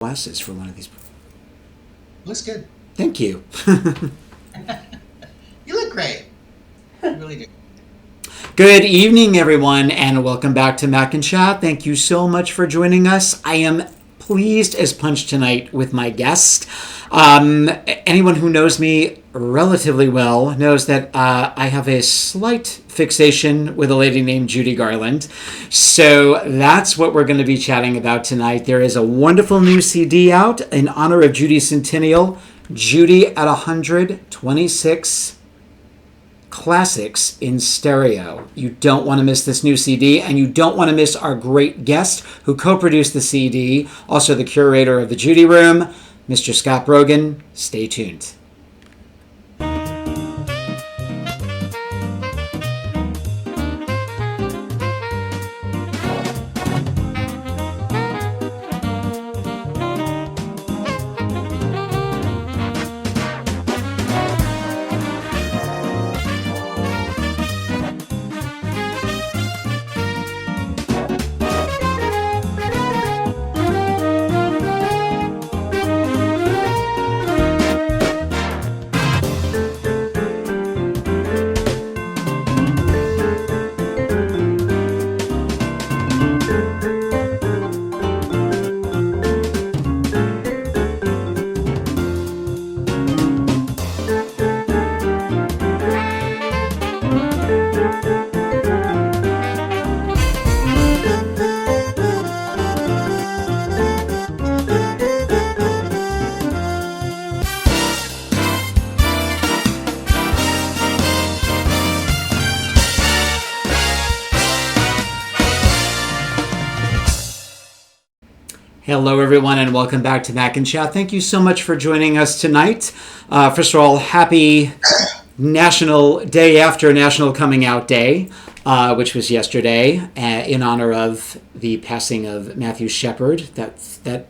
glasses for one of these. Looks good. Thank you. You look great. You really do. Good evening, everyone, and welcome back to Mac and Chat. Thank you so much for joining us. I am pleased as punch tonight with my guest. Anyone who knows me relatively well knows that I have a slight fixation with a lady named Judy Garland. So that's what we're going to be chatting about tonight. There is a wonderful new CD out in honor of Judy's centennial, Judy at 126 Classics in Stereo. You don't want to miss this new CD, and you don't want to miss our great guest who co-produced the CD, also the curator of the Judy Room, Mr. Scott Brogan. Stay tuned. Hello, everyone, and welcome back to Mac and Chat. Thank you so much for joining us tonight. First of all, happy National Day after National Coming Out Day, which was yesterday, in honor of the passing of Matthew Shepard. That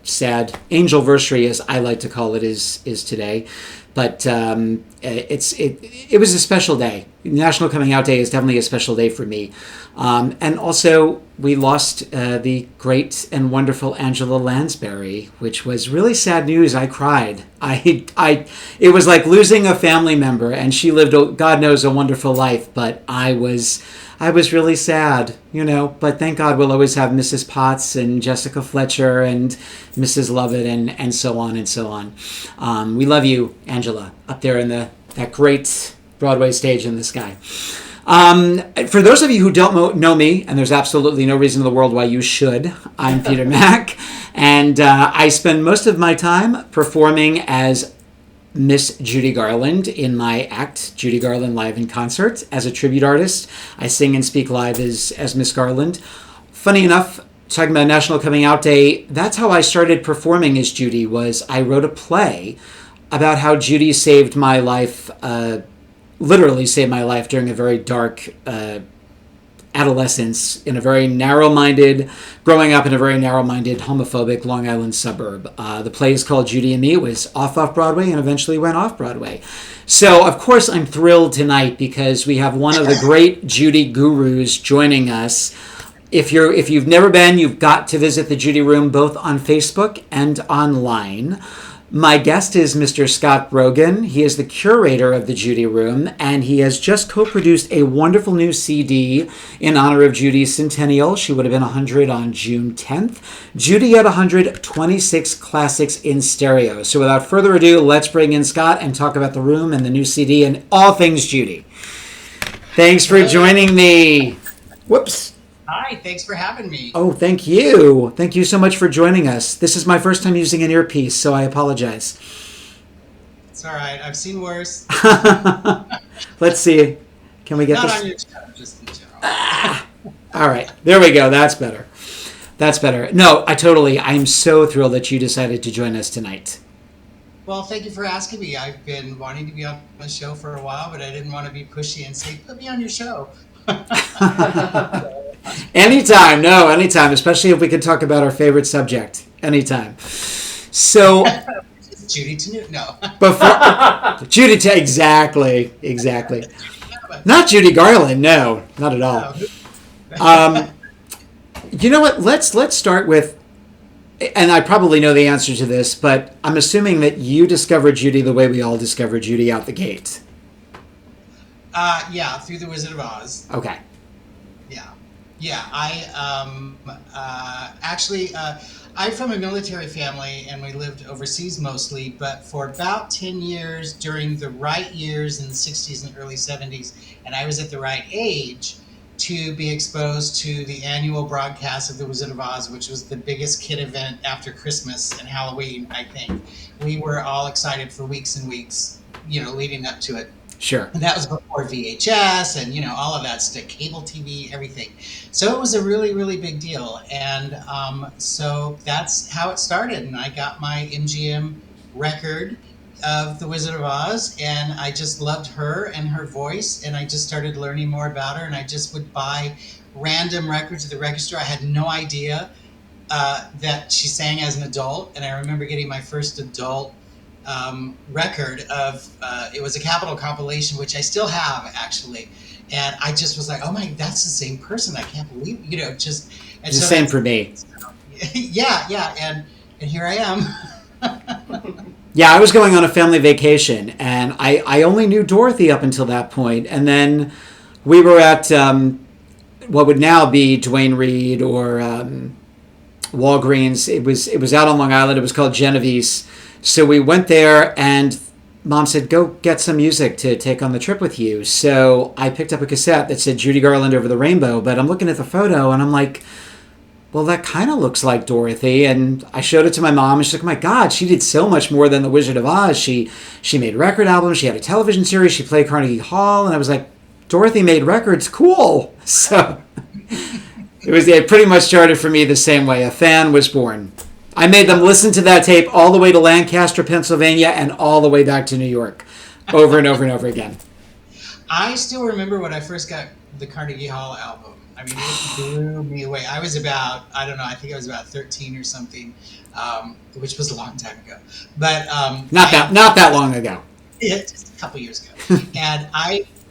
sad angelversary, as I like to call it, is today. But it was a special day. National Coming Out Day is definitely a special day for me. And also, we lost the great and wonderful Angela Lansbury, which was really sad news. I cried. It was like losing a family member, and she lived, God knows, a wonderful life. But I was really sad, you know. But thank God we'll always have Mrs. Potts and Jessica Fletcher and Mrs. Lovett and so on and so on. We love you, Angela, up there in that great Broadway stage in the sky. For those of you who don't know me, and there's absolutely no reason in the world why you should, I'm Peter Mack, and I spend most of my time performing as Miss Judy Garland in my act, Judy Garland Live in Concert, as a tribute artist. I sing and speak live as Miss Garland. Funny enough, talking about National Coming Out Day, that's how I started performing as Judy. Was I wrote a play about how Judy saved my life, literally saved my life during a very dark adolescence growing up in a very narrow-minded, homophobic Long Island suburb. The play is called Judy and Me. It was off-Broadway and eventually went off-Broadway. So, of course, I'm thrilled tonight because we have one of the great Judy gurus joining us. If you've never been, you've got to visit the Judy Room both on Facebook and online. My guest is Mr. Scott Brogan. He is the curator of the Judy Room, and he has just co-produced a wonderful new CD in honor of Judy's centennial. She would have been 100 on June 10th. Judy at 126 Classics in Stereo. So without further ado, let's bring in Scott and talk about the room and the new CD and all things Judy. Thanks for joining me. Whoops. Hi, thanks for having me. Oh, thank you. Thank you so much for joining us. This is my first time using an earpiece, so I apologize. It's all right. I've seen worse. Let's see. Can we get Not this? on your show, just in general. All right. There we go. That's better. That's better. No, I'm so thrilled that you decided to join us tonight. Well, thank you for asking me. I've been wanting to be on the show for a while, but I didn't want to be pushy and say, put me on your show. Anytime, especially if we could talk about our favorite subject. Anytime. So Judy to Newton, no. Exactly. Not Judy Garland, no, not at all. You know what? Let's start with and I probably know the answer to this, but I'm assuming that you discovered Judy the way we all discovered Judy out the gate. Yeah, through The Wizard of Oz. Okay. Yeah. Yeah, actually, I'm from a military family, and we lived overseas mostly, but for about 10 years during the right years in the 60s and early 70s, and I was at the right age to be exposed to the annual broadcast of The Wizard of Oz, which was the biggest kid event after Christmas and Halloween, I think. We were all excited for weeks and weeks, leading up to it. Sure. And that was before VHS and, all of that stuff, cable TV, everything. So it was a really, really big deal. And so that's how it started. And I got my MGM record of The Wizard of Oz, and I just loved her and her voice. And I just started learning more about her. And I just would buy random records at the record store. I had no idea that she sang as an adult. And I remember getting my first adult record of it was a Capitol compilation, which I still have actually, and I just was like, oh my, that's the same person. I can't believe just and it's the same for me. Yeah, and here I am. Yeah, I was going on a family vacation, and I only knew Dorothy up until that point, and then we were at what would now be Duane Reade or Walgreens. It was out on Long Island. It was called Genevieve's. So we went there, and Mom said, go get some music to take on the trip with you. So I picked up a cassette that said Judy Garland Over the Rainbow, but I'm looking at the photo, and I'm like, well, that kind of looks like Dorothy. And I showed it to my mom, and she's like, oh my God, she did so much more than The Wizard of Oz. She made record albums, she had a television series, she played Carnegie Hall, and I was like, Dorothy made records, cool. So it pretty much started for me the same way. A fan was born. I made them listen to that tape all the way to Lancaster, Pennsylvania, and all the way back to New York, over and over and over again. I still remember when I first got the Carnegie Hall album. I mean, it blew me away. I was about, I don't know, I think I was about 13 or something, which was a long time ago. But not that long ago. Yeah, just a couple years ago. And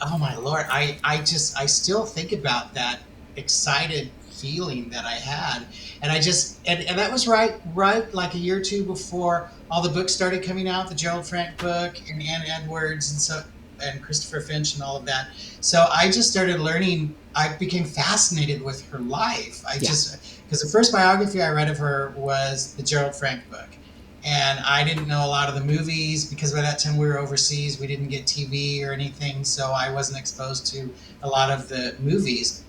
oh my Lord, I still think about that excited feeling that I had. And I just, and that was right like a year or two before all the books started coming out, the Gerald Frank book and Ann Edwards and Christopher Finch and all of that. So I just started learning. I became fascinated with her life. Because the first biography I read of her was the Gerald Frank book. And I didn't know a lot of the movies because by that time we were overseas. We didn't get TV or anything. So I wasn't exposed to a lot of the movies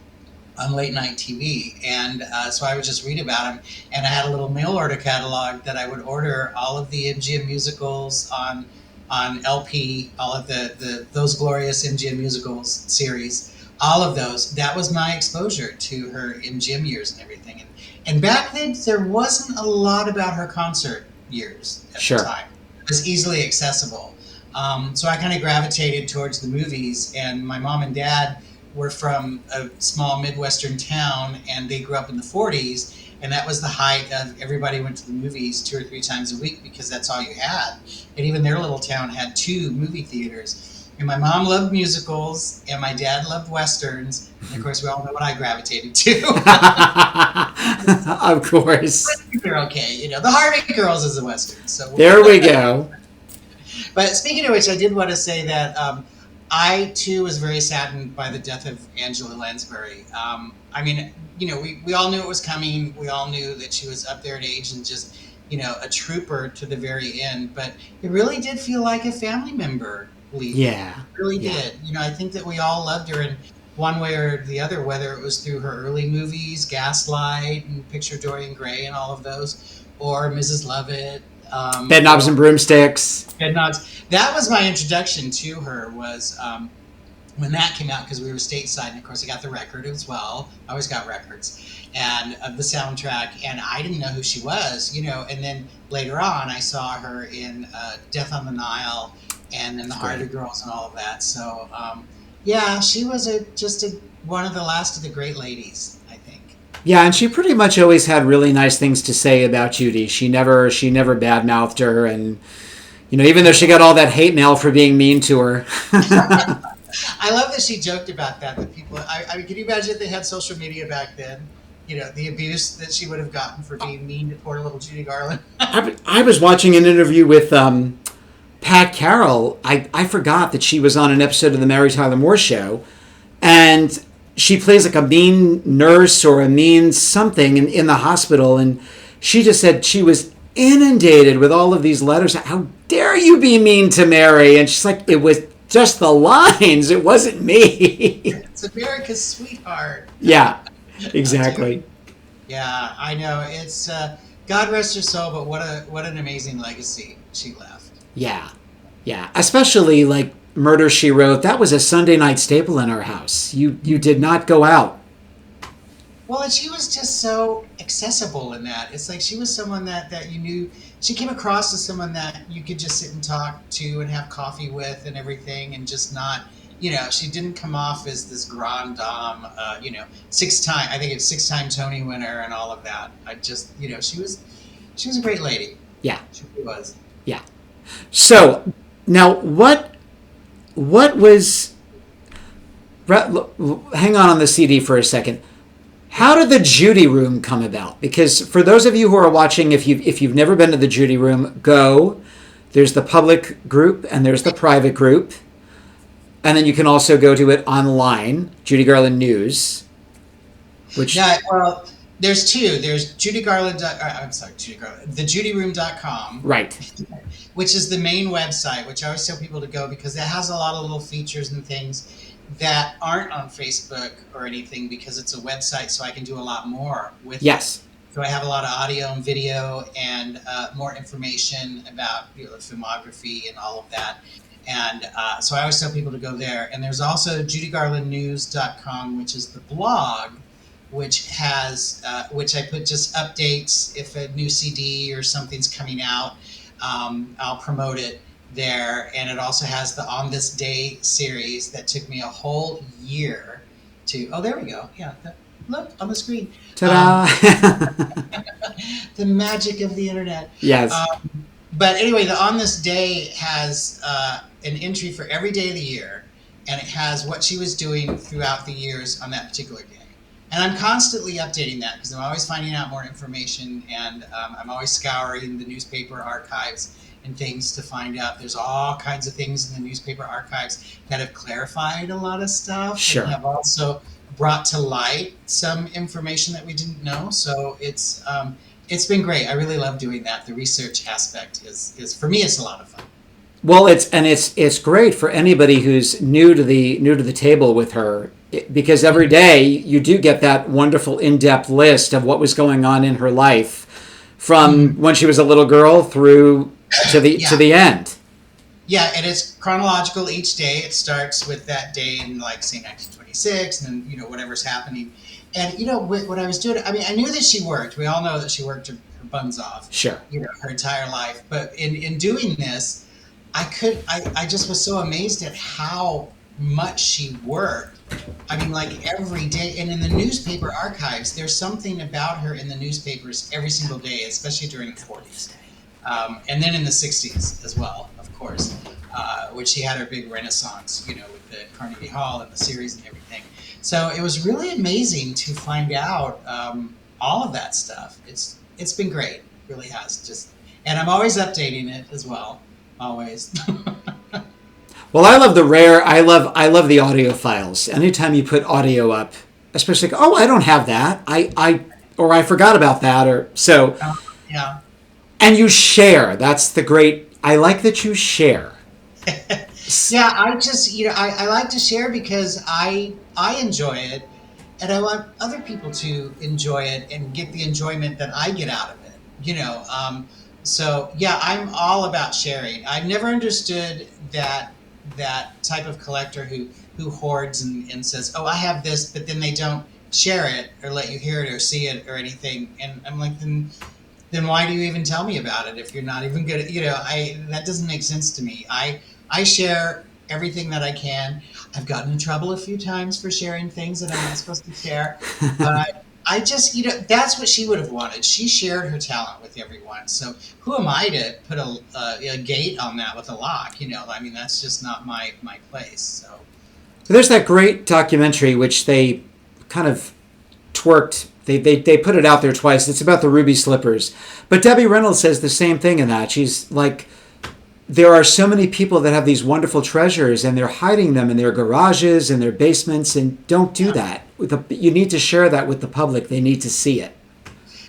on late night TV, and so I would just read about them. And I had a little mail order catalog that I would order all of the MGM musicals on LP, all of those glorious MGM musicals series, all of those. That was my exposure to her MGM years and everything. And back then there wasn't a lot about her concert years at the time. It was easily accessible. So I kind of gravitated towards the movies, and my mom and dad were from a small Midwestern town, and they grew up in the 40s, and that was the height of everybody went to the movies 2 or 3 times a week because that's all you had. And even their little town had 2 movie theaters. And my mom loved musicals, and my dad loved Westerns. And of course, we all know what I gravitated to. Of course. They're okay. The Harvey Girls is a Western. So there we go. But speaking of which, I did want to say that I, too, was very saddened by the death of Angela Lansbury. I mean, we all knew it was coming. We all knew that she was up there in age and just, a trooper to the very end. But it really did feel like a family member leaving. Yeah. It really did. I think that we all loved her in one way or the other, whether it was through her early movies, Gaslight and Picture of Dorian Gray and all of those, or Mrs. Lovett. Bedknobs and Broomsticks. Bedknobs. That was my introduction to her, was when that came out, because we were stateside, and of course I got the record as well. I always got records, and the soundtrack, and I didn't know who she was, and then later on I saw her in Death on the Nile and then the Harvey Girls and all of that. So yeah, she was just one of the last of the great ladies, I think. Yeah, and she pretty much always had really nice things to say about Judy. She never badmouthed her, and even though she got all that hate mail for being mean to her. I love that she joked about that. That people, I mean, can you imagine if they had social media back then? the abuse that she would have gotten for being mean to poor little Judy Garland. I was watching an interview with Pat Carroll. I forgot that she was on an episode of the Mary Tyler Moore Show, and she plays like a mean nurse or a mean something in the hospital, and she just said she was inundated with all of these letters. How dare you be mean to Mary? And she's like, it was just the lines. It wasn't me. It's America's sweetheart. Yeah, exactly. Yeah, I know. It's God rest her soul, but what an amazing legacy she left. Yeah, yeah. Especially like Murder, She Wrote. That was a Sunday night staple in our house. You did not go out. Well, and she was just so accessible in that. It's like she was someone that you knew. She came across as someone that you could just sit and talk to and have coffee with and everything, and just not, she didn't come off as this grande dame, I think it's 6-time Tony winner and all of that. I just, she was a great lady. Yeah. She really was. Yeah. So now what was, hang on the CD for a second. How did the Judy Room come about? Because for those of you who are watching, if you've never been to the Judy Room, go. There's the public group and there's the private group. And then you can also go to it online, Judy Garland News. There's two. There's Judy Garland, thejudyroom.com. Right. Which is the main website, which I always tell people to go because it has a lot of little features and things that aren't on Facebook or anything, because it's a website, so I can do a lot more with it. So I have a lot of audio and video and more information about the filmography and all of that. And so I always tell people to go there. And there's also judygarlandnews.com, which is the blog, which has which I put just updates if a new CD or something's coming out. I'll promote it there, and it also has the On This Day series that took me a whole year to. Oh, there we go. Yeah, look on the screen. Ta-da! The magic of the internet. Yes. But anyway, the On This Day has an entry for every day of the year, and it has what she was doing throughout the years on that particular day. And I'm constantly updating that because I'm always finding out more information, and I'm always scouring the newspaper archives and things to find out. There's all kinds of things in the newspaper archives that have clarified a lot of stuff. Sure. And have also brought to light some information that we didn't know. So it's been great. I really love doing that. The research aspect is for me, it's a lot of fun. Well, it's great for anybody who's new to the table with her, because every day you do get that wonderful in-depth list of what was going on in her life from when she was a little girl through to the end. Yeah, and it's chronological each day. It starts with that day in, like, say, 1926, and then, whatever's happening. And, what I was doing, I mean, I knew that she worked. We all know that she worked her buns off. Sure. Her entire life. But in doing this, I just was so amazed at how much she worked. I mean, like, every day. And in the newspaper archives, there's something about her in the newspapers every single day, especially during the 40s. And then in the 60s as well, of course, which she had her big renaissance, with the Carnegie Hall and the series and everything. So it was really amazing to find out all of that stuff. It's been great, it really has. And I'm always updating it as well, always. Well, I love I love the audio files. Anytime you put audio up, especially, I don't have that. I forgot about that, or so. Yeah. And you share. That's the great. I like that you share. Yeah, I just, I like to share because I enjoy it, and I want other people to enjoy it and get the enjoyment that I get out of it. So yeah, I'm all about sharing. I've never understood that type of collector who hoards and says, "Oh, I have this," but then they don't share it or let you hear it or see it or anything. And I'm like, then why do you even tell me about it if you're not even good at, that doesn't make sense to me. I share everything that I can. I've gotten in trouble a few times for sharing things that I'm not supposed to share. But I just, that's what she would have wanted. She shared her talent with everyone. So who am I to put a gate on that with a lock? I mean, that's just not my place. So there's that great documentary which they kind of twerked. They put it out there twice. It's about the ruby slippers. But Debbie Reynolds says the same thing in that. She's like, there are so many people that have these wonderful treasures and they're hiding them in their garages and their basements, and don't do that. You need to share that with the public. They need to see it.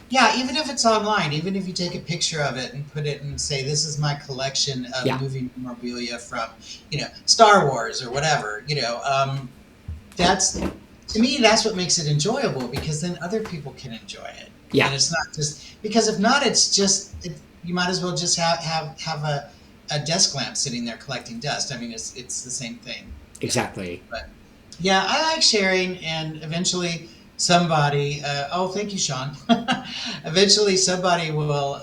Yeah, even if it's online, even if you take a picture of it and put it and say, this is my collection of movie memorabilia from, Star Wars or whatever, that's, to me, that's what makes it enjoyable, because then other people can enjoy it. Yeah. And it's not just, because if not, it's just, you might as well just have a desk lamp sitting there collecting dust. I mean, it's the same thing. Exactly. But yeah, I like sharing, and eventually somebody, thank you, Sean. Eventually somebody will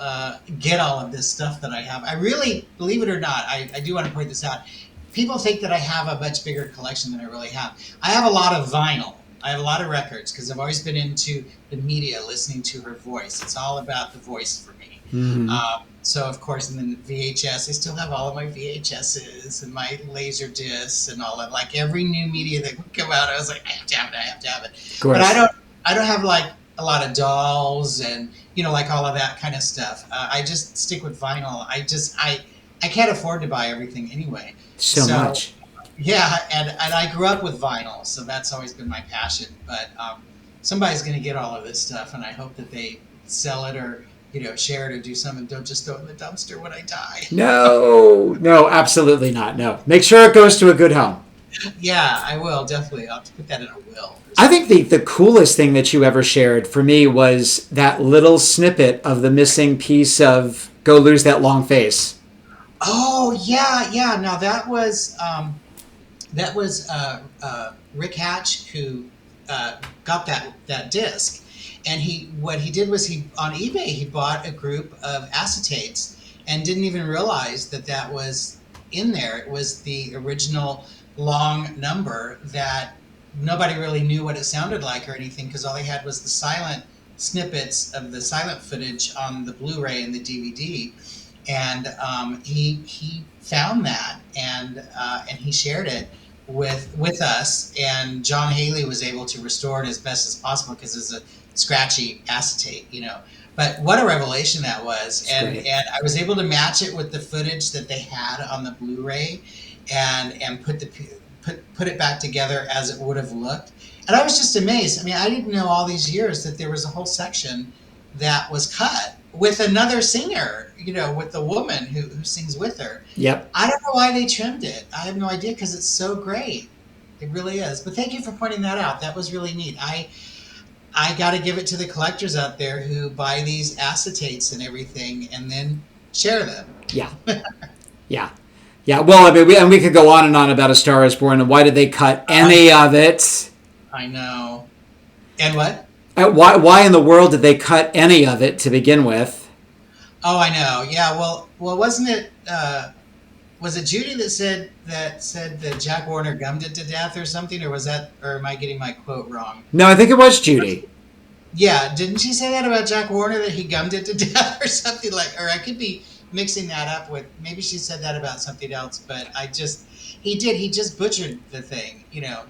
get all of this stuff that I have. I really, believe it or not, I do want to point this out. People think that I have a much bigger collection than I really have. I have a lot of vinyl. I have a lot of records because I've always been into the media, listening to her voice. It's all about the voice for me. Mm-hmm. So, of course, and then VHS, I still have all of my VHSs and my laser discs and all that. Like every new media that would come out, I was like, I have to have it. But I don't have like a lot of dolls and, like all of that kind of stuff. I just stick with vinyl. I can't afford to buy everything anyway. So much. Yeah, and I grew up with vinyl, so that's always been my passion. But somebody's going to get all of this stuff, and I hope that they sell it or share it or do something. Don't just throw it in the dumpster when I die. No, absolutely not. No, make sure it goes to a good home. Yeah, I will, definitely. I'll have to put that in a will. I think the coolest thing that you ever shared for me was that little snippet of the missing piece of Go Lose That Long Face. Oh, yeah. Now that was Rick Hatch who got that disc. And what he did was on eBay, he bought a group of acetates and didn't even realize that was in there. It was the original long number that nobody really knew what it sounded like or anything, because all they had was the silent snippets of the silent footage on the Blu-ray and the DVD. And he found that and he shared it with us. And John Haley was able to restore it as best as possible because it's a scratchy acetate, But what a revelation that was. And I was able to match it with the footage that they had on the Blu-ray and put it back together as it would have looked. And I was just amazed. I mean, I didn't know all these years that there was a whole section that was cut with another singer, with the woman who sings with her. Yep. I don't know why they trimmed it. I have no idea, because it's so great. It really is. But thank you for pointing that out. That was really neat. I got to give it to the collectors out there who buy these acetates and everything and then share them. Yeah. Yeah. Well, I mean, we could go on and on about A Star Is Born and why did they cut any of it? I know. And what? Why in the world did they cut any of it to begin with? Oh, I know. Yeah. Well, wasn't it? Was it Judy that said that Jack Warner gummed it to death or something, or am I getting my quote wrong? No, I think it was Judy. Yeah, didn't she say that about Jack Warner, that he gummed it to death or something or I could be mixing that up with, maybe she said that about something else, but he just butchered the thing,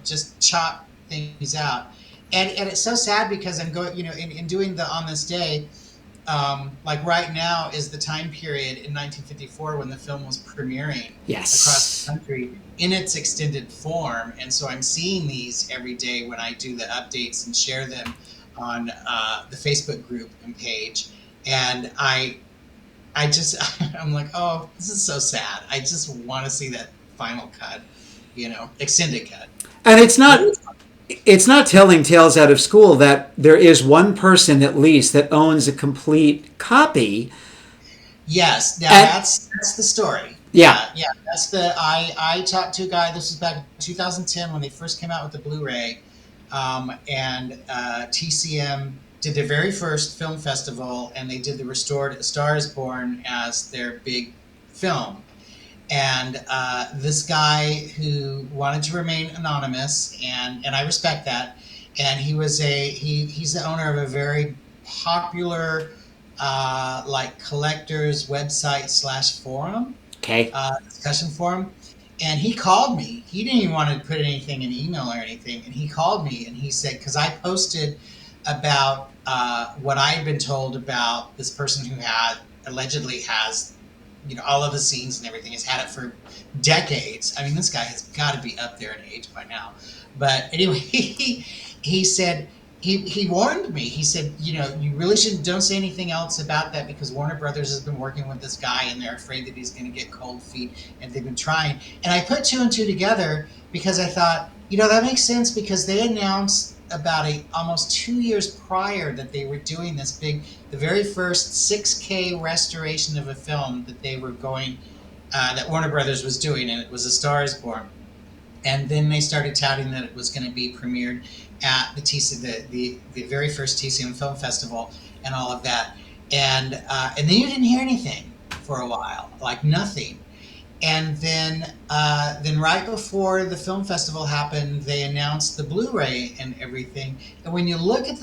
just chopped things out. And it's so sad because I'm going, in doing the On This Day, like right now is the time period in 1954 when the film was premiering across the country in its extended form. And so I'm seeing these every day when I do the updates and share them on the Facebook group and page. And I'm like, oh, this is so sad. I just want to see that final cut, extended cut. And it's not telling tales out of school that there is one person at least that owns a complete copy. Yes, now that's the story. Yeah. That's I talked to a guy. This was back in 2010 when they first came out with the Blu-ray, and TCM did their very first film festival, and they did the restored A Star Is Born as their big film. And this guy who wanted to remain anonymous, and I respect that. And he's the owner of a very popular like collectors website / forum, discussion forum. And he called me. He didn't even want to put anything in email or anything. And he called me and he said, because I posted about what I had been told about this person who allegedly has, all of the scenes and everything, has had it for decades. I mean, this guy has got to be up there in age by now. But anyway, he said, he warned me. He said, you really don't say anything else about that, because Warner Brothers has been working with this guy and they're afraid that he's going to get cold feet, and they've been trying. And I put two and two together because I thought, that makes sense, because they announced about almost 2 years prior that they were doing the very first 6K restoration of a film that they were going, that Warner Brothers was doing, and it was A Star Is Born. And then they started touting that it was going to be premiered at the very first TCM Film Festival and all of that. And then you didn't hear anything for a while, like nothing. And then right before the film festival happened, they announced the Blu-ray and everything. And when you look at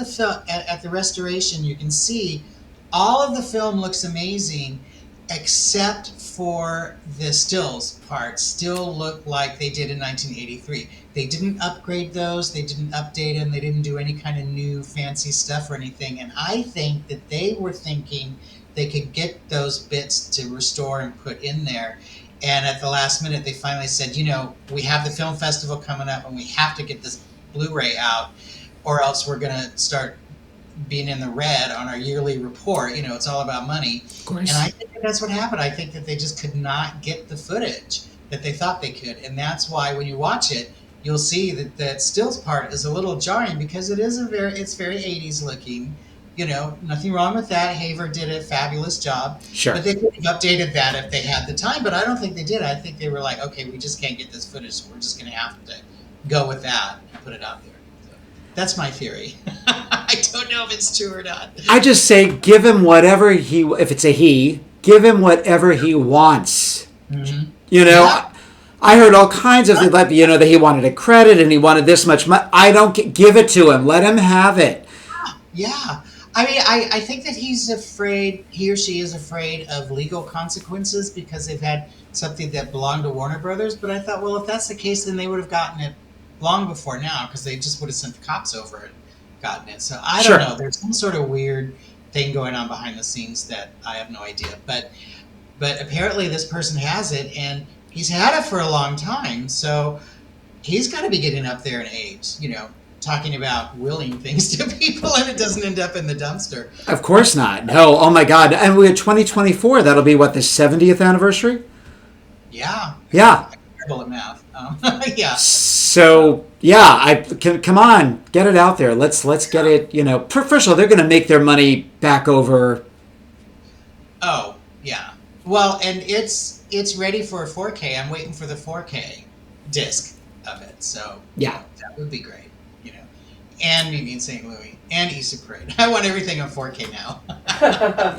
at the restoration, you can see all of the film looks amazing, except for the stills part still look like they did in 1983. They didn't upgrade those, they didn't update them, they didn't do any kind of new fancy stuff or anything. And I think that they were thinking they could get those bits to restore and put in there. And at the last minute, they finally said, we have the film festival coming up and we have to get this Blu-ray out, or else we're going to start being in the red on our yearly report. It's all about money. Of course. And I think that's what happened. I think that they just could not get the footage that they thought they could. And that's why when you watch it, you'll see that that stills part is a little jarring, because it's very 80s looking. Nothing wrong with that. Haver did a fabulous job. Sure. But they could have updated that if they had the time. But I don't think they did. I think they were like, okay, we just can't get this footage, so we're just going to have to go with that and put it out there. So that's my theory. I don't know if it's true or not. I just say, give him whatever if it's a he, give him whatever he wants. Mm-hmm. Yeah. I heard all kinds of things, like, that he wanted a credit and he wanted this much money. I don't give it to him. Let him have it. Yeah. I mean, I think that he or she is afraid of legal consequences because they've had something that belonged to Warner Brothers. But I thought, well, if that's the case, then they would have gotten it long before now, because they just would have sent the cops over and gotten it. So I don't know. There's some sort of weird thing going on behind the scenes that I have no idea. But apparently this person has it, and he's had it for a long time. So he's got to be getting up there in age, talking about willing things to people, and it doesn't end up in the dumpster. Of course not. No. Oh my God. And we're 2024. That'll be what, the 70th anniversary? Yeah. Yeah. I'm terrible at math. Yeah. So yeah, come on, get it out there. Let's get it. First of all, they're going to make their money back over. Oh yeah. Well, and it's ready for a 4K. I'm waiting for the 4K disc of it. So yeah, that would be great. And Meet Me in St. Louis and Easter Parade. I want everything on 4K now.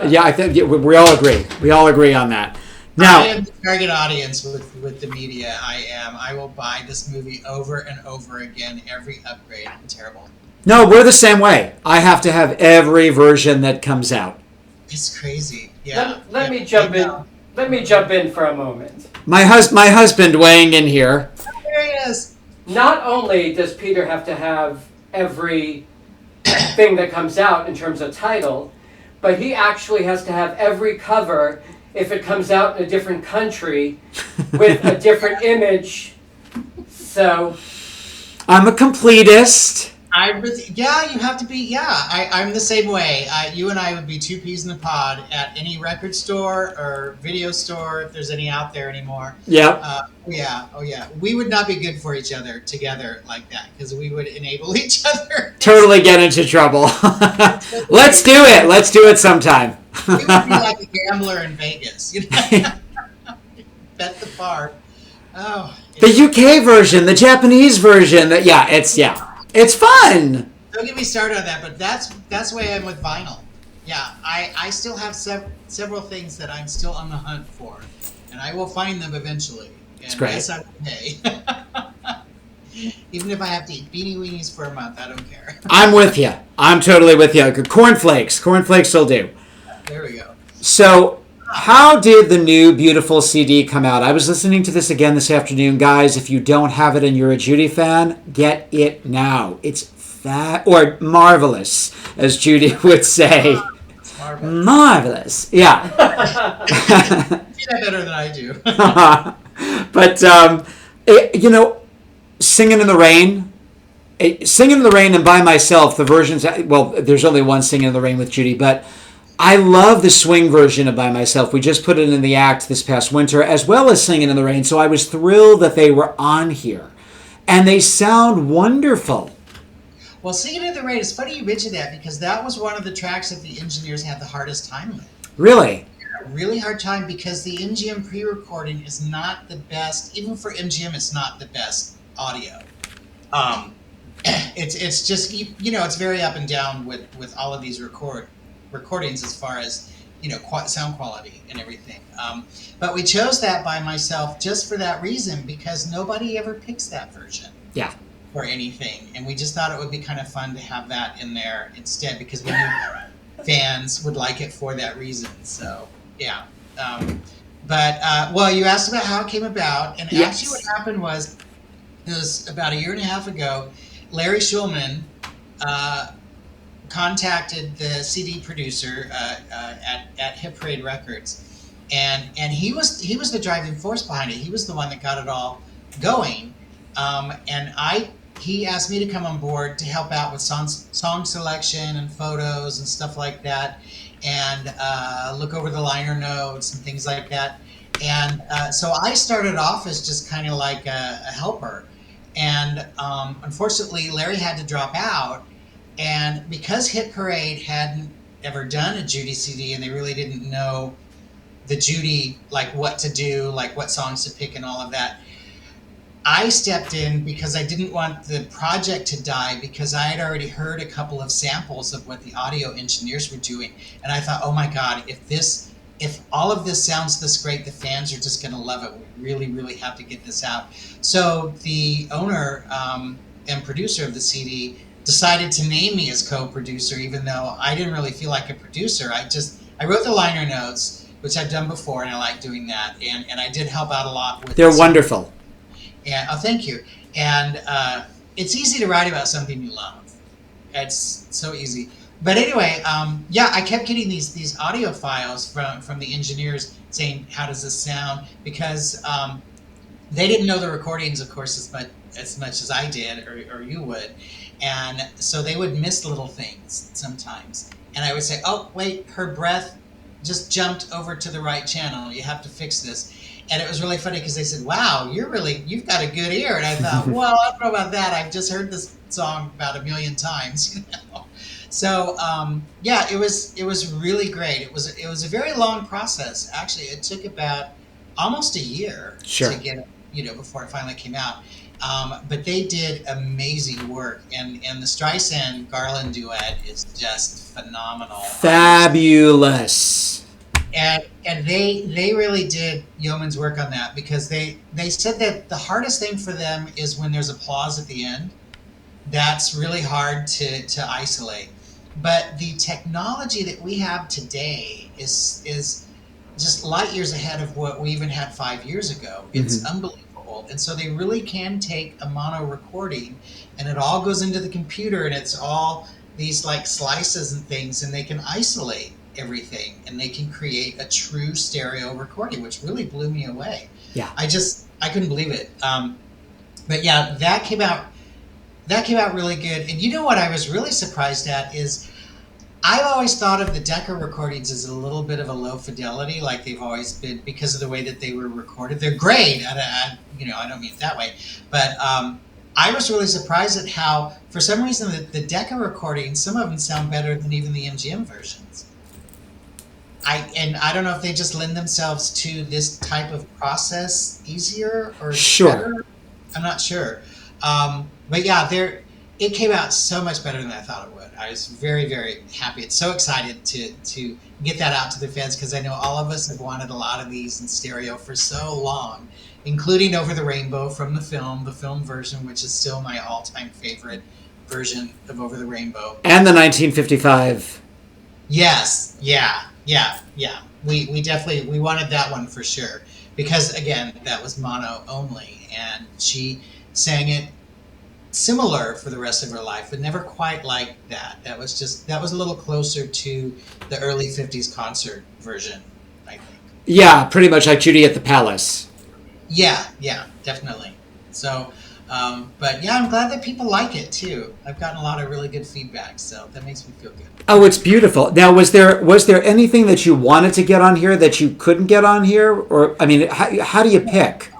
Yeah, I think we all agree. We all agree on that. Now, I am the target audience with the media. I will buy this movie over and over again. Every upgrade. I'm terrible. No, we're the same way. I have to have every version that comes out. It's crazy. Yeah. Let me jump in. Let me jump in for a moment. My husband weighing in here. Oh, there he is. Not only does Peter have to have every thing that comes out in terms of title, but he actually has to have every cover if it comes out in a different country with a different image. So I'm a completist. You have to be. Yeah, I'm the same way. You and I would be two peas in a pod at any record store or video store, if there's any out there anymore. Yeah. Oh yeah. We would not be good for each other together like that, because we would enable each other. Totally get into trouble. Let's do it. Let's do it sometime. We would be like a gambler in Vegas. Bet the farm. Oh. The UK version, the Japanese version. It's fun. Don't get me started on that, but that's the way I am with vinyl. Yeah, I still have several things that I'm still on the hunt for, and I will find them eventually. And it's great. Yes, I will pay. Even if I have to eat beanie weenies for a month, I don't care. I'm with you. I'm totally with you. Cornflakes will do. There we go. So, how did the new beautiful CD come out? I was listening to this again this afternoon. Guys, if you don't have it and you're a Judy fan, get it now. It's or marvelous, as Judy would say. Marvelous. Yeah. You know better than I do. But, Singing in the Rain. Singing in the Rain and By Myself, the versions, well, there's only one Singing in the Rain with Judy, but I love the swing version of By Myself. We just put it in the act this past winter, as well as Singing in the Rain, so I was thrilled that they were on here. And they sound wonderful. Well, Singing in the Rain, it's funny you mentioned that, because that was one of the tracks that the engineers had the hardest time with. Really? A really hard time, because the MGM pre-recording is not the best. Even for MGM, it's not the best audio. It's just, it's very up and down with all of these recordings as far as, sound quality and everything. But we chose that By Myself just for that reason, because nobody ever picks that version. Yeah. Or anything. And we just thought it would be kind of fun to have that in there instead, because we knew fans would like it for that reason. So, yeah. Well, you asked about how it came about. And yes. Actually what happened was, it was about a year and a half ago, Larry Schulman contacted the CD producer at Hit Parade Records, and he was the driving force behind it. He was the one that got it all going, he asked me to come on board to help out with song selection and photos and stuff like that, and look over the liner notes and things like that. And so I started off as just kind of like a helper. And unfortunately, Larry had to drop out. And because Hit Parade hadn't ever done a Judy CD, and they really didn't know the Judy, like what to do, like what songs to pick and all of that, I stepped in because I didn't want the project to die, because I had already heard a couple of samples of what the audio engineers were doing. And I thought, oh my God, if all of this sounds this great, the fans are just going to love it. We really, really have to get this out. So the owner and producer of the CD decided to name me as co-producer, even though I didn't really feel like a producer. I wrote the liner notes, which I've done before, and I like doing that. And I did help out a lot with They're wonderful. Yeah, thank you. And it's easy to write about something you love. It's so easy. But anyway, I kept getting these audio files from the engineers saying, how does this sound? Because they didn't know the recordings, of course, as much as I did, or you would. And so they would miss little things sometimes. And I would say, oh, wait, her breath just jumped over to the right channel. You have to fix this. And it was really funny because they said, wow, you've got a good ear. And I thought, well, I don't know about that. I've just heard this song about 1 million times, So, it was really great. It was a very long process. Actually, it took about almost a year to get it, before it finally came out. But they did amazing work. And the Streisand Garland duet is just phenomenal. Fabulous. And they really did yeoman's work on that, because they said that the hardest thing for them is when there's applause at the end. That's really hard to isolate. But the technology that we have today is just light years ahead of what we even had 5 years ago. It's unbelievable. And so they really can take a mono recording, and it all goes into the computer, and it's all these like slices and things, and they can isolate everything, and they can create a true stereo recording, which really blew me away. Yeah. I couldn't believe it. But yeah, that came out really good. And you know what I was really surprised at is, I've always thought of the Decca recordings as a little bit of a low fidelity, like they've always been, because of the way that they were recorded. They're great. I don't mean it that way, but I was really surprised at how, for some reason, the Decca recordings, some of them sound better than even the MGM versions. I don't know if they just lend themselves to this type of process easier or better. I'm not sure. But yeah, it came out so much better than I thought it would. I was very, very happy. It's so excited to get that out to the fans, because I know all of us have wanted a lot of these in stereo for so long, including Over the Rainbow from the film version, which is still my all-time favorite version of Over the Rainbow. And the 1955. Yes, yeah. We definitely wanted that one for sure, because again, that was mono only, and she sang it similar for the rest of her life, but never quite like that. That was a little closer to the early 50s concert version, I think. Yeah, pretty much like Judy at the Palace. Yeah, definitely. So, but yeah, I'm glad that people like it too. I've gotten a lot of really good feedback, so that makes me feel good. Oh, it's beautiful. Now, was there anything that you wanted to get on here that you couldn't get on here? Or, I mean, how do you pick?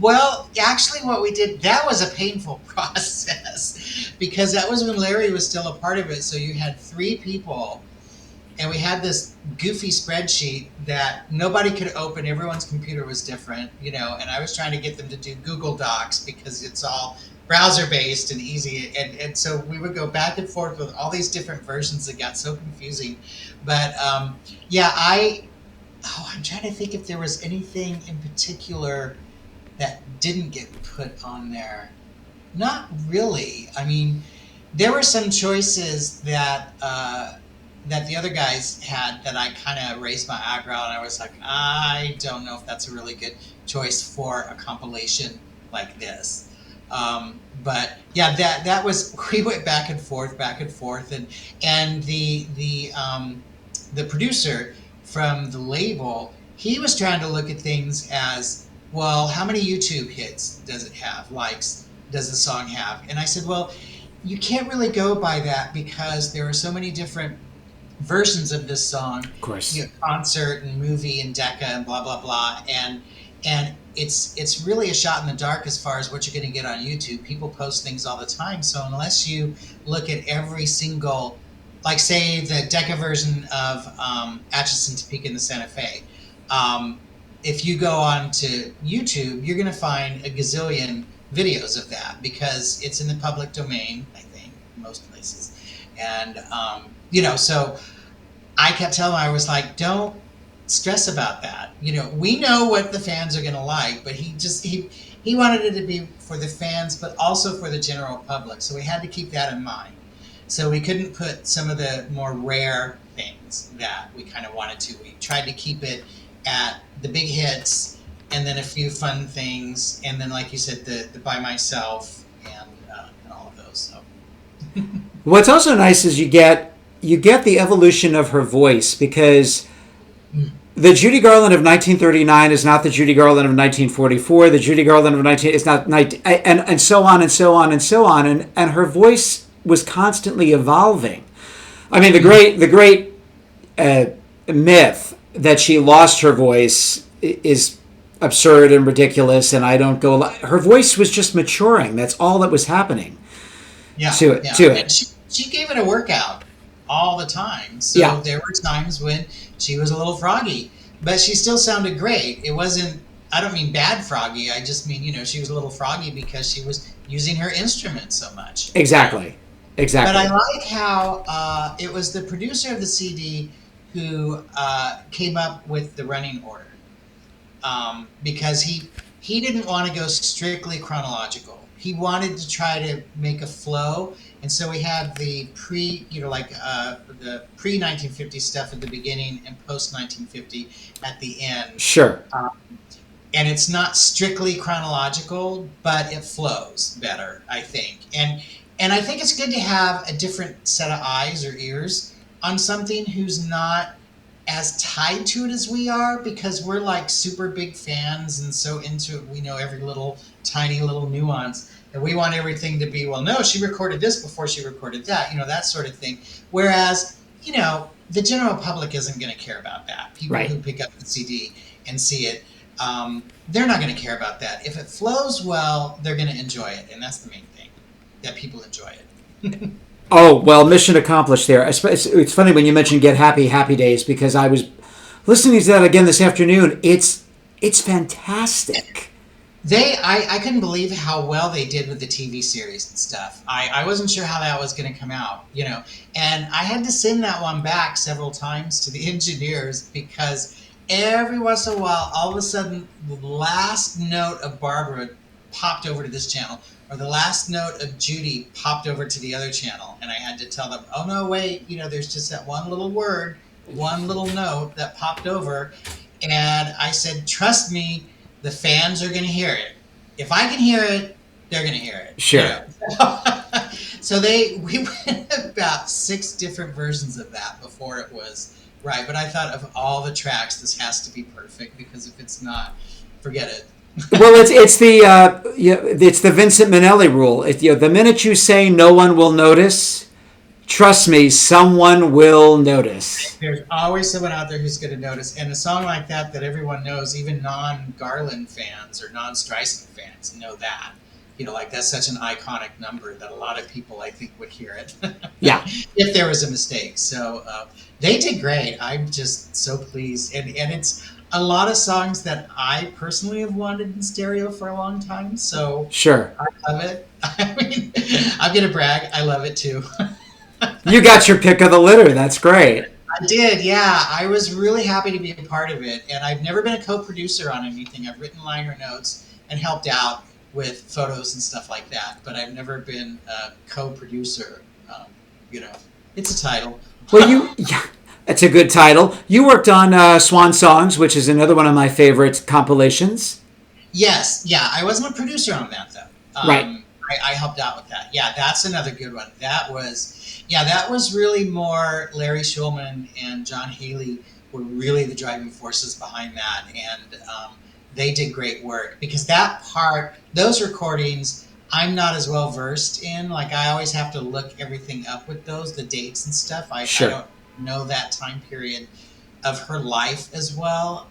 Well, actually, what we did, that was a painful process because that was when Larry was still a part of it. So you had 3 people, and we had this goofy spreadsheet that nobody could open. Everyone's computer was different, and I was trying to get them to do Google Docs because it's all browser-based and easy. And so we would go back and forth with all these different versions that got so confusing. But, yeah, I'm trying to think if there was anything in particular that didn't get put on there. Not really. I mean, there were some choices that that the other guys had that I kind of raised my eyebrow, and I was like, I don't know if that's a really good choice for a compilation like this. But yeah, that was, we went back and forth, and the producer from the label, he was trying to look at things as, well, how many YouTube hits does it have? Likes does the song have? And I said, well, you can't really go by that because there are so many different versions of this song. Of course. Concert and movie and Decca and blah, blah, blah. And it's really a shot in the dark as far as what you're going to get on YouTube. People post things all the time. So unless you look at every single, like say the Decca version of Atchison, Topeka, and the Santa Fe, if you go on to YouTube, you're going to find a gazillion videos of that because it's in the public domain, I think, in most places. And, so I kept telling him, I was like, don't stress about that. We know what the fans are going to like, but he wanted it to be for the fans, but also for the general public. So we had to keep that in mind. So we couldn't put some of the more rare things that we kind of wanted to. We tried to keep it at the big hits, and then a few fun things, and then, like you said, the By Myself and all of those. So. What's also nice is you get the evolution of her voice, because the Judy Garland of 1939 is not the Judy Garland of 1944. The Judy Garland of 19 is not, and so on and so on and so on, and her voice was constantly evolving. I mean, the great myth that she lost her voice is absurd and ridiculous, and I don't go. Her voice was just maturing. That's all that was happening. To it. And she gave it a workout all the time. So there were times when she was a little froggy, but she still sounded great. It wasn't. I don't mean bad froggy. I just mean she was a little froggy because she was using her instrument so much. Exactly. But I like how it was the producer of the CD who came up with the running order, because he didn't want to go strictly chronological. He wanted to try to make a flow, and so we had the the pre-1950 stuff at the beginning and post-1950 at the end. Sure. And it's not strictly chronological, but it flows better, I think. And I think it's good to have a different set of eyes or ears on something who's not as tied to it as we are, because we're like super big fans and so into it. We know every little tiny little nuance, and we want everything to be, well, no, she recorded this before she recorded that, that sort of thing. Whereas, the general public isn't going to care about that. People who pick up the CD and see it, they're not going to care about that. If it flows well, they're going to enjoy it, and that's the main thing, that people enjoy it. Oh, well, mission accomplished there. It's funny when you mentioned Get Happy, Happy Days, because I was listening to that again this afternoon. It's fantastic. I couldn't believe how well they did with the TV series and stuff. I wasn't sure how that was going to come out, and I had to send that one back several times to the engineers, because every once in a while, all of a sudden, the last note of Barbra popped over to this channel, or the last note of Judy popped over to the other channel, and I had to tell them, oh no, wait, there's just that one little word, one little note that popped over, and I said, trust me, the fans are going to hear it. If I can hear it, they're going to hear it. Sure. You know? So we went about 6 different versions of that before it was right. But I thought, of all the tracks, this has to be perfect, because if it's not, forget it. Well, it's the Vincent Minnelli rule. The minute you say no one will notice, trust me, someone will notice. There's always someone out there who's going to notice. And a song like that everyone knows, even non-Garland fans or non-Streisand fans know that. Like, that's such an iconic number that a lot of people, I think, would hear it. Yeah. If there was a mistake. So they did great. I'm just so pleased. And it's a lot of songs that I personally have wanted in stereo for a long time. So sure, I love it. I mean, I'm going to brag. I love it too. You got your pick of the litter. That's great. I did, yeah. I was really happy to be a part of it. And I've never been a co-producer on anything. I've written liner notes and helped out with photos and stuff like that. But I've never been a co-producer. It's a title. Well, it's a good title. You worked on Swan Songs, which is another one of my favorite compilations. Yes, yeah. I wasn't a producer on that, though. Right. I helped out with that. Yeah, that's another good one. That was really more Larry Shulman and John Haley were really the driving forces behind that. And they did great work, because those recordings, I'm not as well versed in. Like, I always have to look everything up with those, the dates and stuff. I don't know that time period of her life as well.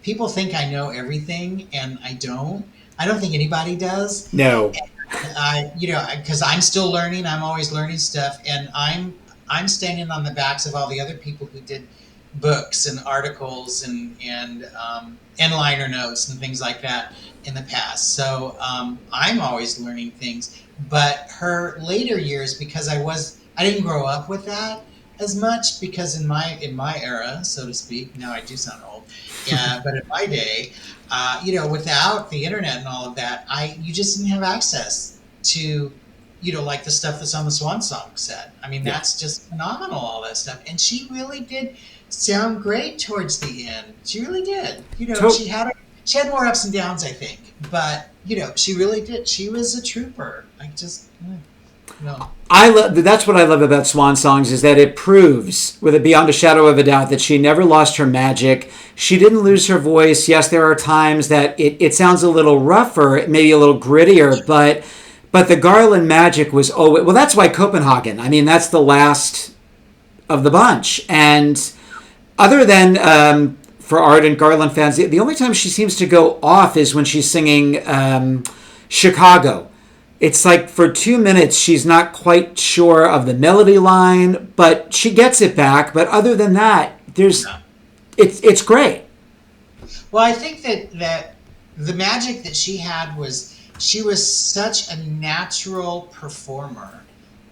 People think I know everything, and I don't. I don't think anybody does. No. Because I'm still learning. I'm always learning stuff, and I'm standing on the backs of all the other people who did books and articles and liner notes and things like that in the past. So I'm always learning things. But her later years, because I didn't grow up with that as much, because in my era, so to speak, now I do sound old. Yeah, but in my day, without the internet and all of that, you just didn't have access to, like the stuff that's on the Swan Song set. I mean, that's just phenomenal, all that stuff. And she really did sound great towards the end. She really did. She had more ups and downs, I think. But, she really did. She was a trooper. That's what I love about Swan Songs, is that it proves, with it beyond a shadow of a doubt, that she never lost her magic. She didn't lose her voice. Yes, there are times that it sounds a little rougher, maybe a little grittier, but the Garland magic was always... Well, that's why Copenhagen. I mean, that's the last of the bunch. And other than for ardent Garland fans, the only time she seems to go off is when she's singing Chicago. It's like for 2 minutes, she's not quite sure of the melody line, but she gets it back. But other than that, it's great. Well, I think that the magic that she had was, she was such a natural performer,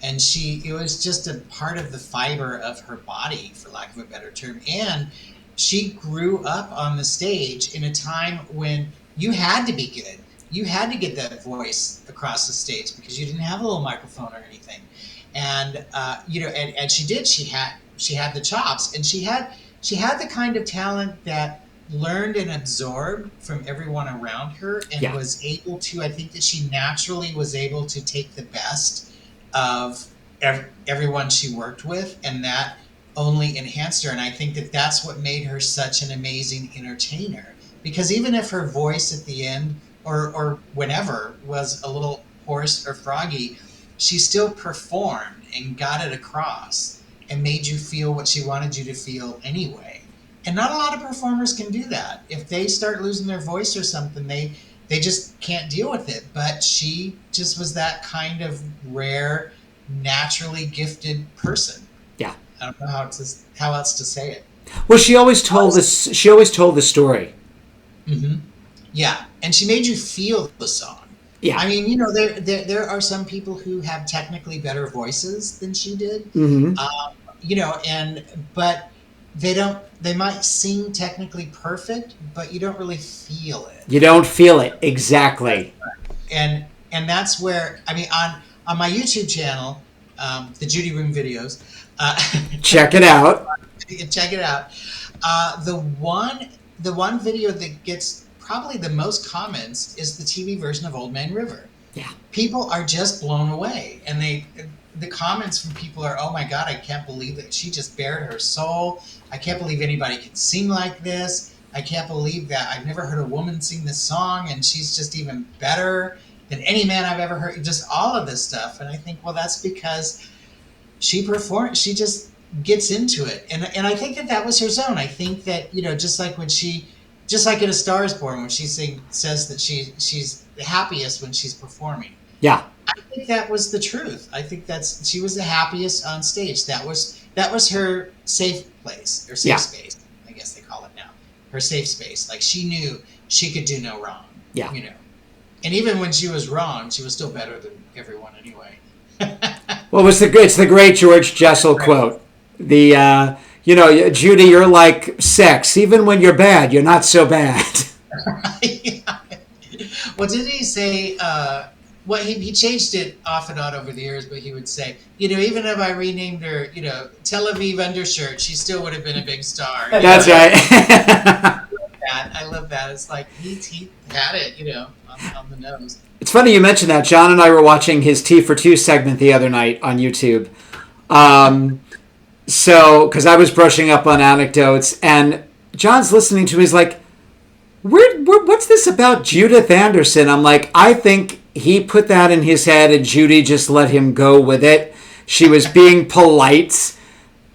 and it was just a part of the fiber of her body, for lack of a better term. And she grew up on the stage in a time when you had to be good. You had to get that voice across the stage, because you didn't have a little microphone or anything. And and she did. She had the chops, and she had the kind of talent that learned and absorbed from everyone around her, and was able to. I think that she naturally was able to take the best of everyone she worked with, and that only enhanced her. And I think that that's what made her such an amazing entertainer, because even if her voice at the end or whenever was a little hoarse or froggy, she still performed and got it across and made you feel what she wanted you to feel anyway. And not a lot of performers can do that. If they start losing their voice or something, they just can't deal with it. But she just was that kind of rare, naturally gifted person. Yeah. I don't know how else to say it. Well, she always told this. She always told the story. Mm-hmm. Yeah, and she made you feel the song. Yeah. I mean, there are some people who have technically better voices than she did. Mm-hmm. But they don't. They might sing technically perfect, but you don't really feel it. You don't feel it, exactly. And that's where, I mean, on my YouTube channel, the Judy Room videos. Check it out. Check it out. The one video that gets probably the most comments is the TV version of Old Man River. Yeah. People are just blown away, and the comments from people are, "Oh my God, I can't believe that she just bared her soul. I can't believe anybody can sing like this. I can't believe that I've never heard a woman sing this song, and she's just even better than any man I've ever heard." Just all of this stuff, and I think, well, that's because she performs. She just gets into it, and I think that was her zone. I think that, just like just like in A Star Is Born, when she says that she's the happiest when she's performing. Yeah. I think that was the truth. I think she was the happiest on stage. That was her safe place, or safe space, I guess they call it now. Her safe space. Like, she knew she could do no wrong. Yeah. And even when she was wrong, she was still better than everyone anyway. Well, it's the great George Jessel quote. The Judy, you're like sex. Even when you're bad, you're not so bad. Yeah. Well, didn't he say? He changed it off and on over the years, but he would say, even if I renamed her, Tel Aviv Undershirt, she still would have been a big star. That's right. I love that. It's like he had it, on the nose. It's funny you mentioned that. John and I were watching his T for Two segment the other night on YouTube. Because I was brushing up on anecdotes, and John's listening to me. He's like, what's this about Judith Anderson? I'm like, I think he put that in his head, and Judy just let him go with it. She was being polite.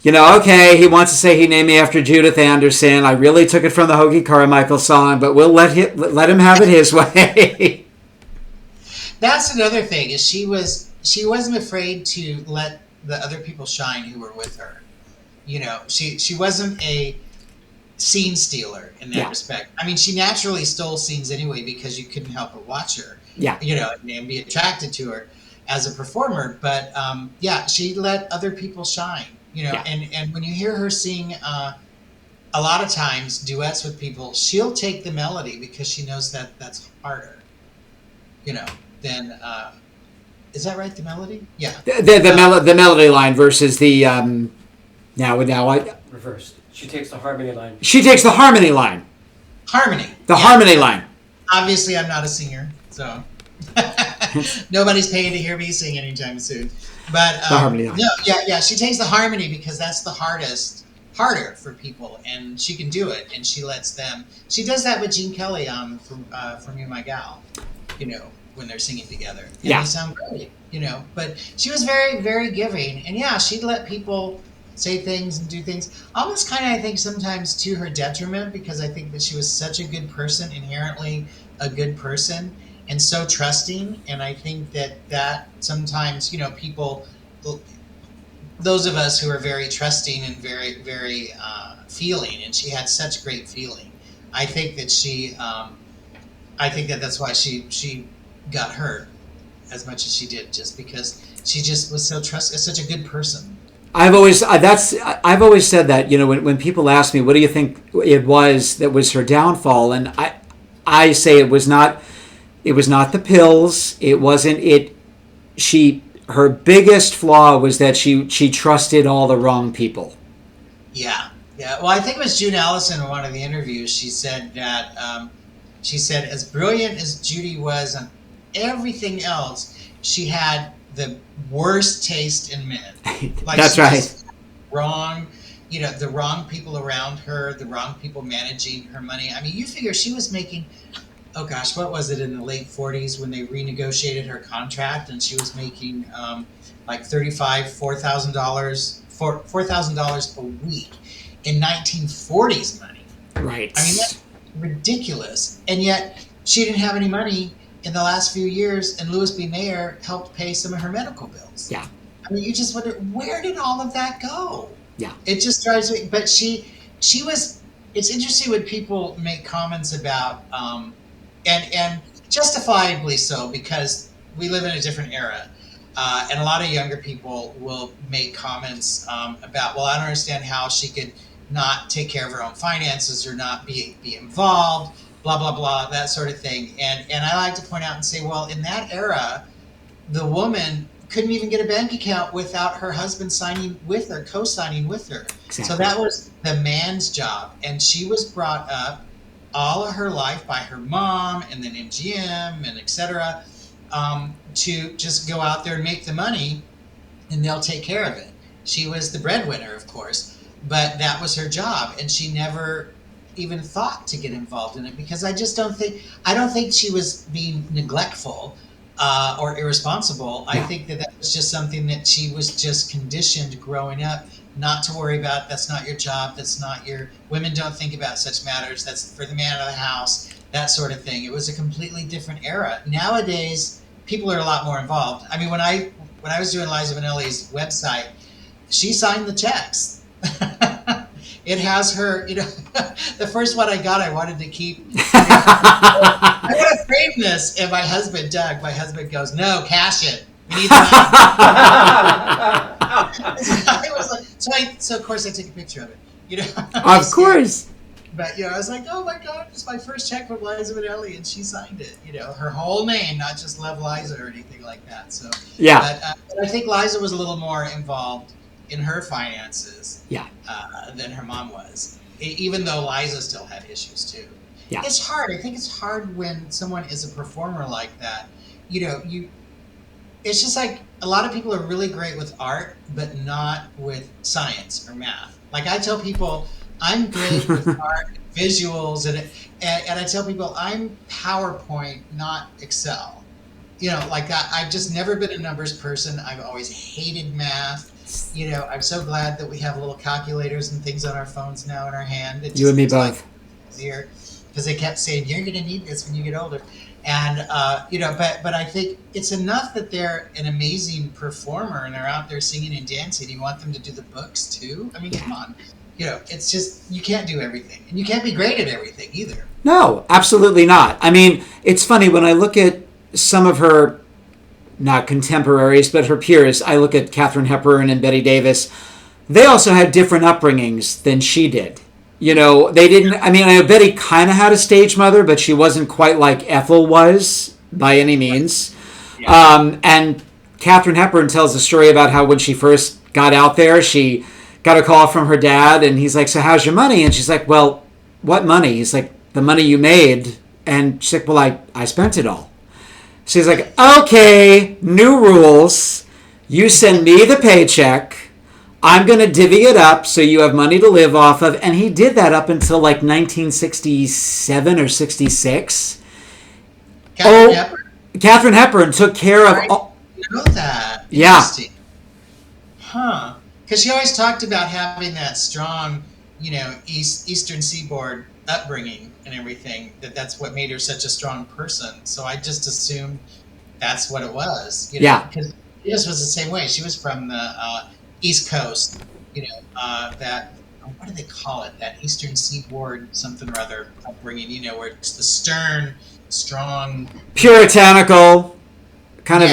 Okay, he wants to say he named me after Judith Anderson. I really took it from the Hoagie Carmichael song, but we'll let him have it his way. That's another thing, is she wasn't afraid to let the other people shine who were with her. She wasn't a scene stealer in that respect. I mean, she naturally stole scenes anyway, because you couldn't help but watch her. Yeah. And be attracted to her as a performer. But she let other people shine. And when you hear her sing, a lot of times duets with people, she'll take the melody because she knows that that's harder. Than is that right? The melody? Yeah. The melody line versus the now I Reversed. She takes the harmony line. She takes the harmony line. Harmony. Harmony line. Obviously, I'm not a singer, so nobody's paying to hear me sing anytime soon. But the harmony line. Yeah. She takes the harmony because that's the harder for people, and she can do it, and she lets them. She does that with Gene Kelly on From You, My Gal. When they're singing together. And they sound great, But she was very, very giving. And she'd let people say things and do things. Almost kind of, I think, sometimes to her detriment, because I think that she was such a good person, inherently a good person, and so trusting. And I think that sometimes, people, those of us who are very trusting and very, very feeling, and she had such great feeling. I think that that's why she got hurt as much as she did, just because she just was such a good person. I've always said that, when people ask me, what do you think it was that was her downfall? And I say it was not the pills. It wasn't it. Her biggest flaw was that she trusted all the wrong people. Yeah. Well, I think it was June Allison in one of the interviews. She said that, as brilliant as Judy was on everything else, she had the worst taste in men. Like, that's right. Wrong, the wrong people around her, the wrong people managing her money. I mean, you figure she was making, oh gosh, what was it in the late 40s when they renegotiated her contract, and she was making like $4,000 a week in 1940s money. Right. I mean, that's ridiculous. And yet she didn't have any money in the last few years, and Louis B. Mayer helped pay some of her medical bills. Yeah. I mean, you just wonder, where did all of that go? Yeah. It just drives me. But she was. It's interesting when people make comments about, and justifiably so, because we live in a different era, and a lot of younger people will make comments about, well, I don't understand how she could not take care of her own finances or not be involved, blah, blah, blah, that sort of thing. And I like to point out and say, well, in that era, the woman couldn't even get a bank account without her husband signing with her, co-signing with her. Exactly. So that was the man's job. And she was brought up all of her life by her mom and then MGM and et cetera. to just go out there and make the money, and they'll take care of it. She was the breadwinner, of course, but that was her job, and she never even thought to get involved in it, because I don't think she was being neglectful or irresponsible. I think that was just something that she was just conditioned growing up not to worry about. That's not your job. That's not your, women don't think about such matters. That's for the man of the house, that sort of thing. It was a completely different era. Nowadays, people are a lot more involved. I mean, when I was doing Liza Minnelli's website, she signed the checks. It has her, the first one I got, I wanted to keep. I want to frame this. And my husband, Doug, goes, "No, cash it. We need the money." I was like, so of course I took a picture of it. Of course. But I was like, oh my God, it's my first check from Liza Minnelli, and she signed it. Her whole name, not just Love Liza or anything like that. So yeah. But I think Liza was a little more involved in her finances than her mom was, even though Liza still had issues too. Yeah. It's hard. I think it's hard when someone is a performer like that. It's just like a lot of people are really great with art, but not with science or math. Like I tell people, I'm great with art, visuals, and I tell people I'm PowerPoint, not Excel. Like I've just never been a numbers person. I've always hated math. I'm so glad that we have little calculators and things on our phones now in our hand. You and me both. Easier, because they kept saying you're going to need this when you get older, and but I think it's enough that they're an amazing performer and they're out there singing and dancing. You want them to do the books too? I mean, come on. It's just, you can't do everything, and you can't be great at everything either. No, absolutely not. I mean, it's funny when I look at some of her, not contemporaries, but her peers. I look at Katharine Hepburn and Bette Davis. They also had different upbringings than she did. They didn't, I mean, I know Betty kind of had a stage mother, but she wasn't quite like Ethel was by any means. Yeah. And Katharine Hepburn tells a story about how when she first got out there, she got a call from her dad, and he's like, "So how's your money?" And she's like, "Well, what money?" He's like, "The money you made." And she's like, "Well, I spent it all." She's like, "Okay, new rules. You send me the paycheck. I'm going to divvy it up so you have money to live off of." And he did that up until like 1967 or 66. Katharine Hepburn took care of all. I know that. Yeah. Huh. Because she always talked about having that strong, Eastern Seaboard upbringing and everything, that's what made her such a strong person. So I just assumed that's what it was. Because she just was the same way. She was from the East Coast, that, what do they call it? That Eastern Seaboard something or other upbringing, where it's the stern, strong, puritanical kind of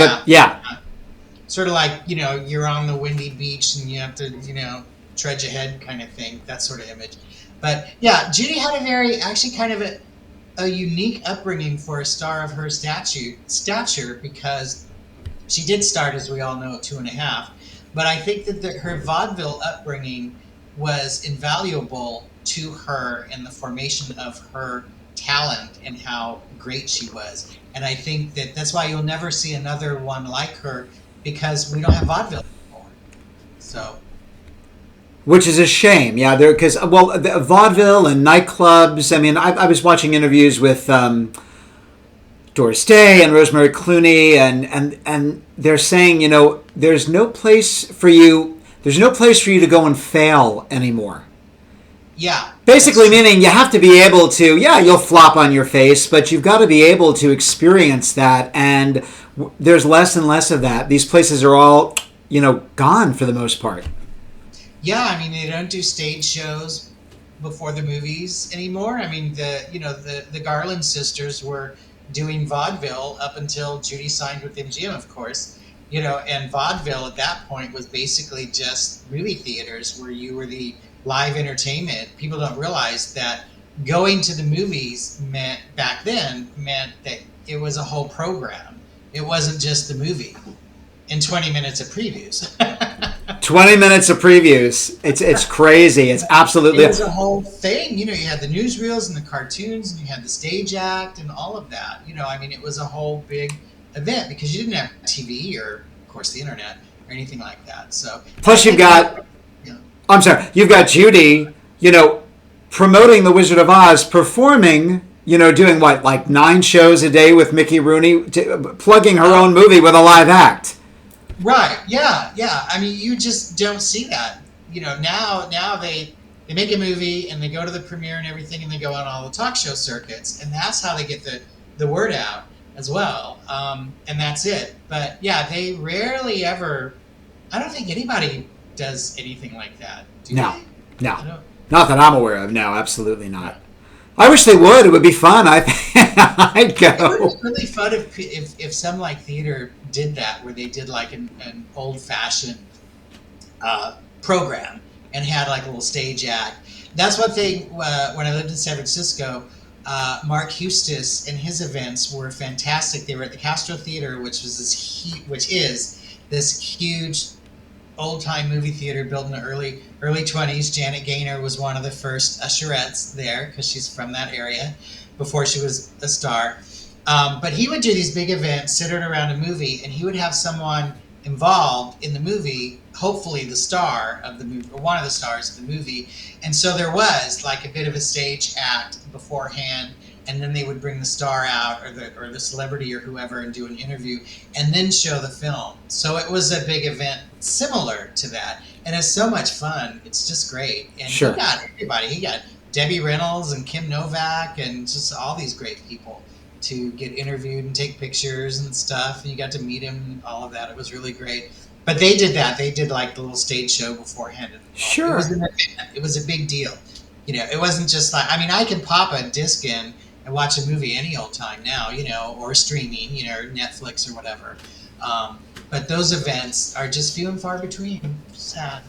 sort of like, you're on the windy beach and you have to, trudge ahead kind of thing, that sort of image. But yeah, Judy had a unique upbringing for a star of her stature, because she did start, as we all know, at 2.5. But I think that her vaudeville upbringing was invaluable to her in the formation of her talent and how great she was. And I think that's why you'll never see another one like her, because we don't have vaudeville anymore. So, which is a shame, because the vaudeville and nightclubs. I mean, I was watching interviews with Doris Day and Rosemary Clooney, and they're saying, there's no place for you. There's no place for you to go and fail anymore. Yeah. Basically meaning you have to be able to, you'll flop on your face, but you've got to be able to experience that, and there's less and less of that. These places are all, gone for the most part. Yeah, I mean, they don't do stage shows before the movies anymore. I mean, the Garland sisters were doing vaudeville up until Judy signed with MGM, of course. And vaudeville at that point was basically just movie theaters where you were the live entertainment. People don't realize that going to the movies back then meant that it was a whole program. It wasn't just the movie and 20 minutes of previews. 20 minutes of previews. It's crazy. It's absolutely... It was a whole thing. You had the newsreels and the cartoons, and you had the stage act and all of that. I mean, it was a whole big event because you didn't have TV or, of course, the internet or anything like that. So plus you've got, I'm sorry, you've got Judy, promoting The Wizard of Oz, performing, doing what, like 9 shows a day with Mickey Rooney, plugging her own movie with a live act. Right. Yeah. Yeah. I mean, you just don't see that. Now they make a movie and they go to the premiere and everything, and they go on all the talk show circuits, and that's how they get the word out as well. And that's it. But yeah, they rarely ever. I don't think anybody does anything like that. Do No. they? No. Not that I'm aware of. No, absolutely not. I wish they would. It would be fun. I'd go. It would be really fun if some like theater did that, where they did like an old fashioned program and had like a little stage act. That's one thing. When I lived in San Francisco, Mark Hustis and his events were fantastic. They were at the Castro Theater, which is this huge old time movie theater built in the early 20s. Janet Gaynor was one of the first usherettes there because she's from that area before she was a star. But he would do these big events centered around a movie, and he would have someone involved in the movie, hopefully the star of the movie or one of the stars of the movie. And so there was like a bit of a stage act beforehand, and then they would bring the star out or the celebrity or whoever and do an interview and then show the film. So it was a big event similar to that, and it's so much fun. It's just great. And Sure. He got everybody. He got Debbie Reynolds and Kim Novak and just all these great people to get interviewed and take pictures and stuff. And you got to meet him and all of that. It was really great. But they did that. They did like the little stage show beforehand. Sure. It was an event. It was a big deal. It wasn't just like, I mean, I can pop a disc in and watch a movie any old time now, or streaming, or Netflix or whatever. But those events are just few and far between. Sad.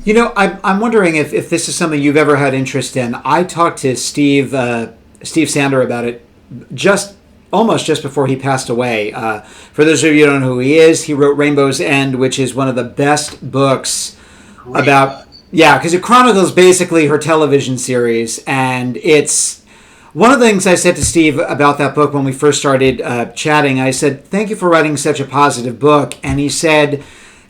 I'm wondering if this is something you've ever had interest in. I talked to Steve Sander about it almost just before he passed away. For those of you who don't know who he is, he wrote Rainbow's End, which is one of the best books about... Yeah, because it chronicles basically her television series, and it's... One of the things I said to Steve about that book when we first started chatting, I said, thank you for writing such a positive book. And he said,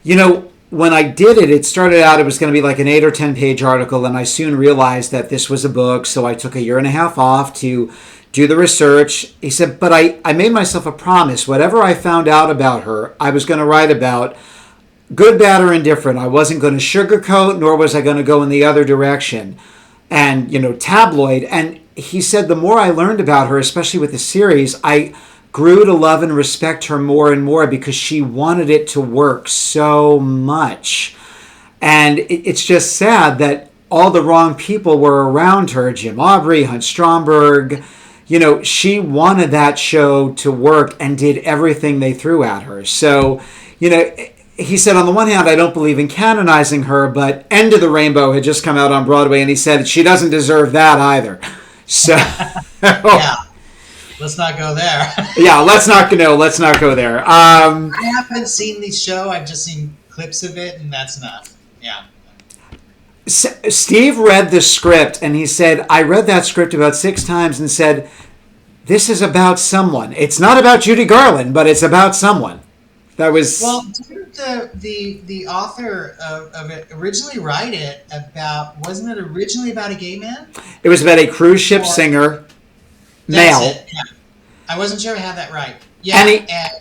when I did it, it started out, it was going to be like an 8 or 10 page article, and I soon realized that this was a book, so I took a year and a half off to do the research. He said, but I made myself a promise. Whatever I found out about her, I was going to write about, good, bad, or indifferent. I wasn't going to sugarcoat, nor was I going to go in the other direction. And, tabloid. And he said the more I learned about her, especially with the series, I grew to love and respect her more and more because she wanted it to work so much. And it's just sad that all the wrong people were around her. Jim Aubrey, Hunt Stromberg. She wanted that show to work and did everything they threw at her. So, he said, on the one hand, I don't believe in canonizing her, but End of the Rainbow had just come out on Broadway, and he said she doesn't deserve that either. So, yeah, let's not go there. Yeah, let's not go there. I haven't seen the show. I've just seen clips of it, and that's enough. Yeah. Steve read the script, and he said, I read that script about 6 times and said, this is about someone. It's not about Judy Garland, but it's about someone. That was... Well, didn't the author of it originally write it about... Wasn't it originally about a gay man? It was about a cruise ship singer, male. That's it, yeah. I wasn't sure I had that right. Yeah,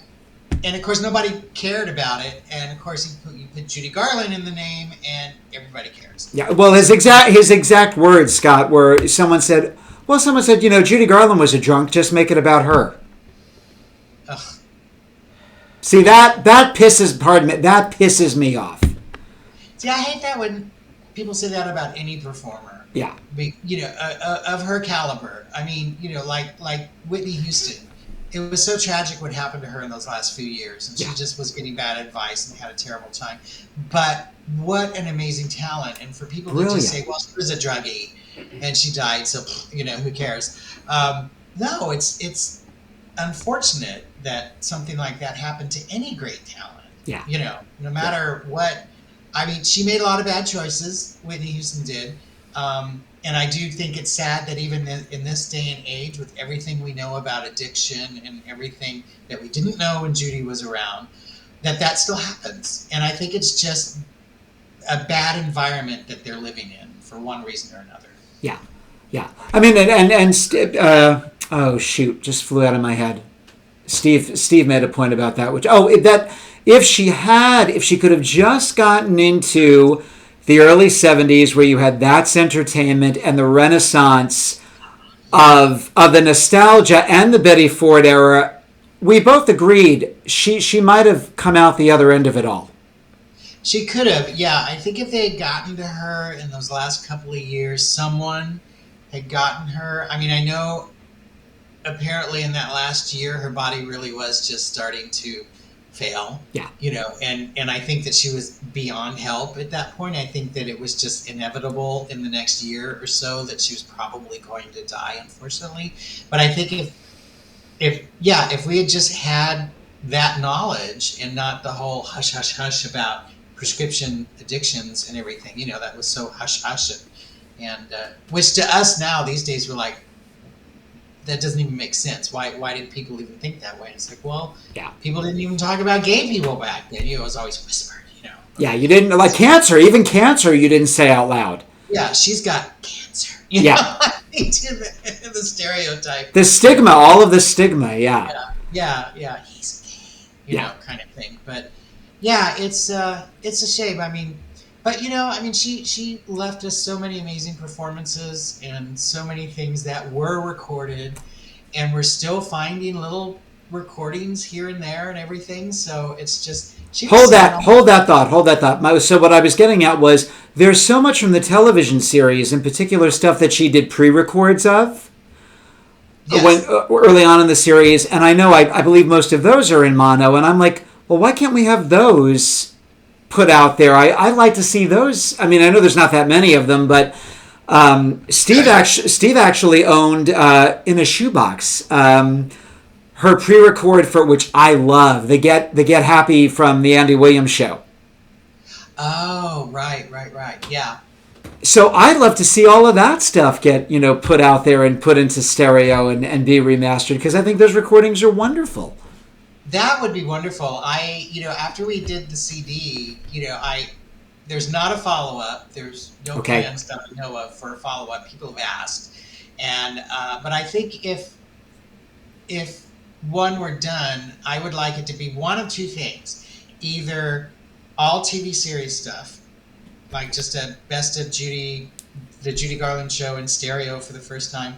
and of course nobody cared about it. And of course you put Judy Garland in the name, and everybody cares. Yeah, well, his exact words, Scott, were someone said, Judy Garland was a drunk. Just make it about her. Ugh. See, that pisses me off. See, I hate that when people say that about any performer. Yeah. Of her caliber. I mean, like Whitney Houston. It was so tragic what happened to her in those last few years, and she just was getting bad advice and had a terrible time. But what an amazing talent! And for people to just say, "Well, she was a druggie and she died," so who cares? No, it's unfortunate that something like that happened to any great talent. Yeah. No matter what. I mean, she made a lot of bad choices. Whitney Houston did. And I do think it's sad that even in this day and age, with everything we know about addiction and everything that we didn't know when Judy was around, that still happens. And I think it's just a bad environment that they're living in for one reason or another. Yeah. Yeah. I mean, oh, shoot, just flew out of my head. Steve made a point about that, that if she could have just gotten into the early 70s where you had That's Entertainment and the renaissance of the nostalgia and the Betty Ford era, we both agreed she might have come out the other end of it all. She could have, yeah. I think if they had gotten to her in those last couple of years, someone had gotten her. I mean, I know apparently in that last year, her body really was just starting to fail. Yeah. And I think that she was beyond help at that point. I think that it was just inevitable in the next year or so that she was probably going to die, unfortunately. But I think if we had just had that knowledge and not the whole hush, hush, hush about prescription addictions and everything, that was so hush, hush. And which to us now these days, we're like, that doesn't even make sense. Why did people even think that way? And it's like, well, yeah, people didn't even talk about gay people back then. It was always whispered, Yeah, you didn't, like cancer, even cancer you didn't say out loud. Yeah, she's got cancer. The stereotype. The stigma, all of the stigma, yeah. Yeah, he's gay, kind of thing. But yeah, it's a shame. I mean, but she left us so many amazing performances and so many things that were recorded, and we're still finding little recordings here and there and everything. So it's just hold that thought. So what I was getting at was there's so much from the television series, in particular stuff that she did pre-records of. Yes. Early on in the series, and I know I believe most of those are in mono, and I'm like, well, why can't we have those put out there? I'd like to see those. I mean, I know there's not that many of them, but Steve actually owned in a shoebox her pre-record for, which I love, the Get Happy from the Andy Williams Show. Oh, right, yeah. So I'd love to see all of that stuff get put out there and put into stereo and be remastered, because I think those recordings are wonderful. That would be wonderful. After we did the CD, there's not a follow-up. There's no plans that I know of for a follow-up. People have asked. And, but I think if one were done, I would like it to be one of two things. Either all TV series stuff, like just a best of the Judy Garland show in stereo for the first time,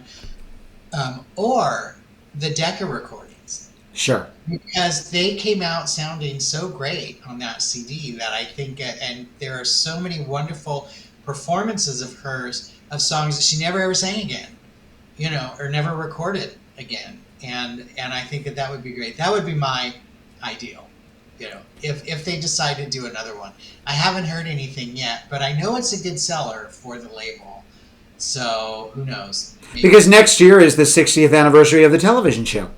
or the Decca recordings. Sure. Because they came out sounding so great on that CD that I think, and there are so many wonderful performances of hers of songs that she never ever sang again, or never recorded again. And I think that would be great. That would be my ideal, if they decide to do another one. I haven't heard anything yet, but I know it's a good seller for the label. So who knows? Maybe. Because next year is the 60th anniversary of the television show.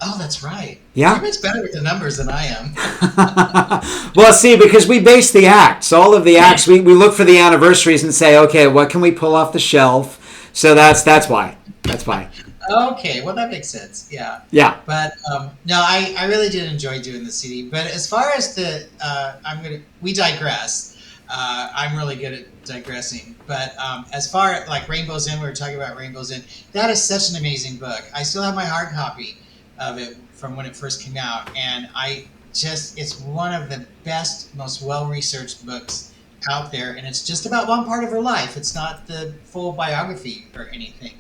Oh, that's right. Yeah. You're much better with the numbers than I am. Well, see, because we base the acts. All of the acts, we look for the anniversaries and say, okay, what can we pull off the shelf? So that's why. That's why. Okay, well, that makes sense. Yeah. Yeah. But no, I really did enjoy doing the CD. But as far as we digress. I'm really good at digressing. But as far as like Rainbow's End, we were talking about Rainbow's End. That is such an amazing book. I still have my hard copy of it from when it first came out, and it's one of the best, most well-researched books out there, and it's just about one part of her life. It's not the full biography or anything.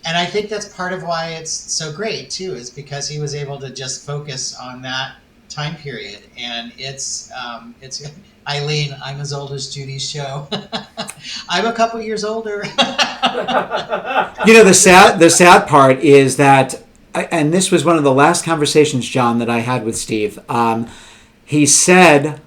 And I think that's part of why it's so great too, is because he was able to just focus on that time period. And it's Eileen, I'm as old as Judy's show. I'm a couple years older. The sad part is that, and this was one of the last conversations, John, that I had with Steve. He said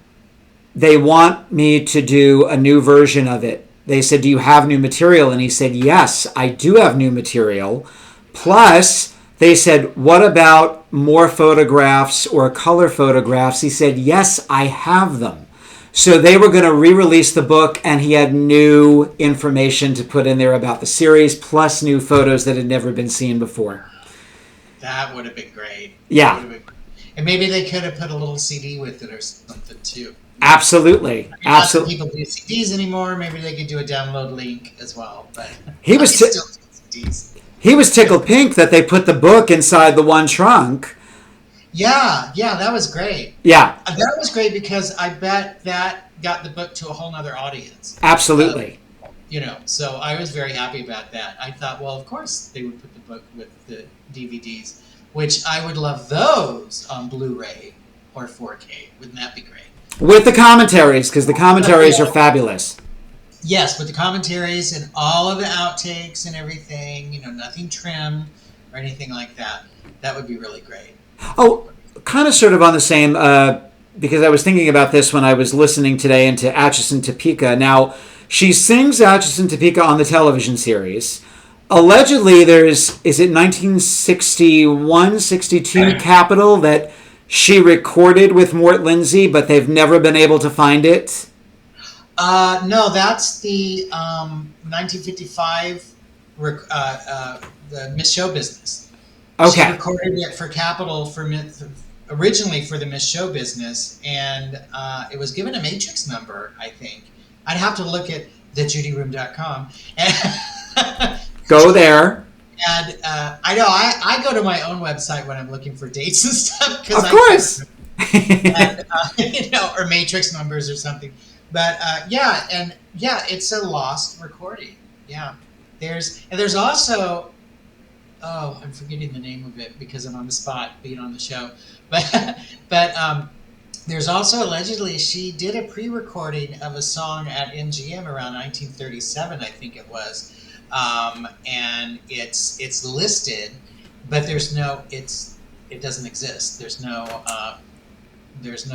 they want me to do a new version of it. They said, do you have new material? And he said, yes, I do have new material. Plus, they said, what about more photographs or color photographs? He said, yes, I have them. So they were going to re-release the book, and he had new information to put in there about the series, plus new photos that had never been seen before. That would have been great. Yeah. And maybe they could have put a little CD with it or something too. Absolutely. Absolutely. People do CDs anymore. Maybe they could do a download link as well. But he was tickled pink that they put the book inside the one trunk. Yeah, that was great. Yeah. That was great because I bet that got the book to a whole nother audience. Absolutely. So I was very happy about that. I thought, well, of course they would put the book with the DVDs, which I would love those on Blu-ray or 4K. Wouldn't that be great? With the commentaries, because the commentaries are fabulous. Yes, with the commentaries and all of the outtakes and everything, nothing trim or anything like that. That would be really great. Oh, kind of sort of on the same, because I was thinking about this when I was listening today into Atchison Topeka. Now, she sings Atchison Topeka on the television series. Allegedly, is it 1961, 62 Capitol that she recorded with Mort Lindsay, but they've never been able to find it? No, that's the 1955, the Miss Show Business. Okay. She recorded it for Capitol originally for the Miss Show Business, and it was given a matrix number, I think. I'd have to look at thejudyroom.com. Go there. And I know I go to my own website when I'm looking for dates and stuff. Of course. Or matrix numbers or something. But it's a lost recording. Yeah. There's also, I'm forgetting the name of it because I'm on the spot being on the show. But there's also allegedly she did a pre-recording of a song at MGM around 1937, I think it was. And it's listed, but it doesn't exist. There's no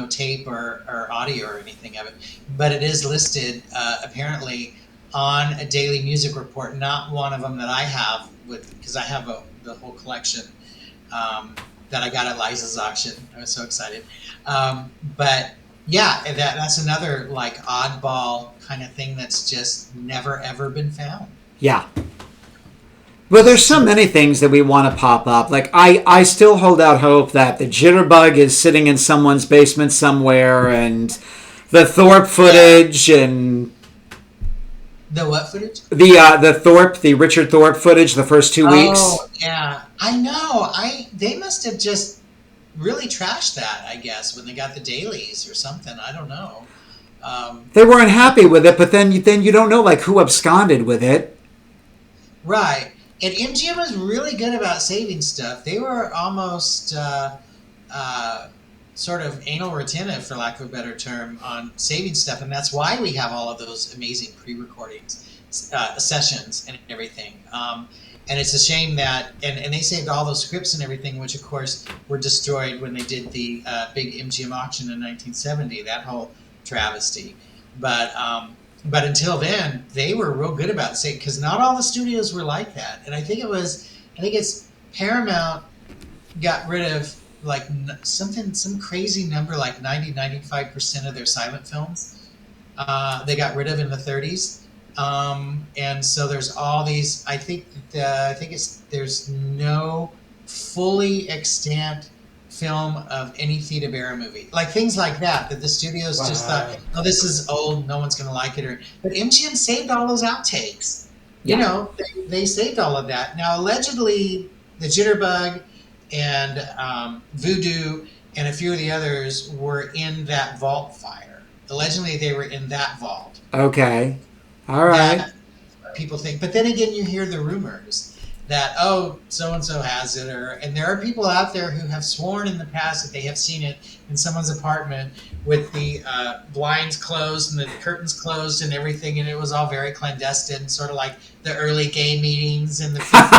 tape or audio or anything of it, but it is listed apparently on a Daily Music Report. Not one of them that I have because I have the whole collection that I got at Liza's auction. I was so excited, but yeah, that's another like oddball kind of thing that's just never ever been found. Yeah. Well, there's so many things that we want to pop up. Like, I still hold out hope that the jitterbug is sitting in someone's basement somewhere, and the Thorpe footage and... The what footage? The Richard Thorpe footage, the first 2 weeks. Oh, yeah. I know. They must have just really trashed that, I guess, when they got the dailies or something. I don't know. They weren't happy with it, but then you don't know, like, who absconded with it. Right. And MGM was really good about saving stuff. They were almost sort of anal retentive, for lack of a better term, on saving stuff. And that's why we have all of those amazing pre-recordings, sessions and everything. And it's a shame that, and they saved all those scripts and everything, which of course were destroyed when they did the big MGM auction in 1970, that whole travesty. But until then, they were real good about saying, because not all the studios were like that. And I think it's Paramount got rid of like some crazy number, like 95% of their silent films. They got rid of in the 30s. And so there's all these, there's no fully extant film of any Theda Bara movie, like things like that the studios just thought, oh, this is old, no one's gonna like it. But MGM saved all those outtakes. They saved all of that. Now allegedly the Jitterbug and Voodoo and a few of the others were in that vault fire. Allegedly they were in that vault. Okay. All right. That people think, but then again you hear the rumors that, oh, so-and-so has it, and there are people out there who have sworn in the past that they have seen it in someone's apartment with the blinds closed and the curtains closed and everything, and it was all very clandestine, sort of like the early gay meetings in the 50s,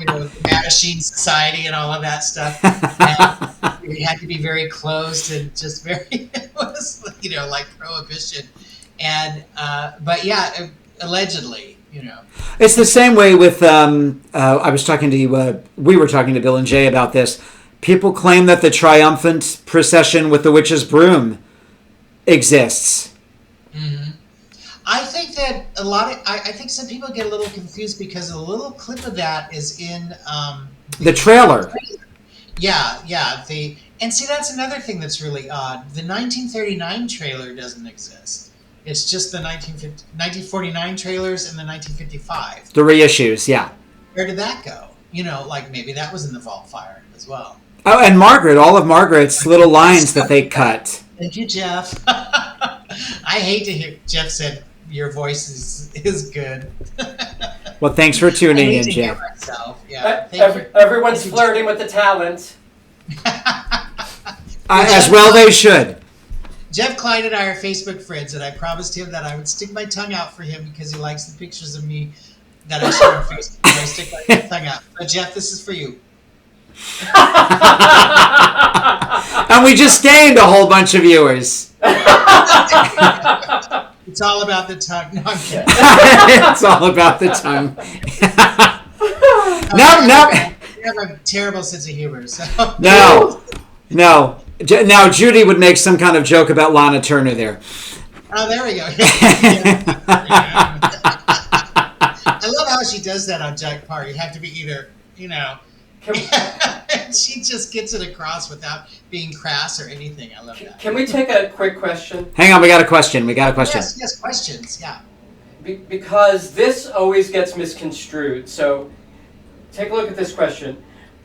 the Mattachine Society and all of that stuff. And it had to be very closed and just very, it was, like prohibition. And, but yeah, allegedly, It's the same way with, I was talking to you, we were talking to Bill and Jay about this. People claim that the triumphant procession with the witch's broom exists. Mm-hmm. I think that I think some people get a little confused because a little clip of that is in The trailer. Yeah. And see, that's another thing that's really odd. The 1939 trailer doesn't exist. It's just the 1949 trailers and the 1955. The reissues, yeah. Where did that go? Like maybe that was in the vault fire as well. Oh, and Margaret, all of Margaret's little lines that they cut. Thank you, Jeff. I hate to hear. Jeff said your voice is good. Well, thanks for tuning in, Jeff. Yeah, everyone's flirting with the talent. As well they should. Jeff Klein and I are Facebook friends, and I promised him that I would stick my tongue out for him because he likes the pictures of me that I share on Facebook. I stick my tongue out. But Jeff, this is for you. And we just gained a whole bunch of viewers. It's all about the tongue. No, I'm kidding. It's all about the tongue. No. You have a terrible sense of humor. So. No. Now, Judy would make some kind of joke about Lana Turner there. Oh, there we go. I love how she does that on Jack Parr. You have to be either, she just gets it across without being crass or anything. I love that. Can we take a quick question? Hang on, we got a question. Yes, questions, yeah. Because this always gets misconstrued. So take a look at this question.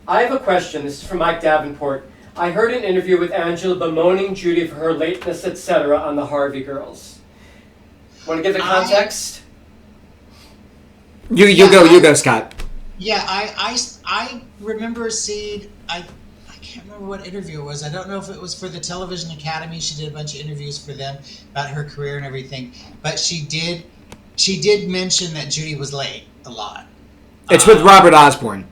I have a question. This is from Mike Davenport. I heard an interview with Angela bemoaning Judy for her lateness, etc. on the Harvey Girls. Want to give the context? You go, Scott. Yeah, I remember seeing, I can't remember what interview it was. I don't know if it was for the Television Academy. She did a bunch of interviews for them about her career and everything. But she did mention that Judy was late a lot. It's with Robert Osborne.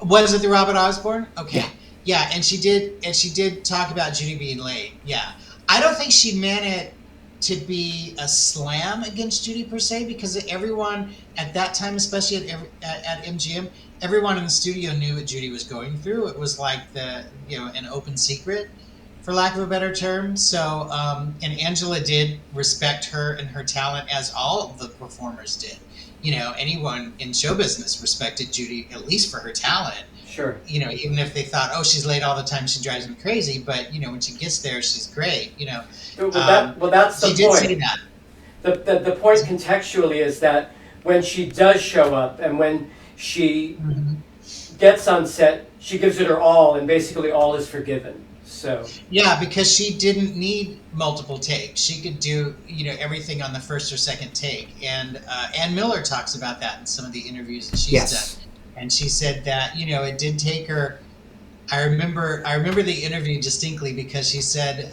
Was it the Robert Osborne? Okay. Yeah. Yeah, and she did talk about Judy being late. Yeah. I don't think she meant it to be a slam against Judy per se, because everyone at that time, especially at MGM, everyone in the studio knew what Judy was going through. It was like an open secret, for lack of a better term. So, and Angela did respect her and her talent, as all of the performers did. Anyone in show business respected Judy, at least for her talent. Sure. Even if they thought, oh, she's late all the time, she drives me crazy. But, when she gets there, she's great, Well, that's the point. She did say that. The point contextually is that when she does show up and when she gets on set, she gives it her all, and basically all is forgiven. So yeah, because she didn't need multiple takes. She could do everything on the first or second take. And Ann Miller talks about that in some of the interviews that she's done. And she said that it did take her. I remember the interview distinctly because she said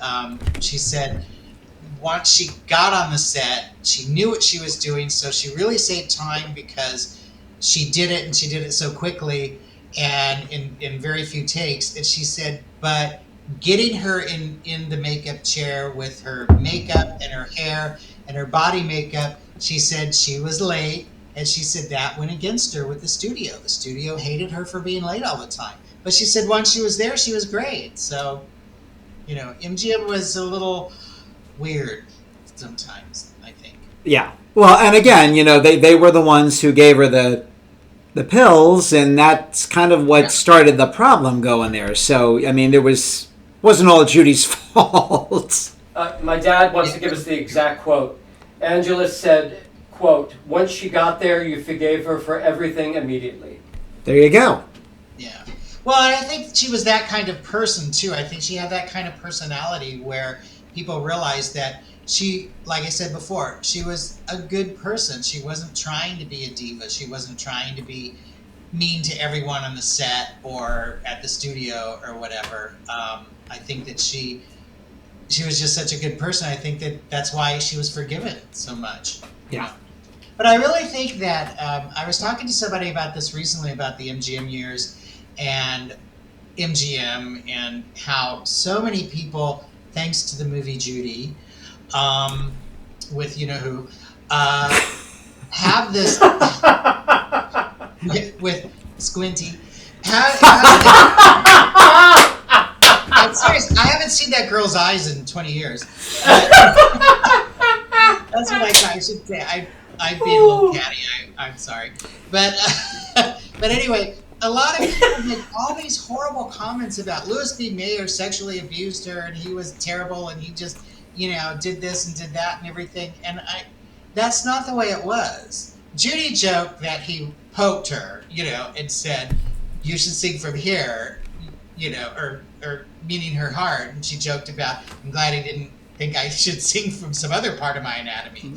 once she got on the set, she knew what she was doing, so she really saved time because she did it, and she did it so quickly and in very few takes. And she said, but getting her in the makeup chair with her makeup and her hair and her body makeup, she said she was late, and she said that went against her with the studio. The studio hated her for being late all the time. But she said once she was there, she was great. So, MGM was a little weird sometimes, I think. Yeah. Well, and again, they were the ones who gave her the pills, and that's kind of what started the problem going there. So, I mean, wasn't all Judy's fault. My dad wants to give us the exact quote. Angela said, quote, once she got there, you forgave her for everything immediately. There you go. Yeah. Well, I think she was that kind of person, too. I think she had that kind of personality where people realized that she, like I said before, she was a good person. She wasn't trying to be a diva. She wasn't trying to be mean to everyone on the set or at the studio or whatever. I think that she was just such a good person. I think that's why she was forgiven so much. Yeah. But I really think that I was talking to somebody about this recently, about the MGM years and MGM and how so many people, thanks to the movie Judy, with who, have this with Squinty. I'm serious. I haven't seen that girl's eyes in 20 years. That's what I should say. I'd be a little catty. I'm sorry, but but anyway, a lot of people make all these horrible comments about Louis B. Mayer sexually abused her, and he was terrible, and he just did this and did that and everything. And that's not the way it was. Judy joked that he poked her, and said, "You should sing from here," or meaning her heart, and she joked about, "I'm glad he didn't think I should sing from some other part of my anatomy."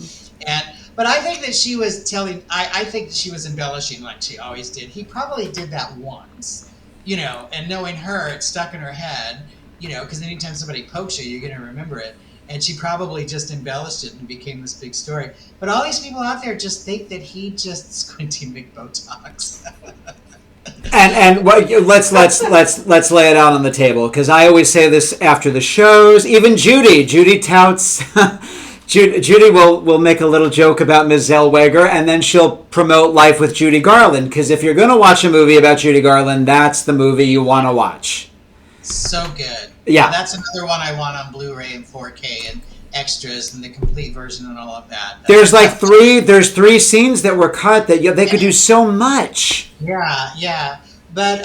But I think that she was I think she was embellishing like she always did. He probably did that once, and knowing her, it stuck in her head, because anytime somebody pokes you, you're going to remember it. And she probably just embellished it and became this big story. But all these people out there just think that he just squinting big Botox. And let's lay it out on the table, because I always say this after the shows. Even Judy touts. Judy will make a little joke about Ms. Zellweger, and then she'll promote Life with Judy Garland, because if you're going to watch a movie about Judy Garland, that's the movie you want to watch. So good. Yeah. That's another one I want on Blu-ray and 4K and extras and the complete version and all of that. There's three scenes that were cut that they could do so much. Yeah. But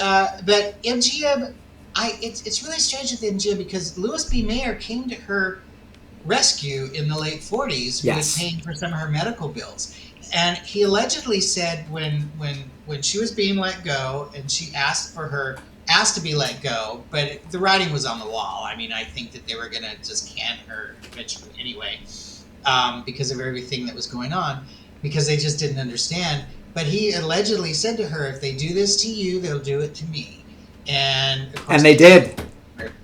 MGM, it's really strange with MGM, because Louis B. Mayer came to her rescue in the late 40s when he was paying for some of her medical bills. And he allegedly said when she was being let go and she asked to be let go, but the writing was on the wall. I mean, I think that they were going to just can her eventually anyway, because of everything that was going on, because they just didn't understand. But he allegedly said to her, "If they do this to you, they'll do it to me." And of course they did.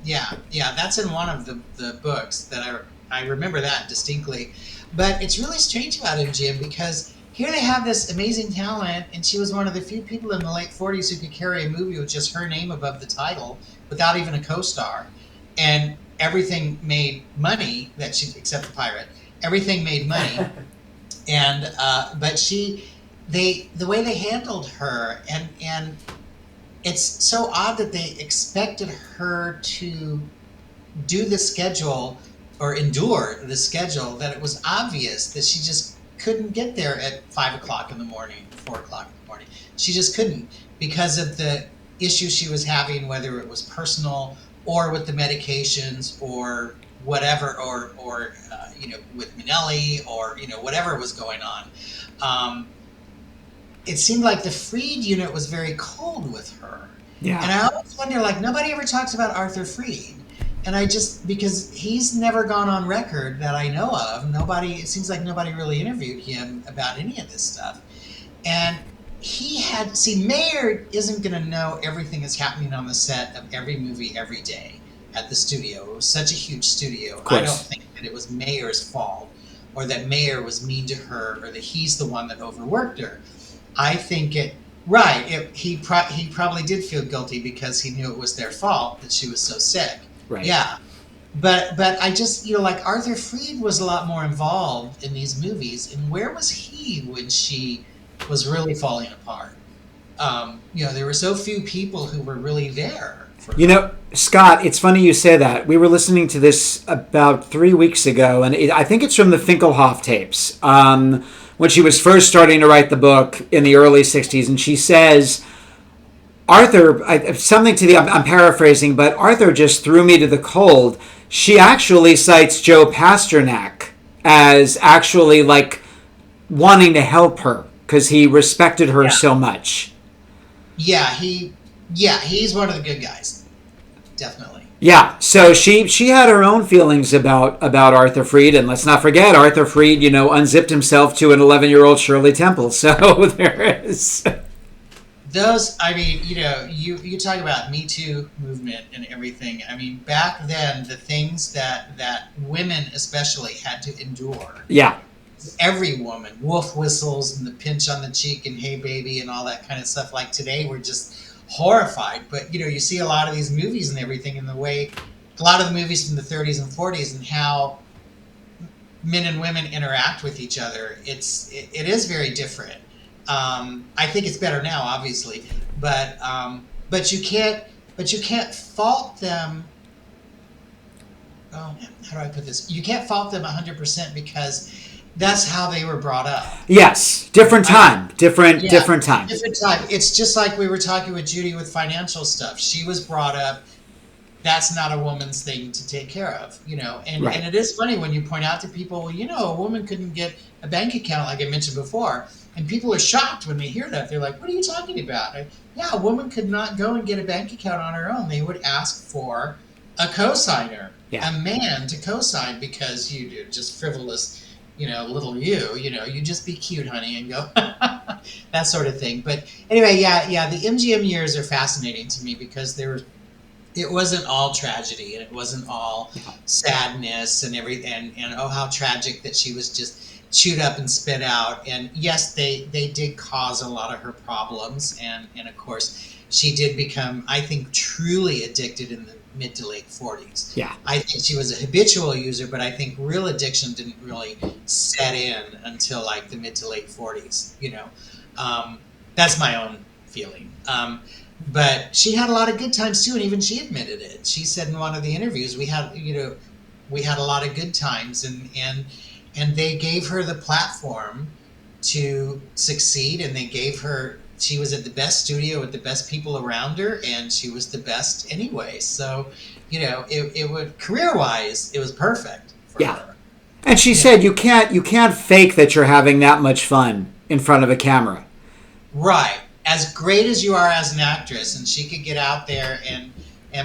Yeah. That's in one of the books that I remember that distinctly. But it's really strange about MGM, because here they have this amazing talent, and she was one of the few people in the late 40s who could carry a movie with just her name above the title without even a co-star. And everything made money except the pirate. Everything made money. And but the way they handled her, and it's so odd that they expected her to do the schedule or endure the schedule, that it was obvious that she just couldn't get there at 5 o'clock in the morning, 4 o'clock in the morning. She just couldn't, because of the issues she was having, whether it was personal or with the medications or whatever, or with Minnelli, or whatever was going on. It seemed like the Freed unit was very cold with her. Yeah. And I always wonder, nobody ever talks about Arthur Freed. And because he's never gone on record that I know of. It seems like nobody really interviewed him about any of this stuff. And Mayer isn't going to know everything that's happening on the set of every movie every day at the studio. It was such a huge studio. I don't think that it was Mayer's fault, or that Mayer was mean to her, or that he's the one that overworked her. I think he probably did feel guilty because he knew it was their fault that she was so sick. Right. Yeah. But I just, Arthur Freed was a lot more involved in these movies. And where was he when she was really falling apart? There were so few people who were really there. Scott, it's funny you say that. We were listening to this about 3 weeks ago, and I think it's from the Finkelhoff tapes, when she was first starting to write the book in the early 60s. And she says, Arthur, something to I'm paraphrasing, but Arthur just threw me to the cold. She actually cites Joe Pasternak as actually wanting to help her because he respected her so much. Yeah, he's one of the good guys. Definitely. Yeah, so she had her own feelings about Arthur Freed, and let's not forget, Arthur Freed, unzipped himself to an 11-year-old Shirley Temple. So there is... Those, you talk about Me Too movement and everything. Back then, the things that women especially had to endure. Yeah. Every woman, wolf whistles and the pinch on the cheek and hey baby and all that kind of stuff. Like today, we're just horrified. But, you see a lot of these movies and everything, and a lot of the movies from the 30s and 40s and how men and women interact with each other. It is very different. I think it's better now, obviously, but you can't fault them oh, how do I put this? You can't fault them 100% because that's how they were brought up. Yes, different time, different Yeah, time. different time. It's just like we were talking with Judy with financial stuff. She was brought up, that's not a woman's thing to take care of, and Right. and it is funny when you point out to people, well, a woman couldn't get a bank account, like I mentioned before, and people are shocked when they hear that. They're like, what are you talking about? Yeah, a woman could not go and get a bank account on her own. They would ask for a cosigner, Yeah. a man to cosign, because you do just frivolous, little you just be cute, honey, and go that sort of thing. But anyway, yeah, the MGM years are fascinating to me because it wasn't all tragedy, and it wasn't all sadness and everything, and oh, how tragic that she was just chewed up and spit out. And yes, they did cause a lot of her problems, and of course she did become, I think, truly addicted in the mid to late 40s. Yeah. I think she was a habitual user, but I think real addiction didn't really set in until like the mid to late 40s. That's my own feeling. But she had a lot of good times too, and even she admitted it. She said in one of the interviews, we had a lot of good times, and they gave her the platform to succeed, and she was at the best studio with the best people around her, and she was the best anyway. So, it would, career-wise, it was perfect for her. And she said you can't fake that you're having that much fun in front of a camera. Right. As great as you are as an actress, and she could get out there and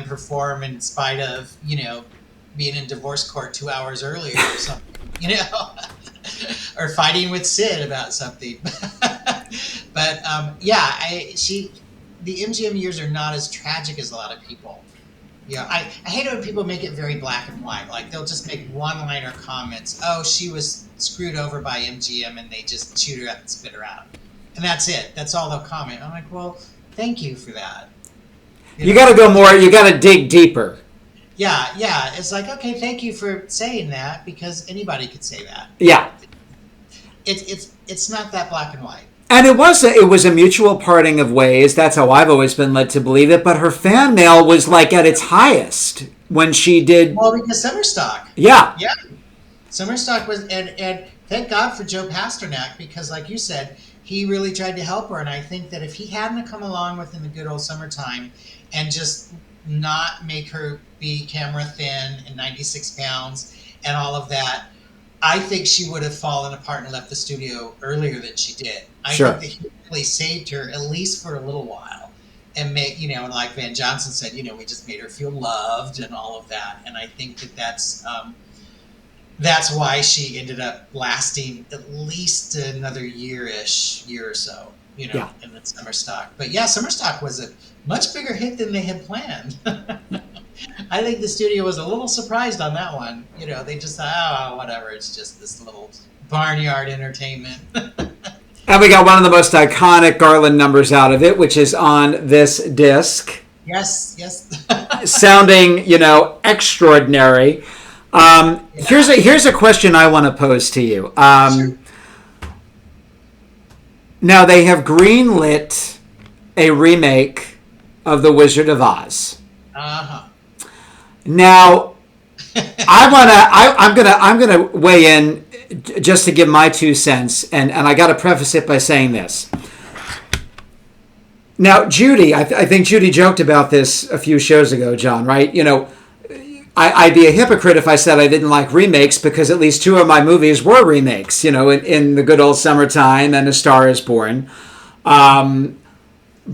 perform in spite of, being in divorce court 2 hours earlier or something, or fighting with Sid about something. But the MGM years are not as tragic as a lot of people. I hate it when people make it very black and white. Like they'll just make one-liner comments. Oh, she was screwed over by MGM, and they just chewed her up and spit her out. And that's it. That's all they'll comment. I'm like, well, thank you for that. You got to go more. You got to dig deeper. Yeah. It's like, okay, thank you for saying that, because anybody could say that. Yeah. It's not that black and white. And it was a mutual parting of ways. That's how I've always been led to believe it. But her fan mail was like at its highest when she did. Well, because Summer Stock. Yeah. Yeah. Summer Stock was, and thank God for Joe Pasternak, because like you said, he really tried to help her. And I think that if he hadn't come along within the good old summertime and just not make her be camera thin and 96 pounds and all of that, I think she would have fallen apart and left the studio earlier than she did. I think that he really saved her, at least for a little while, and and like Van Johnson said, we just made her feel loved and all of that. And I think that that's why she ended up lasting at least another year or so, in the Summer Stock. But yeah, Summer Stock was a much bigger hit than they had planned. I think the studio was a little surprised on that one. They just thought, oh, whatever, it's just this little barnyard entertainment. And we got one of the most iconic Garland numbers out of it, which is on this disc. Yes. Sounding, extraordinary. Here's a question I want to pose to you. Sure. Now they have greenlit a remake of The Wizard of Oz. Uh-huh. Now, I'm gonna weigh in just to give my 2 cents, and I got to preface it by saying this. Now, Judy, I think Judy joked about this a few shows ago, John. Right? I'd be a hypocrite if I said I didn't like remakes, because at least 2 of my movies were remakes. In The Good Old Summertime and A Star Is Born.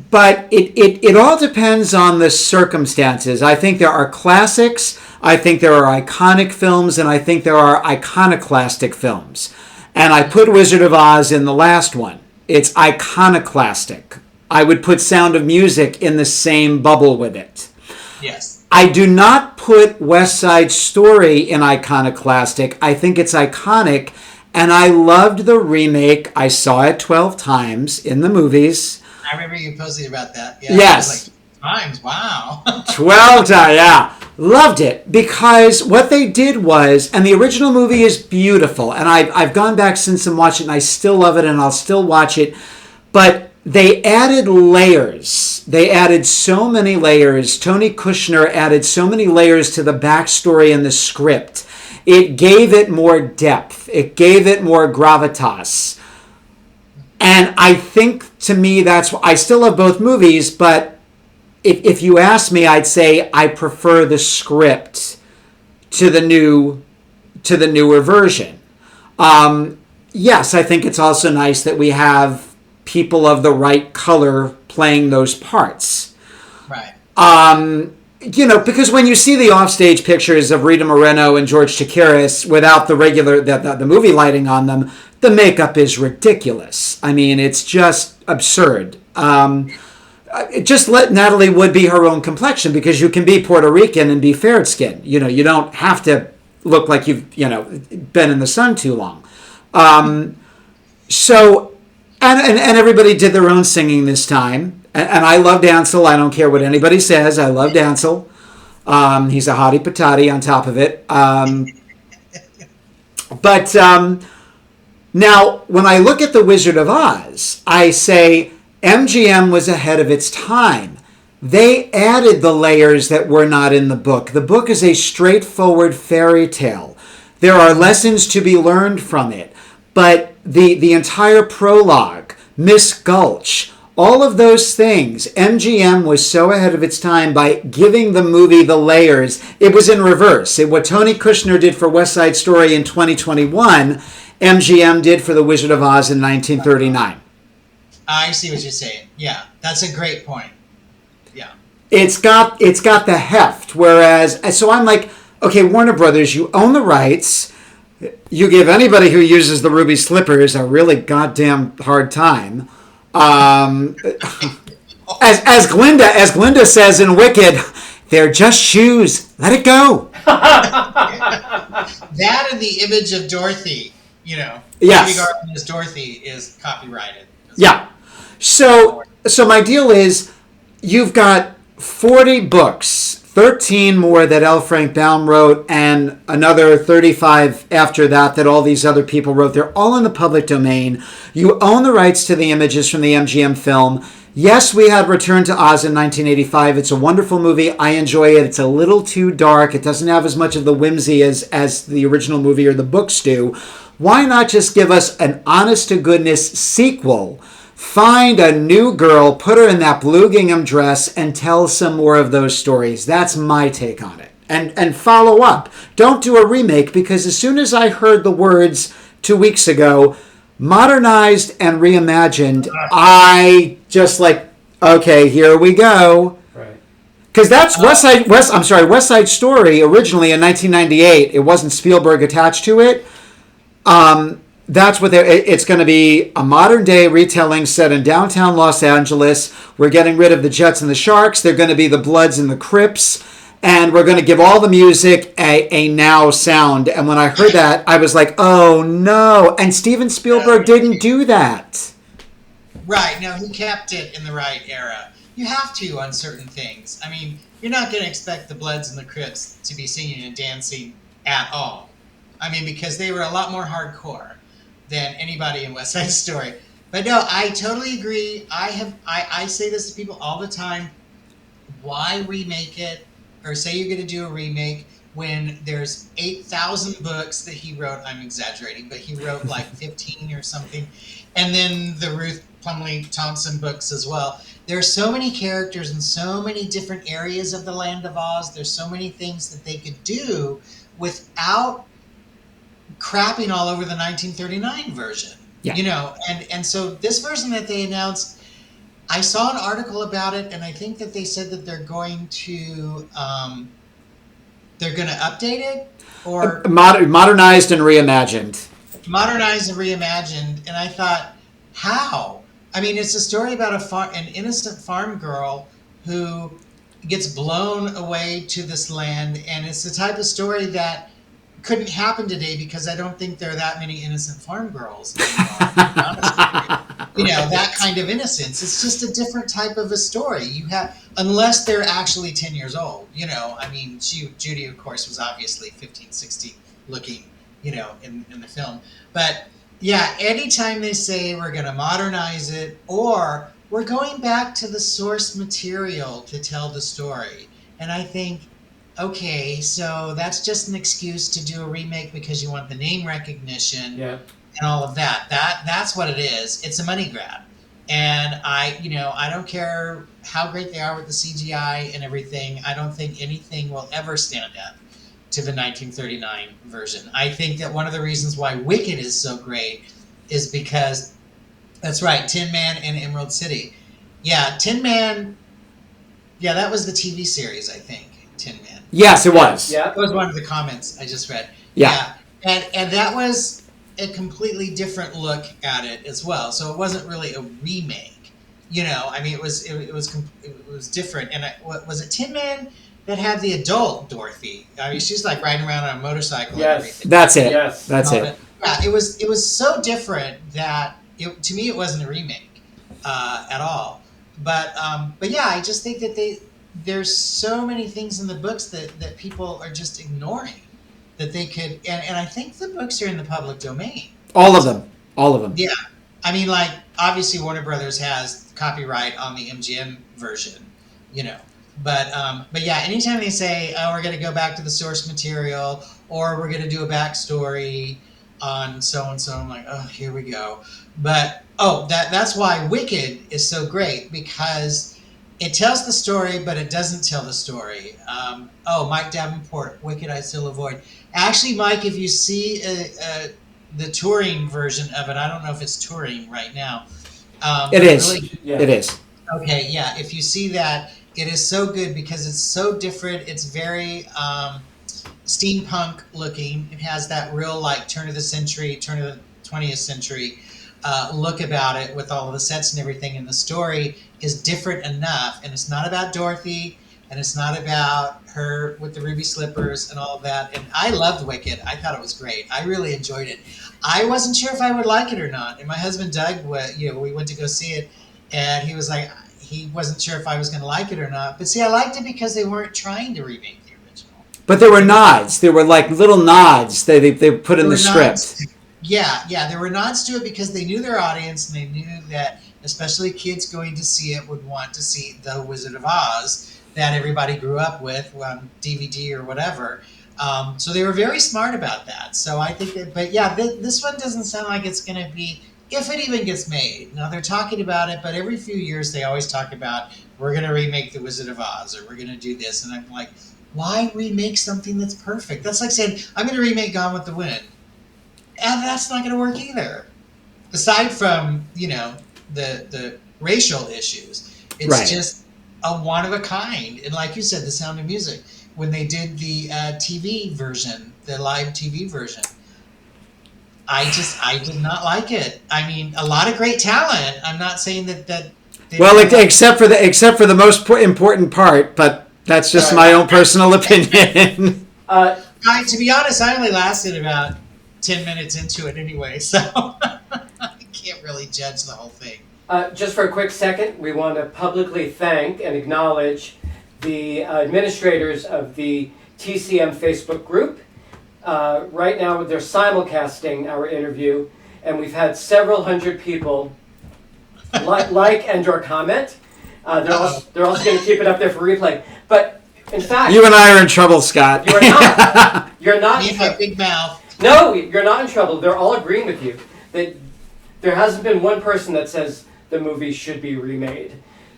But it all depends on the circumstances. I think there are classics, I think there are iconic films, and I think there are iconoclastic films. And I put Wizard of Oz in the last one. It's iconoclastic. I would put Sound of Music in the same bubble with it. Yes. I do not put West Side Story in iconoclastic. I think it's iconic, and I loved the remake. I saw it 12 times in the movies. I remember you posting about that. Yeah, yes. It was like times, wow. 12 times, yeah. Loved it, because what they did was, and the original movie is beautiful, and I've gone back since and watched it, and I still love it, and I'll still watch it, but they added layers layers. They added so many layers. Tony Kushner added so many layers to the backstory and the script. It gave it more depth. It gave it more gravitas. And I think, to me, that's... I still love both movies, but if you ask me, I'd say I prefer the script to the newer version. Yes, I think it's also nice that we have people of the right color playing those parts. Right. Because when you see the offstage pictures of Rita Moreno and George Chakiris without the regular the movie lighting on them, the makeup is ridiculous. I mean, it's just absurd. Just let Natalie Wood be her own complexion, because you can be Puerto Rican and be fair skinned. You don't have to look like you've been in the sun too long. So, and everybody did their own singing this time. And I loved Ansel. I don't care what anybody says. I loved Ansel. He's a hottie patati on top of it. But now, when I look at The Wizard of Oz, I say MGM was ahead of its time. They added the layers that were not in the book. The book is a straightforward fairy tale. There are lessons to be learned from it. But the entire prologue, Miss Gulch, all of those things, MGM was so ahead of its time by giving the movie the layers. It was in reverse. What Tony Kushner did for West Side Story in 2021, MGM did for The Wizard of Oz in 1939. I see what you're saying. Yeah, that's a great point. Yeah. It's got the heft, whereas... So I'm like, okay, Warner Brothers, you own the rights. You give anybody who uses the ruby slippers a really goddamn hard time. As Glinda says in Wicked, they're just shoes. Let it go. That and the image of Dorothy, Yes. Judy Garland as Dorothy is copyrighted. Yeah. So my deal is, you've got 40 books, 13 more that L. Frank Baum wrote, and another 35 after that all these other people wrote. They're all in the public domain. You own the rights to the images from the MGM film. Yes, we had Return to Oz in 1985. It's a wonderful movie. I enjoy it. It's a little too dark. It doesn't have as much of the whimsy as the original movie or the books do. Why not just give us an honest-to-goodness sequel? Find a new girl, put her in that blue gingham dress, and tell some more of those stories. That's my take on it. And follow up. Don't do a remake, because as soon as I heard the words 2 weeks ago, modernized and reimagined, I just okay, here we go. Right. Because that's West Side Story originally in 1998. It wasn't Spielberg attached to it. That's what it's going to be, a modern day retelling set in downtown Los Angeles. We're getting rid of the Jets and the Sharks. They're going to be the Bloods and the Crips. And we're going to give all the music a now sound. And when I heard that, I was like, oh no. And Steven Spielberg didn't do that. Right. No, he kept it in the right era. You have to on certain things. I mean, you're not going to expect the Bloods and the Crips to be singing and dancing at all. I mean, because they were a lot more hardcore than anybody in West Side Story. But no, I totally agree. I say this to people all the time. Why remake it? Or say you're going to do a remake when there's 8,000 books that he wrote. I'm exaggerating, but he wrote like 15 or something. And then the Ruth Plumley Thompson books as well. There are so many characters in so many different areas of the Land of Oz. There's so many things that they could do without crapping all over the 1939 version. Yeah. And so this version that they announced, I saw an article about it, and I think that they said that they're going to update it or modernized and reimagined. Modernized and reimagined, and I thought, how? I mean, it's a story about an innocent farm girl who gets blown away to this land, and it's the type of story that couldn't happen today because I don't think there are that many innocent farm girls anymore, honestly. That kind of innocence. It's just a different type of a story. You have, unless they're actually 10 years old. I mean, Judy, of course, was obviously 15, 16 looking, in the film. But yeah, anytime they say we're going to modernize it or we're going back to the source material to tell the story. And I think, okay, so that's just an excuse to do a remake because you want the name recognition Yeah. and all of that. That's what it is. It's a money grab. And I don't care how great they are with the CGI and everything. I don't think anything will ever stand up to the 1939 version. I think that one of the reasons why Wicked is so great is because, that's right, Tin Man and Emerald City. Yeah, Tin Man, yeah, that was the TV series, I think, Tin Man. Yes, it was. Yeah. That was one of the comments I just read. Yeah. And that was a completely different look at it as well. So it wasn't really a remake. I mean, it was different. And was it Tin Man that had the adult Dorothy? I mean, she's like riding around on a motorcycle and everything. That's it. Yes. That's it. Yeah, it was so different that to me it wasn't a remake at all. But yeah, I just think that there's so many things in the books that people are just ignoring that they could, and I think the books are in the public domain. All of them. Yeah, I mean, like obviously Warner Brothers has copyright on the MGM version, but yeah, anytime they say, oh, we're going to go back to the source material, or we're going to do a backstory on so and so, I'm like, oh, here we go. But that's why Wicked is so great, because it tells the story, but it doesn't tell the story. Mike Davenport, Wicked I Still Avoid. Actually, Mike, if you see the touring version of it, I don't know if it's touring right now. It is. Really, Yeah. It is. okay, yeah. If you see that, it is so good because it's so different. It's very steampunk looking. It has that real turn of the 20th century look about it with all of the sets and everything. And the story is different enough, and it's not about Dorothy, and it's not about her with the ruby slippers and all of that. And I loved Wicked. I thought it was great. I really enjoyed it. I wasn't sure if I would like it or not. And my husband Doug, we went to go see it, and he was like, he wasn't sure if I was going to like it or not. But see, I liked it because they weren't trying to remake the original. But there were nods. There were like little nods they put in the script. Yeah, there were nods to it because they knew their audience, and they knew that especially kids going to see it would want to see The Wizard of Oz that everybody grew up with on DVD or whatever. So they were very smart about that. So I think that, but yeah, this one doesn't sound like it's going to be, if it even gets made. Now they're talking about it, but every few years they always talk about, we're going to remake The Wizard of Oz, or we're going to do this. And I'm like, why remake something that's perfect? That's like saying, I'm going to remake Gone with the Wind. And that's not going to work either. Aside from, the racial issues. It's Right. just a one of a kind. And like you said, The Sound of Music, when they did the TV version, the live TV version, I did not like it. I mean, a lot of great talent. I'm not saying that Well, except for the most important part, but that's just my own personal opinion. to be honest, I only lasted about 10 minutes into it anyway, so I can't really judge the whole thing. Just for a quick second, we want to publicly thank and acknowledge the administrators of the TCM Facebook group. Right now, they're simulcasting our interview, and we've had several hundred people like and or comment. They're also going to keep it up there for replay. But in fact, You and I are in trouble, Scott. you're not. You're not. Me and my big mouth. No, you're not in trouble. They're all agreeing with you that there hasn't been one person that says the movie should be remade.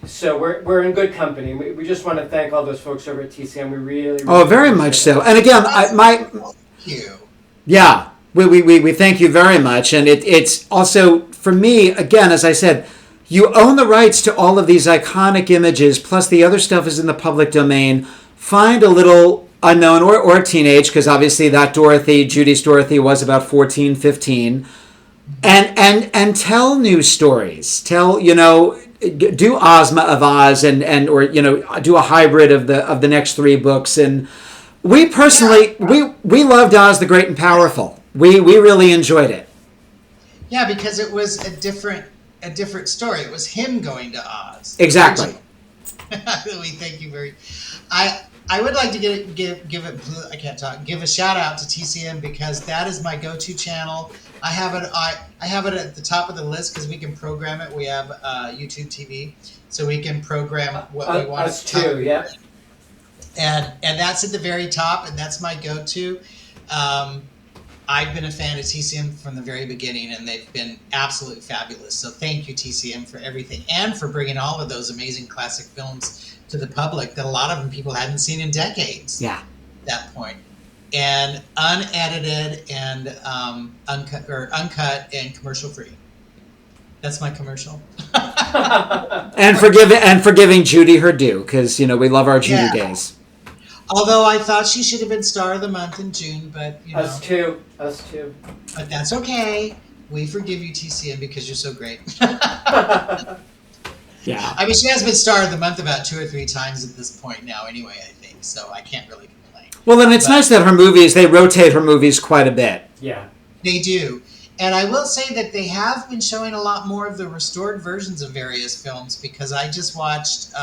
So we're in good company. We just want to thank all those folks over at TCM. We really Very much so. And again, Thank you. Yeah, we thank you very much. And it's also, for me, again, as I said, you own the rights to all of these iconic images, plus the other stuff is in the public domain. Find a little unknown or teenage, because obviously that Judy's Dorothy was about 14, 15, and tell new stories. Do Ozma of Oz or do a hybrid of the next three books. And we personally, we loved Oz the Great and Powerful. We really enjoyed it. Yeah, because it was a different story. It was him going to Oz. Exactly. We thank you very. I would like to give a shout out to TCM, because that is my go-to channel I have it. I have it at the top of the list because we can program it. We have YouTube TV, so we can program what we want. Us too, yeah. And that's at the very top, and that's my go-to. I've been a fan of TCM from the very beginning, and they've been absolutely fabulous. So thank you, TCM, for everything, and for bringing all of those amazing classic films to the public that a lot of them people hadn't seen in decades. Yeah. At that point. And unedited and uncut and commercial free. That's my commercial. and forgiving Judy her due, because we love our Judy days. Although I thought she should have been Star of the Month in June, but Us too. But that's okay. We forgive you, TCM, because you're so great. Yeah. I mean, she has been Star of the Month about 2 or 3 times at this point now, anyway. I think so. I can't really complain. Well, and it's nice that they rotate her movies quite a bit. Yeah, they do. And I will say that they have been showing a lot more of the restored versions of various films, because I just watched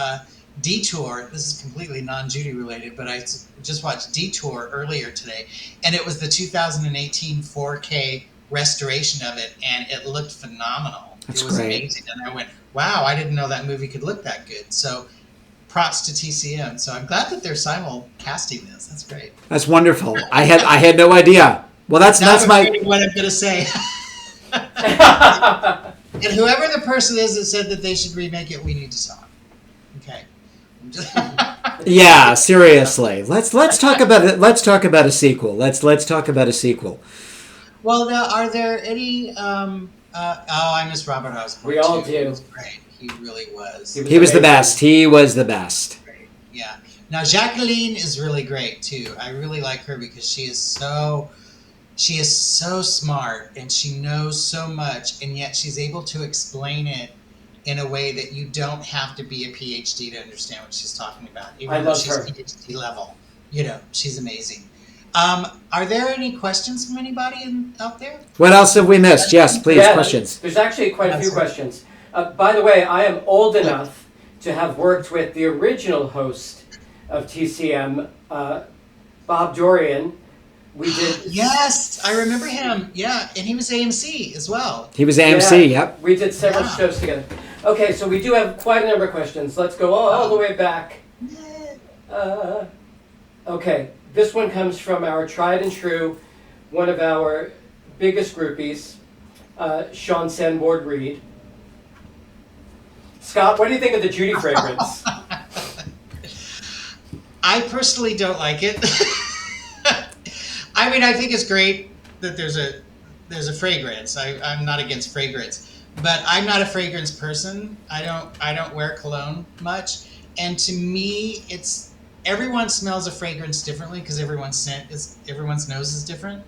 Detour. This is completely non-Judy related, but I just watched Detour earlier today, and it was the 2018 4K restoration of it, and it looked phenomenal. That's it was great. amazing, and I went, wow, I didn't know that movie could look that good. So props to TCM. So I'm glad that they're simulcasting this. That's great. That's wonderful. I had no idea. Well, that's what I'm going to say. And whoever the person is that said that they should remake it, we need to talk. Okay. Yeah, seriously. Let's talk about it. Let's talk about a sequel. Let's talk about a sequel. Well, now, are there any? I miss Robert Osborne. We all do. He was great. He really was. He was the best. He was the best. Great. Yeah. Now Jacqueline is really great too. I really like her because she is so smart and she knows so much, and yet she's able to explain it in a way that you don't have to be a PhD to understand what she's talking about. Even though she's PhD level, she's amazing. Are there any questions from anybody out there? What else have we missed? Yes, please, questions. There's actually quite a few questions. By the way, I am old enough to have worked with the original host of TCM, Bob Dorian. We did. Yes, I remember him. Yeah, and he was AMC as well. He was AMC, yep. We did several shows together. Okay, so we do have quite a number of questions. Let's go all the way back. Okay, this one comes from our tried and true, one of our biggest groupies, Sean Sanborn Reed. Scott, what do you think of the Judy fragrance? I personally don't like it. I mean, I think it's great that there's a fragrance. I'm not against fragrance, but I'm not a fragrance person. I don't wear cologne much, and to me, everyone smells a fragrance differently because everyone's nose is different.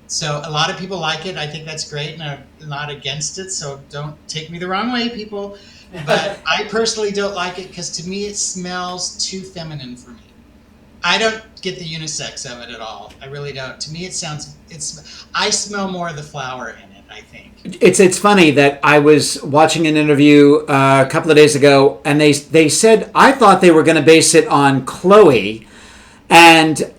So a lot of people like it. I think that's great, and I'm not against it. So don't take me the wrong way, people. But I personally don't like it because to me it smells too feminine for me. I don't get the unisex of it at all. I really don't. To me, I smell more of the flower in it, I think. It's funny that I was watching an interview a couple of days ago, and they said, I thought they were going to base it on Chloe, and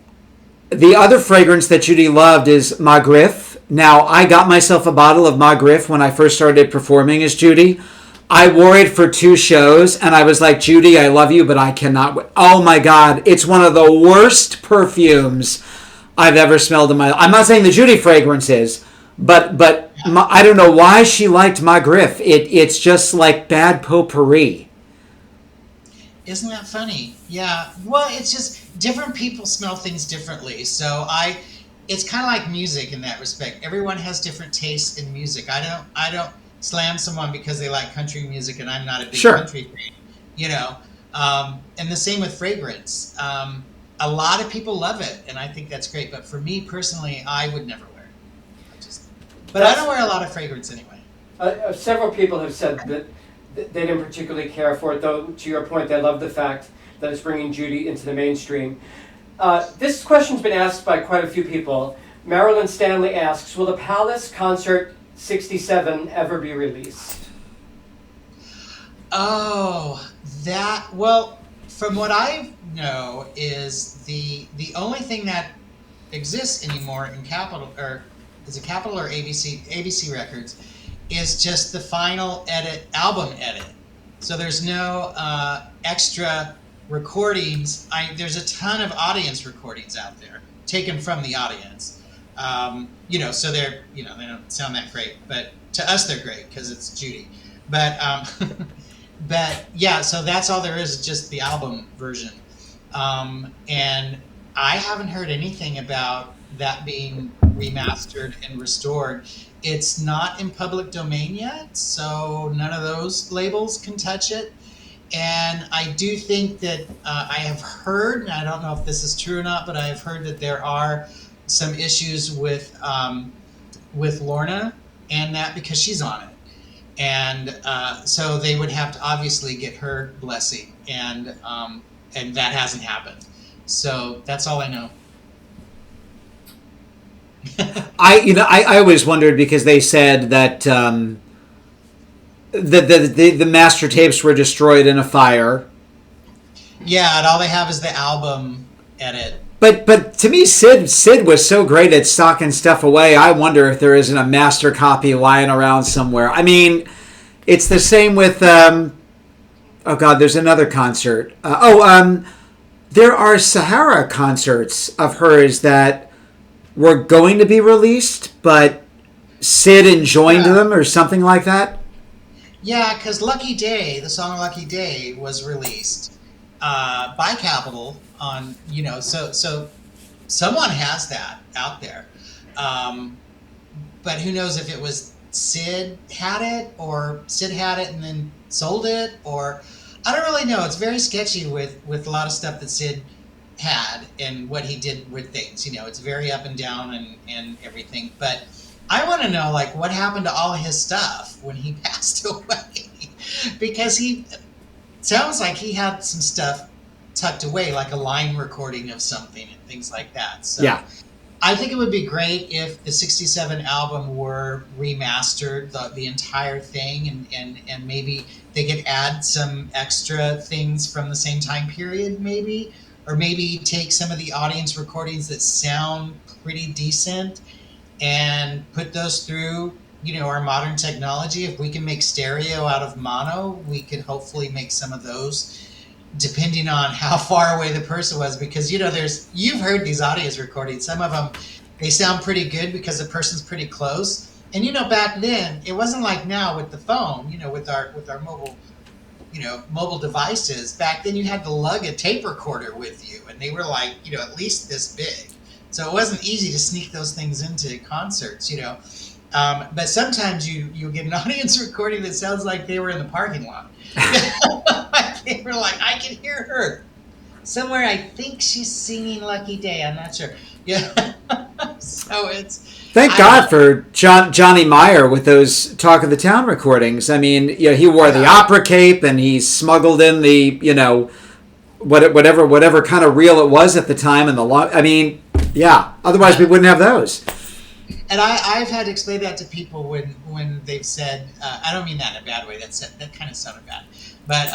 the other fragrance that Judy loved is Ma Griff. Now, I got myself a bottle of Ma Griff when I first started performing as Judy. I wore it for 2 shows, and I was like, Judy, I love you, but I cannot. Oh my God, it's one of the worst perfumes I've ever smelled in my life. I'm not saying the Judy fragrance is, but I don't know why she liked Ma Griff. It's just like bad potpourri. Isn't that funny? Yeah. Well, it's just different people smell things differently. So it's kind of like music in that respect. Everyone has different tastes in music. I don't slam someone because they like country music and I'm not a big country fan, and the same with fragrance. A lot of people love it, and I think that's great. But for me personally, I would never wear it. But I don't wear a lot of fragrance anyway. Several people have said that they didn't particularly care for it, though, to your point, they love the fact that it's bringing Judy into the mainstream. This question's been asked by quite a few people. Marilyn Stanley asks, will the Palace Concert 67 ever be released? Oh, well, from what I know is the only thing that exists anymore in Capitol or is it Capitol or ABC? ABC Records is just the final album edit. So there's no extra recordings. There's a ton of audience recordings out there taken from the audience. So they're, they don't sound that great, but to us they're great because it's Judy. But but yeah, so that's all there is, just the album version. And I haven't heard anything about that being remastered and restored. It's not in public domain yet, so none of those labels can touch it. And I do think that I have heard, and I don't know if this is true or not, but I have heard that there are some issues with Lorna and that, because she's on it. And so they would have to obviously get her blessing, and that hasn't happened. So that's all I know. I always wondered, because they said that the master tapes were destroyed in a fire. Yeah, and all they have is the album edit. But to me, Sid was so great at stocking stuff away. I wonder if there isn't a master copy lying around somewhere. I mean, it's the same with oh God, there's another concert. There are Sahara concerts of hers that were going to be released, but Sid enjoined them or something like that. Yeah, because Lucky Day, the song Lucky Day, was released by Capitol on, so someone has that out there. But who knows if it was Sid had it, or Sid had it and then sold it, or I don't really know. It's very sketchy with a lot of stuff that Sid had and what he did with things. It's very up and down and everything. But I want to know, like, what happened to all his stuff when he passed away? Because he sounds like he had some stuff tucked away, like a line recording of something and things like that. So yeah, I think it would be great if the 67 album were remastered, the entire thing, and maybe they could add some extra things from the same time period, maybe. Or maybe take some of the audience recordings that sound pretty decent and put those through, our modern technology. If we can make stereo out of mono, we could hopefully make some of those, depending on how far away the person was. Because, you've heard these audience recordings. Some of them, they sound pretty good because the person's pretty close. And, back then, it wasn't like now with the phone, with our mobile mobile devices. Back then you had to lug a tape recorder with you, and they were like, at least this big. So it wasn't easy to sneak those things into concerts, But sometimes you get an audience recording that sounds like they were in the parking lot. They were like, I can hear her somewhere. I think she's singing Lucky Day. I'm not sure. Yeah. So Thank God for Johnny Meyer with those Talk of the Town recordings. I mean, he wore the opera cape, and he smuggled in the, whatever kind of reel it was at the time. And otherwise we wouldn't have those. And I've had to explain that to people when they've said, I don't mean that in a bad way. That kind of sounded bad. But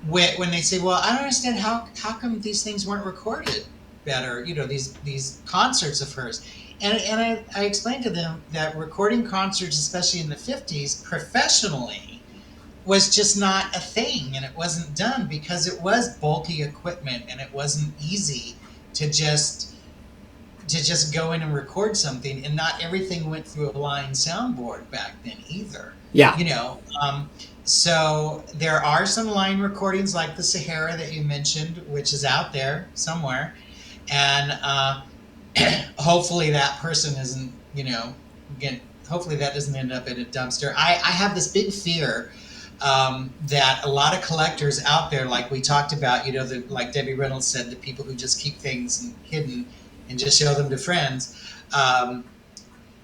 when they say, well, I don't understand how come these things weren't recorded better, these concerts of hers. And I explained to them that recording concerts, especially in the 50s, professionally, was just not a thing, and it wasn't done because it was bulky equipment, and it wasn't easy to just go in and record something, and not everything went through a line soundboard back then either. Yeah. So there are some line recordings like the Sahara that you mentioned, which is out there somewhere, and hopefully that person isn't, hopefully that doesn't end up in a dumpster. I have this big fear that a lot of collectors out there, like we talked about, like Debbie Reynolds said, the people who just keep things hidden and just show them to friends.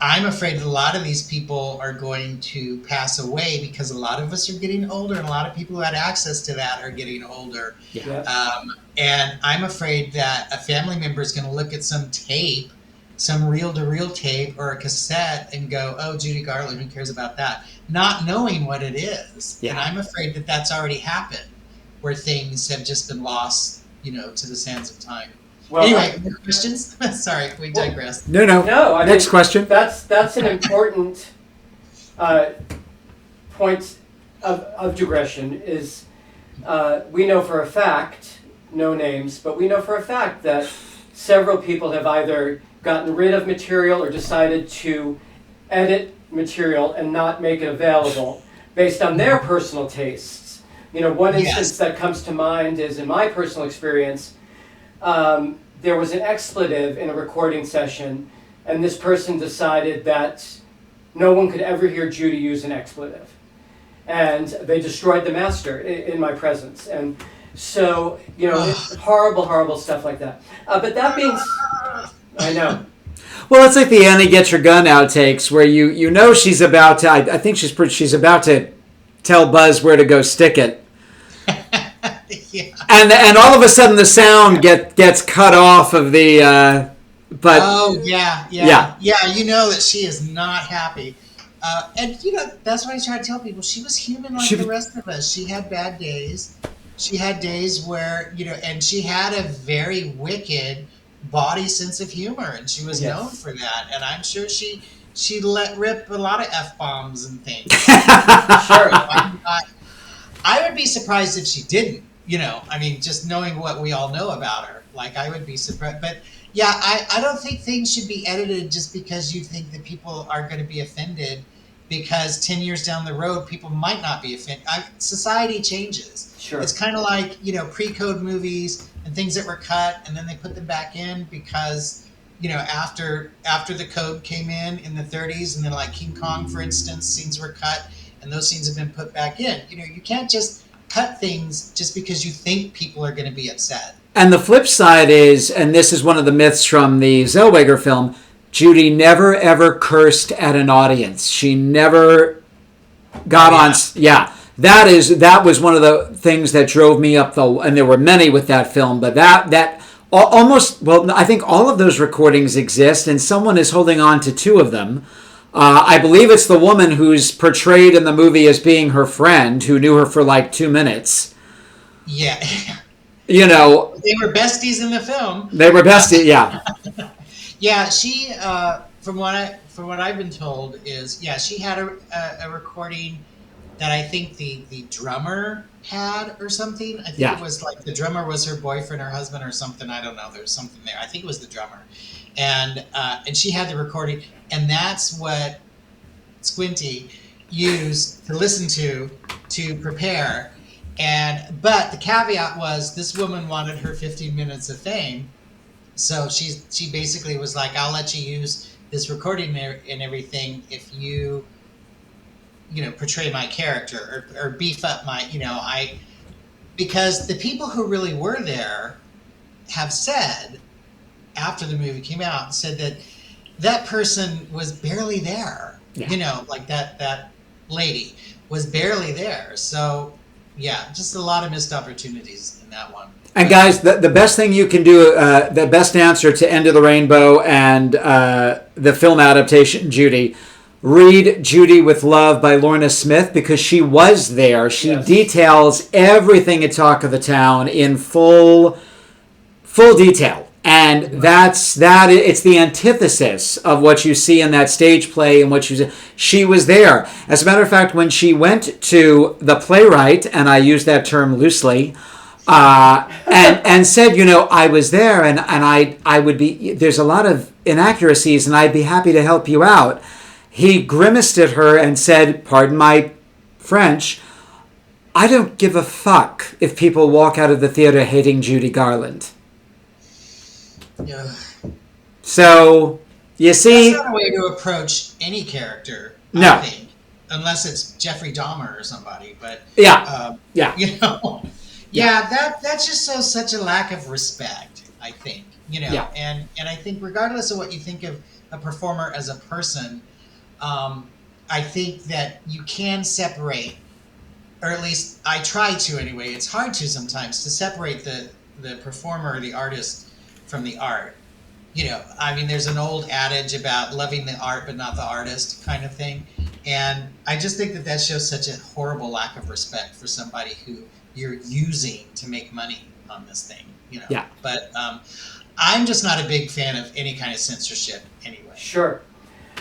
I'm afraid that a lot of these people are going to pass away because a lot of us are getting older, and a lot of people who had access to that are getting older. Yeah. And I'm afraid that a family member is going to look at some tape, some reel-to-reel tape or a cassette, and go, oh, Judy Garland, who cares about that? Not knowing what it is. Yeah. And I'm afraid that that's already happened, where things have just been lost, to the sands of time. Well, Anyway, more questions? Sorry, we digress. No. no, I Next mean, question. That's an important point of digression. Is we know for a fact, no names, but we know for a fact that several people have either gotten rid of material or decided to edit material and not make it available based on their personal tastes. You know, one instance that comes to mind is, in my personal experience, there was an expletive in a recording session, and this person decided that no one could ever hear Judy use an expletive. And they destroyed the master in my presence. And so, you know, it's horrible, horrible stuff like that. But that being, I know. Well, it's like the Annie Get Your Gun outtakes, where you know she's about to. I think she's about to tell Buzz where to go stick it, Yeah. and all of a sudden the sound gets cut off of the. But Oh, yeah. You know that she is not happy. And, you know, that's what I try to tell people. She was human like the rest of us. She had bad days. She had days where, you know, and she had a very wicked body sense of humor, and she was known for that. And I'm sure she let rip a lot of F-bombs and things. Sure. I would be surprised if she didn't, you know. I mean, just knowing what we all know about her. Like, I would be surprised. But, yeah, I don't think things should be edited just because you think that people are going to be offended, because 10 years down the road, people might not be offended. Society changes. Sure. It's kind of like, you know, pre-code movies and things that were cut, and then they put them back in because, you know, after the code came in the 30s, and then like King Kong, for instance, scenes were cut, and those scenes have been put back in. You know, you can't just cut things just because you think people are going to be upset. And the flip side is, and this is one of the myths from the Zellweger film, Judy never ever cursed at an audience. She never got on. Yeah, that was one of the things that drove me up the. And there were many with that film, but that almost, well, I think all of those recordings exist, and someone is holding on to two of them. I believe it's the woman who's portrayed in the movie as being her friend, who knew her for like 2 minutes. Yeah. You know, they were besties in the film. They were besties, yeah. Yeah, she, from what I've been told is, yeah, she had a recording that I think the drummer had or something. I think it was like the drummer was her boyfriend or husband or something. I don't know. There was something there. I think it was the drummer, and she had the recording, and that's what Squinty used to listen to prepare. But the caveat was, this woman wanted her 15 minutes of fame. So she basically was like, I'll let you use this recording and everything if you know, portray my character or beef up my, you know, because the people who really were there have said, after the movie came out, said that person was barely there. Yeah. You know, like that lady was barely there. So, yeah, just a lot of missed opportunities in that one. And guys, the best thing you can do, the best answer to End of the Rainbow and the film adaptation, Judy, read Judy with Love by Lorna Smith, because she was there. She details everything at Talk of the Town in full detail. And it's the antithesis of what you see in that stage play and what she was there. As a matter of fact, when she went to the playwright, and I use that term loosely, and said, you know, I was there, and I would be, there's a lot of inaccuracies, and I'd be happy to help you out. He grimaced at her and said, pardon my French, I don't give a fuck if people walk out of the theater hating Judy Garland. Yeah. So, you see... That's not a way to approach any character, no. I think. Unless it's Jeffrey Dahmer or somebody, but... Yeah. You know... Yeah, that's just such a lack of respect, I think. You know, and I think regardless of what you think of a performer as a person, I think that you can separate, or at least I try to anyway. It's hard to sometimes to separate the performer or the artist from the art. You know, I mean, there's an old adage about loving the art but not the artist kind of thing, and I just think that shows such a horrible lack of respect for somebody who you're using to make money. on this thing, you know. Yeah. But I'm just not a big fan of any kind of censorship anyway. Sure.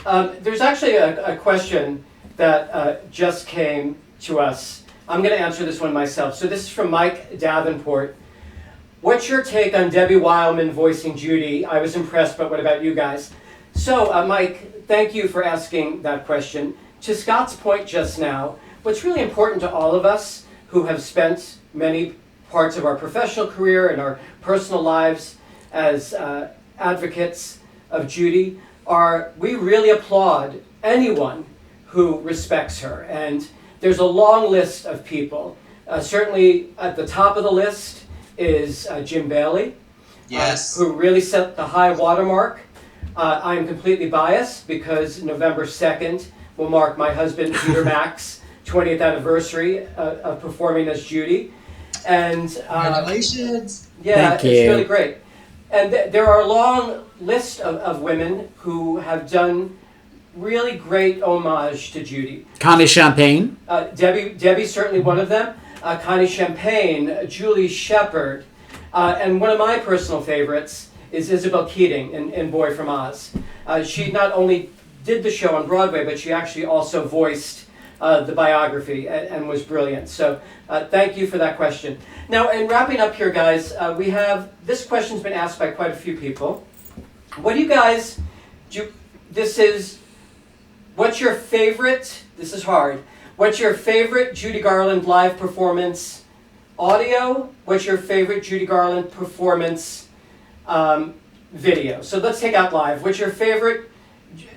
There's actually a question that just came to us. I'm going to answer this one myself. So this is from Mike Davenport. What's your take on Debbie Wileman voicing Judy? I was impressed, but what about you guys? So, Mike, thank you for asking that question. To Scott's point just now, what's really important to all of us who have spent many parts of our professional career and our personal lives as advocates of Judy are we really applaud anyone who respects her. And there's a long list of people. Certainly at the top of the list is Jim Bailey, Yes. who really set the high watermark. I'm completely biased because November 2nd will mark my husband Peter Mack's 20th anniversary of performing as Judy. And Congratulations. yeah, Thank it's you. really great. And there are a long list of women who have done really great homage to Judy. Connie Champagne. Debbie's certainly one of them. Connie Champagne, Julie Shepard, and one of my personal favorites is Isabel Keating in Boy from Oz. She not only did the show on Broadway, but she actually also voiced the biography and was brilliant. So thank you for that question. Now, in wrapping up here, guys, we have, this question's been asked by quite a few people. What do you guys do? What's your favorite, this is hard, what's your favorite Judy Garland live performance audio? What's your favorite Judy Garland performance video? So let's take out live. What's your favorite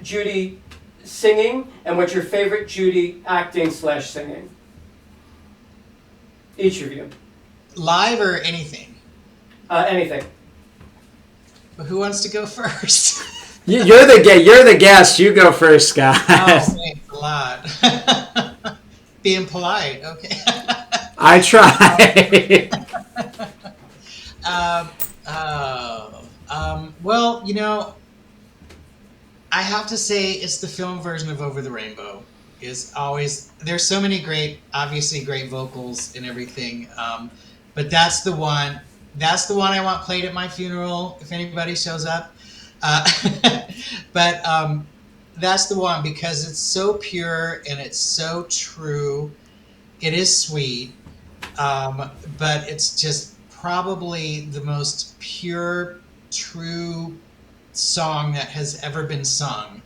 Judy singing, and what's your favorite Judy acting/singing? Each of you. Live or anything? Anything. But who wants to go first? You're the guest. You go first, Scott. Oh, thanks a lot. Being polite, okay. I try. Well, you know, I have to say it's the film version of Over the Rainbow. Is always, there's so many obviously great vocals and everything, but that's the one I want played at my funeral if anybody shows up. But that's the one because it's so pure and it's so true. It is sweet, but it's just probably the most pure, true song that has ever been sung.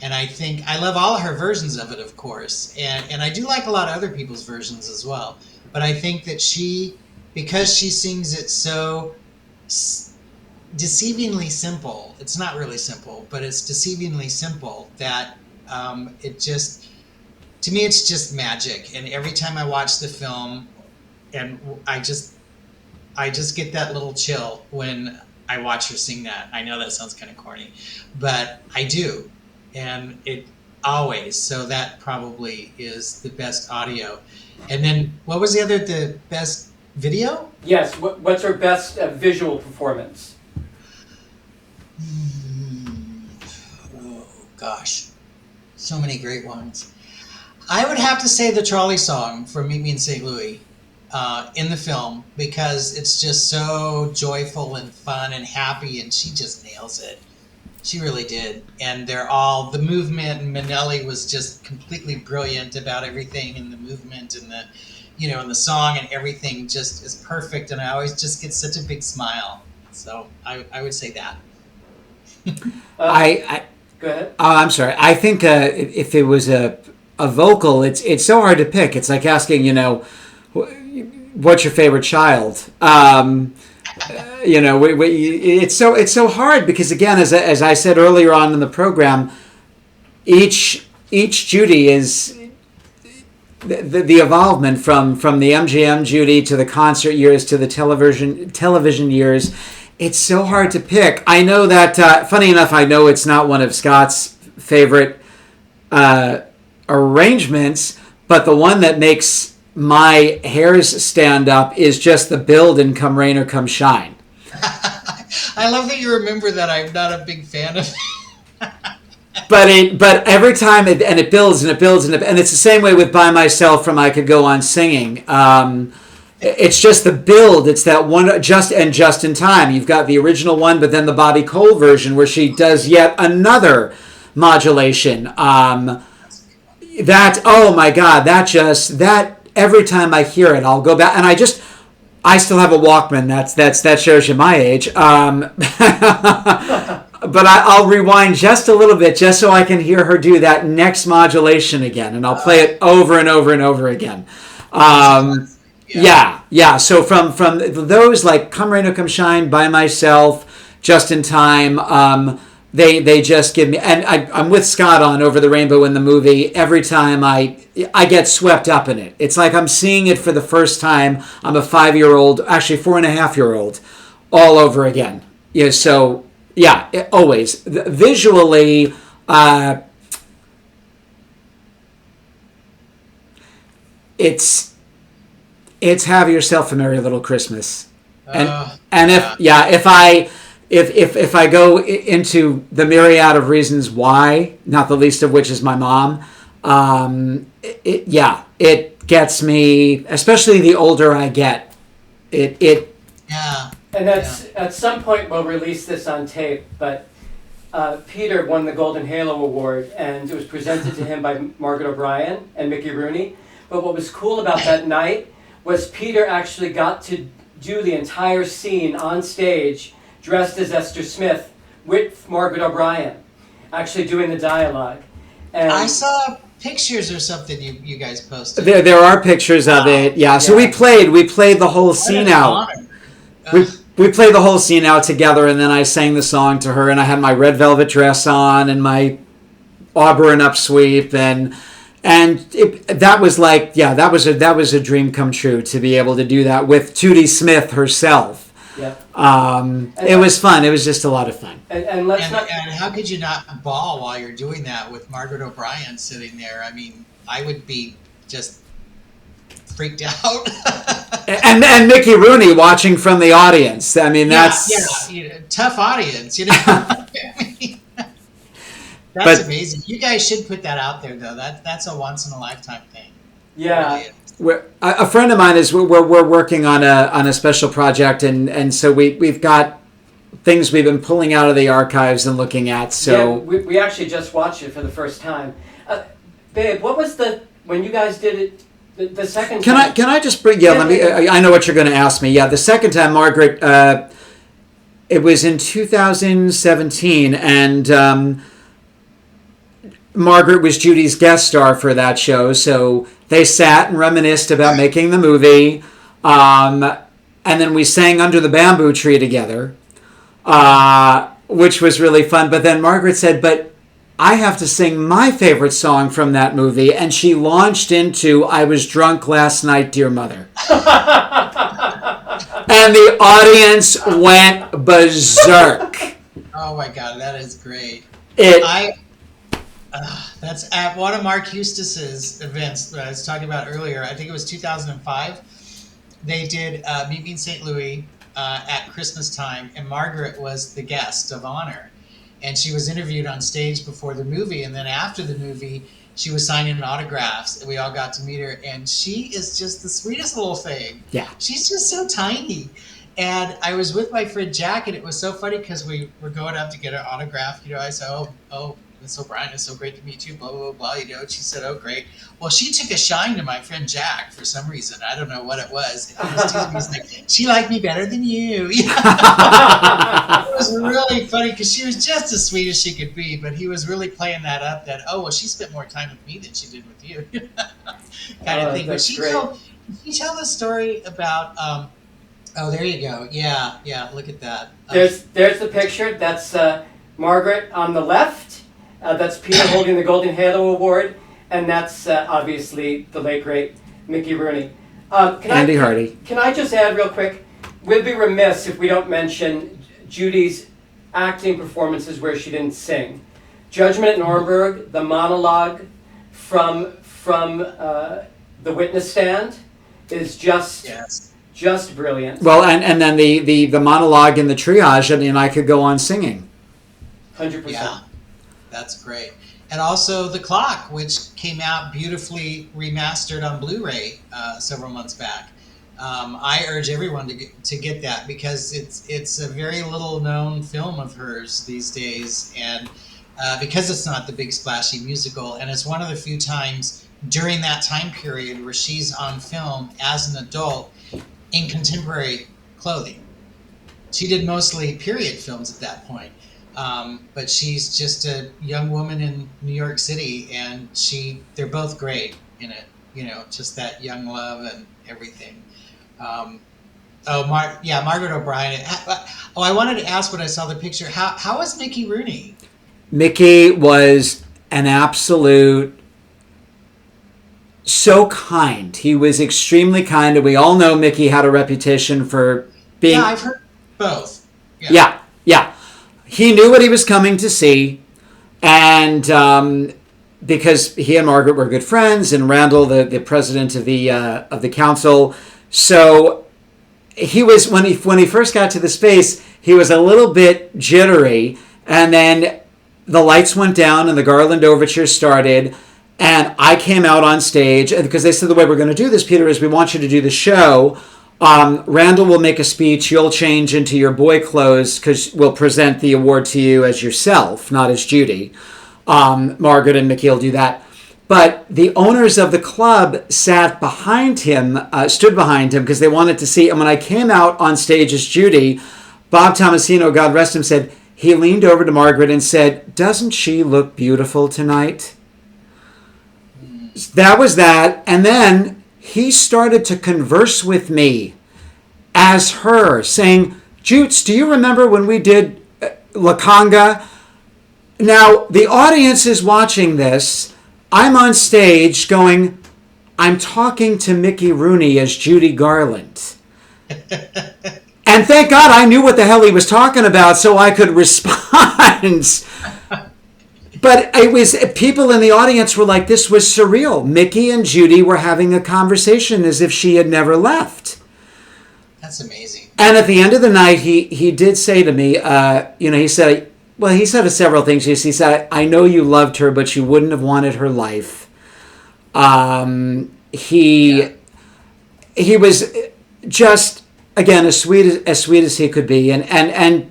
And I think I love all of her versions of it, of course, and I do like a lot of other people's versions as well. But I think that because she sings it so deceivingly simple, it's not really simple, but it's deceivingly simple that it just, to me, it's just magic. And every time I watch the film, and I just get that little chill when I watch her sing that. I know that sounds kind of corny, but I do. And it always, so that probably is the best audio. And then what was the best video? Yes, what's her best visual performance? Oh gosh, so many great ones. I would have to say the Trolley Song from Meet Me in St. Louis in the film, because it's just so joyful and fun and happy, and she just nails it. She really did. And the movement, and Minnelli was just completely brilliant about everything, and the movement and and the song and everything just is perfect. And I always just get such a big smile. So I would say that. I Go ahead. I'm sorry. I think if it was a vocal, it's so hard to pick. It's like asking, what's your favorite child? It's so hard because, again, as I said earlier on in the program, each Judy is the evolvement from the MGM Judy to the concert years to the television years. It's so hard to pick. I know that, funny enough, I know it's not one of Scott's favorite arrangements, but the one that makes my hairs stand up is just the build in Come Rain or Come Shine. I love that you remember that I'm not a big fan of it. But every time it builds and it builds and it's the same way with By Myself from I Could Go On Singing. it's just the build. It's that one just in time. You've got the original one, but then the Bobby Cole version where she does yet another modulation. That, oh my God, that every time I hear it, I'll go back and I still have a Walkman. That shows you my age. But I'll rewind just a little bit just so I can hear her do that next modulation again, and I'll play it over and over and over again. Yeah. So from those like Come Rain or Come Shine, By Myself, Just in Time, they just give me, and I'm with Scott on Over the Rainbow in the movie. Every time I get swept up in it. It's like I'm seeing it for the first time. I'm a 5-year-old, actually 4.5-year-old, all over again. Yeah. So yeah, always visually. It's Have Yourself a Merry Little Christmas, and if I go into the myriad of reasons why, not the least of which is my mom, it gets me, especially the older I get. And at some point we'll release this on tape, but Peter won the Golden Halo Award, and it was presented to him by Margaret O'Brien and Mickey Rooney. But what was cool about that night was Peter actually got to do the entire scene on stage dressed as Esther Smith with Margaret O'Brien, actually doing the dialogue. And I saw pictures or something you guys posted. There are pictures of it. Yeah. So we played the whole scene out. We played the whole scene out together, and then I sang the song to her, and I had my red velvet dress on and my auburn upsweep, and that was like, that was a dream come true to be able to do that with Judy Smith herself. Yep. It was fun. It was just a lot of fun. And how could you not bawl while you're doing that with Margaret O'Brien sitting there? I mean, I would be just freaked out. and Mickey Rooney watching from the audience. I mean, that's tough audience. That's amazing. You guys should put that out there, though. That's a once in a lifetime thing. Yeah. A friend of mine we're working on a special project, and so we've got things we've been pulling out of the archives and looking at. So we actually just watched it for the first time. Babe, what was when you guys did it the second time? Can I just bring? Yeah, let me. I know what you're going to ask me. Yeah, the second time, Margaret. It was in 2017, and Margaret was Judy's guest star for that show, so they sat and reminisced about making the movie, and then we sang Under the Bamboo Tree together, which was really fun. But then Margaret said, but I have to sing my favorite song from that movie, and she launched into I Was Drunk Last Night, Dear Mother. And the audience went berserk. Oh my God, that is great. That's at one of Mark Eustace's events that I was talking about earlier. I think it was 2005. They did Meet Me in St. Louis at Christmas time, and Margaret was the guest of honor. And she was interviewed on stage before the movie, and then after the movie, she was signing autographs, and we all got to meet her. And she is just the sweetest little thing. Yeah. She's just so tiny. And I was with my friend Jack, and it was so funny because we were going up to get an autograph. I said, oh, Miss O'Brien, it's so great to meet you, blah, blah, blah, And she said, oh, great. Well, she took a shine to my friend Jack for some reason. I don't know what it was. He was teasing me. He's like, she liked me better than you. It was really funny because she was just as sweet as she could be, but he was really playing that up that, she spent more time with me than she did with you. kind of thing. But she tell the story about, there you go. Yeah, look at that. There's the picture. That's Margaret on the left. That's Peter holding the Golden Halo Award, and that's obviously the late great Mickey Rooney. Andy Hardy. Can I just add real quick? We'd be remiss if we don't mention Judy's acting performances where she didn't sing. Judgment at Nuremberg, the monologue from the witness stand is just brilliant. Well, and then the monologue in the triage. I mean, I could go on singing. 100%. Yeah. That's great. And also The Clock, which came out beautifully remastered on Blu-ray several months back. I urge everyone to get that, because it's a very little known film of hers these days, and because it's not the big splashy musical, and it's one of the few times during that time period where she's on film as an adult in contemporary clothing. She did mostly period films at that point, but she's just a young woman in New York City, and they're both great in it. Just that young love and everything. Margaret O'Brien. I wanted to ask when I saw the picture, how was Mickey Rooney? Mickey was an absolute, so kind. He was extremely kind, and we all know Mickey had a reputation for being... Yeah, I've heard both. Yeah. He knew what he was coming to see, and because he and Margaret were good friends, and Randall, the president of the council, so he was, when he first got to the space, he was a little bit jittery, and then the lights went down and the Garland Overture started, and I came out on stage, and because they said the way we're going to do this, Peter, is we want you to do the show. Randall will make a speech. You'll change into your boy clothes because we'll present the award to you as yourself, not as Judy. Margaret and Mickey will do that. But the owners of the club sat behind him, stood behind him, because they wanted to see. And when I came out on stage as Judy, Bob Tomasino, God rest him, said, he leaned over to Margaret and said, "Doesn't she look beautiful tonight?" That was that. And then he started to converse with me as her, saying, "Jutes, do you remember when we did La Conga?" Now, the audience is watching this. I'm on stage going, I'm talking to Mickey Rooney as Judy Garland. And thank God I knew what the hell he was talking about so I could respond. But it was, people in the audience were like, this was surreal. Mickey and Judy were having a conversation as if she had never left. That's amazing. And at the end of the night, he did say to me, he said several things. He said, "I know you loved her, but you wouldn't have wanted her life." He was just, again, as sweet as he could be, and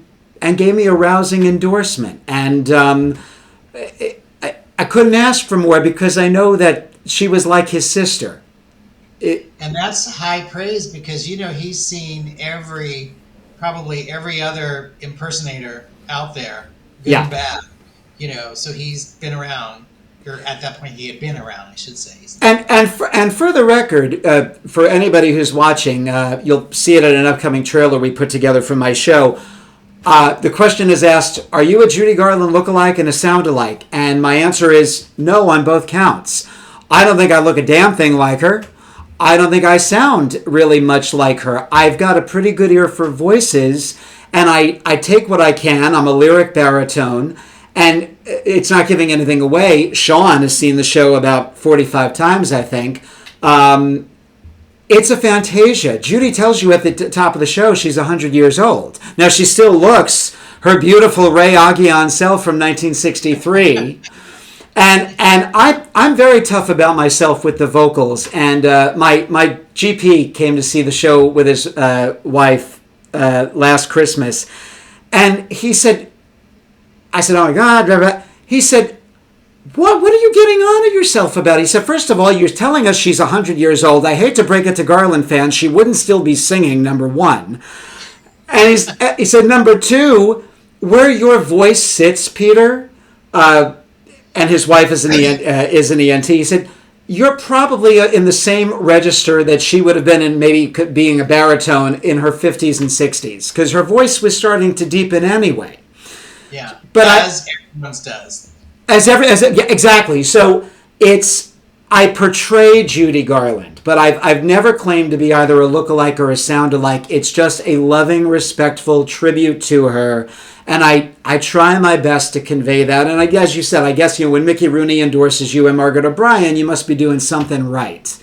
gave me a rousing endorsement. And I couldn't ask for more, because I know that she was like his sister. And that's high praise, because he's seen probably every other impersonator out there, good and bad. So he's been around. Or at that point, he had been around, I should say. And for the record, for anybody who's watching, you'll see it in an upcoming trailer we put together for my show. The question is asked, are you a Judy Garland lookalike and a sound-alike? And my answer is no on both counts. I don't think I look a damn thing like her. I don't think I sound really much like her. I've got a pretty good ear for voices, and I take what I can. I'm a lyric baritone, and it's not giving anything away. Sean has seen the show about 45 times, I think. It's a fantasia. Judy tells you at the top of the show she's 100 years old. Now, she still looks her beautiful Ray Aguian self from 1963. And I'm very tough about myself with the vocals. And my GP came to see the show with his wife last Christmas. And he said, I said, "Oh my God." Blah, blah. He said, What are you getting on at yourself about? He said, "First of all, you're telling us she's 100 years old. I hate to break it to Garland fans. She wouldn't still be singing, number one." And he said, "Number two, where your voice sits, Peter," and his wife is an ENT. He said, "You're probably in the same register that she would have been in, maybe being a baritone in her 50s and 60s, because her voice was starting to deepen anyway." Yeah, but as everyone's does. Exactly. So I portray Judy Garland, but I've never claimed to be either a lookalike or a sound-alike. It's just a loving, respectful tribute to her, and I try my best to convey that. And as you said, I guess when Mickey Rooney endorses you and Margaret O'Brien, you must be doing something right.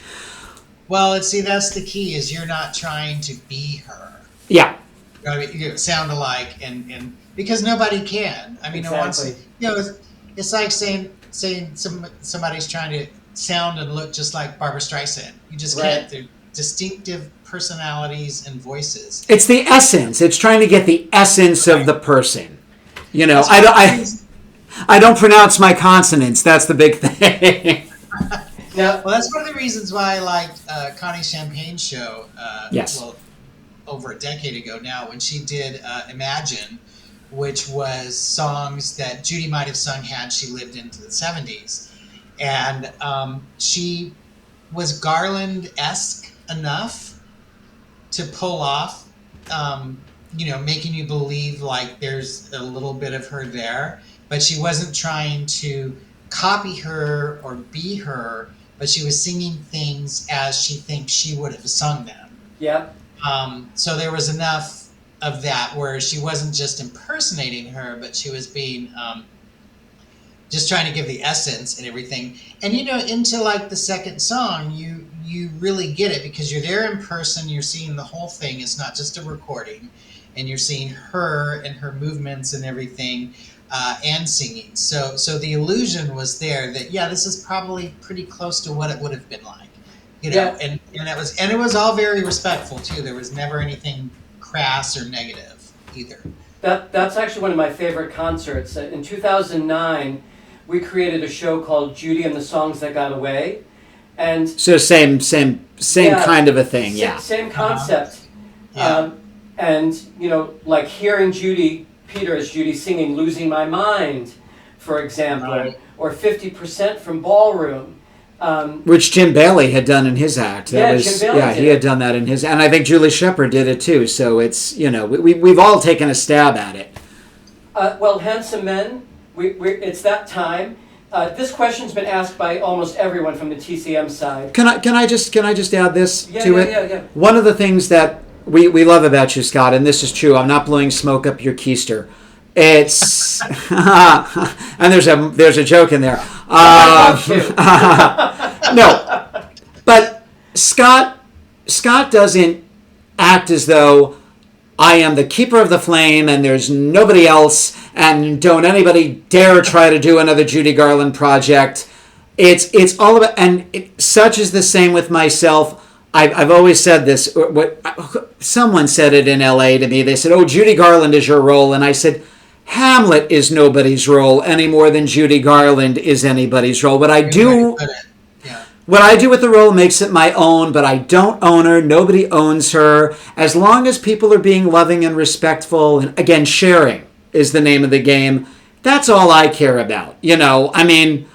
Well, see, that's the key, is you're not trying to be her. Yeah. You sound alike, and because nobody can. I mean, exactly. It's like saying somebody's trying to sound and look just like Barbra Streisand. You just can't. distinctive personalities and voices. It's the essence. It's trying to get the essence of the person. You know, I don't pronounce my consonants. That's the big thing. Well, that's one of the reasons why I liked Connie Champagne's show. Yes. Well, over a decade ago now, when she did Imagine, which was songs that Judy might have sung had she lived into the 70s. And she was Garland-esque enough to pull off, making you believe like there's a little bit of her there, but she wasn't trying to copy her or be her, but she was singing things as she thinks she would have sung them. Yeah. So there was enough of that where she wasn't just impersonating her, but she was being just trying to give the essence and everything. And into like the second song, you really get it because you're there in person. You're seeing the whole thing. It's not just a recording, and you're seeing her and her movements and everything, and singing. So the illusion was there that this is probably pretty close to what it would have been like. And it was all very respectful too. There was never anything crass or negative either. That's actually one of my favorite concerts. In 2009, we created a show called Judy and the Songs That Got Away, and so same kind of a thing. Same concept. And like hearing Peter as Judy singing "Losing My Mind," for example, right. Or 50% from Ballroom. Which Jim Bailey had done in his act. Jim Bailey he had done that in his, and I think Julie Shepard did it too. So it's we've all taken a stab at it. Well, Handsome Men, it's that time. This question's been asked by almost everyone from the TCM side. Can I just add this to it? Yeah. One of the things that we love about you, Scott, and this is true. I'm not blowing smoke up your keister. It's and there's a joke in there. No, but Scott doesn't act as though I am the keeper of the flame and there's nobody else, and don't anybody dare try to do another Judy Garland project. It's all about, and such is the same with myself. I've always said this. Someone said it in LA to me. They said, "Oh, Judy Garland is your role," and I said, Hamlet is nobody's role any more than Judy Garland is anybody's role. What I do with the role makes it my own, but I don't own her. Nobody owns her. As long as people are being loving and respectful, and again, sharing is the name of the game. That's all I care about. I mean,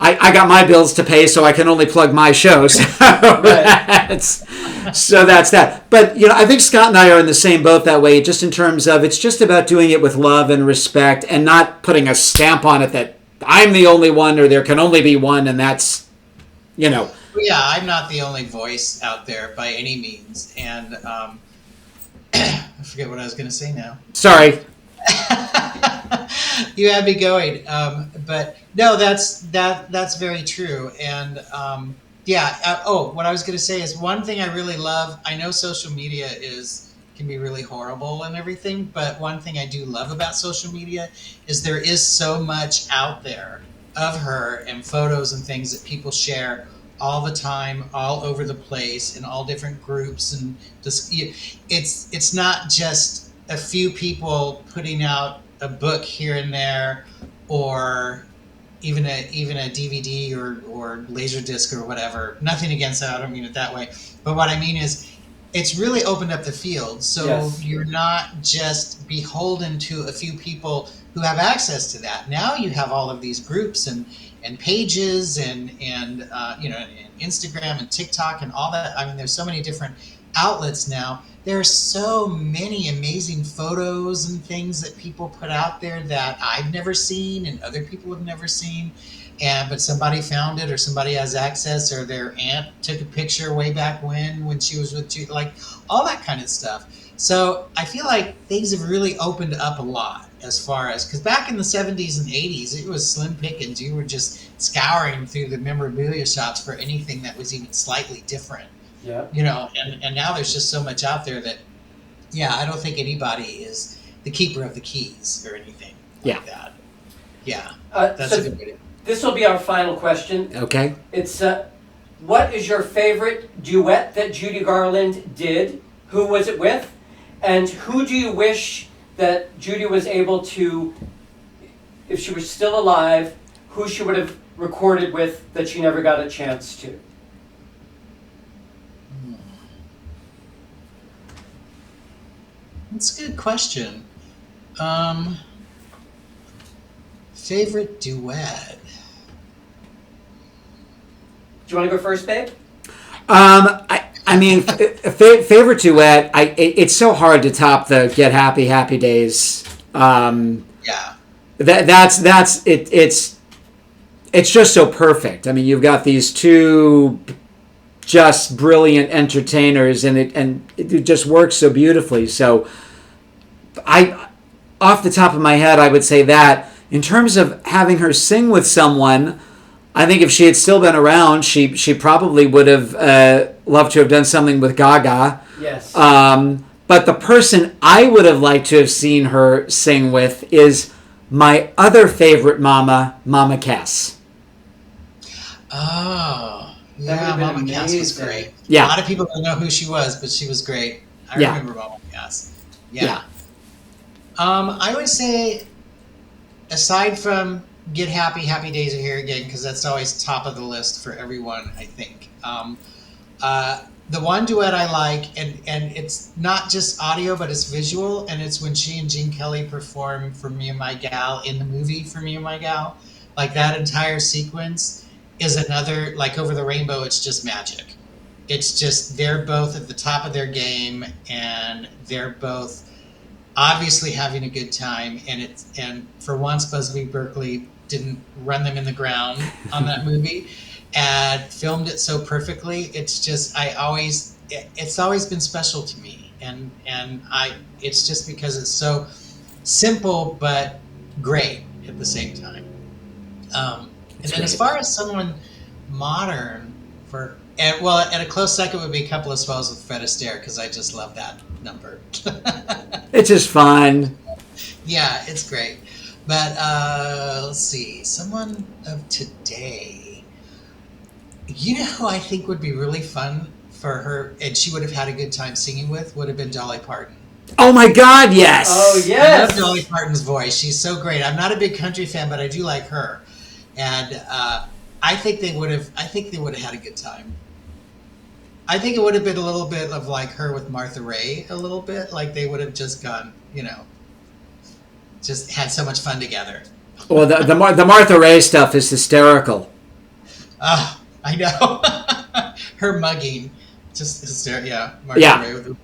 I got my bills to pay, so I can only plug my shows. So that's that. But, I think Scott and I are in the same boat that way, just in terms of it's just about doing it with love and respect and not putting a stamp on it that I'm the only one or there can only be one, and that's, Yeah, I'm not the only voice out there by any means. And I forget what I was going to say now. Sorry. You had me going. But no, that's very true. And what I was going to say is one thing I really love. I know social media can be really horrible and everything, but one thing I do love about social media is there is so much out there of her and photos and things that people share all the time, all over the place, in all different groups, and just it's not just a few people putting out a book here and there, or even a DVD or Laserdisc or whatever. Nothing against that. I don't mean it that way. But what I mean is, it's really opened up the field. So You're not just beholden to a few people who have access to that. Now you have all of these groups and pages and Instagram and TikTok and all that. I mean, there's so many different outlets now. There are so many amazing photos and things that people put out there that I've never seen and other people have never seen. But somebody found it, or somebody has access, or their aunt took a picture way back when she was with you, like all that kind of stuff. So I feel like things have really opened up a lot as far as, because back in the 70s and 80s, it was slim pickings. You were just scouring through the memorabilia shops for anything that was even slightly different. Yeah. And now there's just so much out there that, I don't think anybody is the keeper of the keys or anything like that. Yeah. That's a good way to. This will be our final question. Okay. It's what is your favorite duet that Judy Garland did? Who was it with? And who do you wish that Judy was able to, if she was still alive, who she would have recorded with that she never got a chance to? That's a good question. Favorite duet? Do you want to go first, babe? I mean, favorite duet. It's so hard to top the "Get Happy, Happy Days." Yeah. That's it. It's just so perfect. I mean, you've got these two just brilliant entertainers, and it just works so beautifully. So, off the top of my head, I would say that. In terms of having her sing with someone, I think if she had still been around, she probably would have loved to have done something with Gaga. Yes. But the person I would have liked to have seen her sing with is my other favorite Mama Cass. Oh, yeah, Mama Cass was great. Yeah. A lot of people don't know who she was, but she was great. I remember Mama Cass. Yeah. I would say, aside from Get Happy, Happy Days Are Here Again, because that's always top of the list for everyone, I think. The one duet I like, and it's not just audio, but it's visual, and it's when she and Gene Kelly perform For Me and My Gal in the movie For Me and My Gal. Like, that entire sequence is another, like Over the Rainbow, it's just magic. It's just, they're both at the top of their game, and they're both obviously having a good time, and for once Busby Berkeley didn't run them in the ground on that movie and filmed it so perfectly. It's just, it's always been special to me, and it's just because it's so simple but great at the same time. And then as far as someone modern, at a close second would be A Couple of Swells with Fred Astaire, because I just love that number. It's just fun. Yeah, it's great. But let's see, someone of today. You know who I think would be really fun for her, and she would have had a good time singing with, would have been Dolly Parton. Oh my God, yes! Oh yes! I love Dolly Parton's voice. She's so great. I'm not a big country fan, but I do like her. And I think they would have had a good time. I think it would have been a little bit of like her with Martha Raye, a little bit. Like they would have just gone, just had so much fun together. Well, the Martha Raye stuff is hysterical. Oh, I know. Her mugging, just hysterical. Yeah, Martha Raye with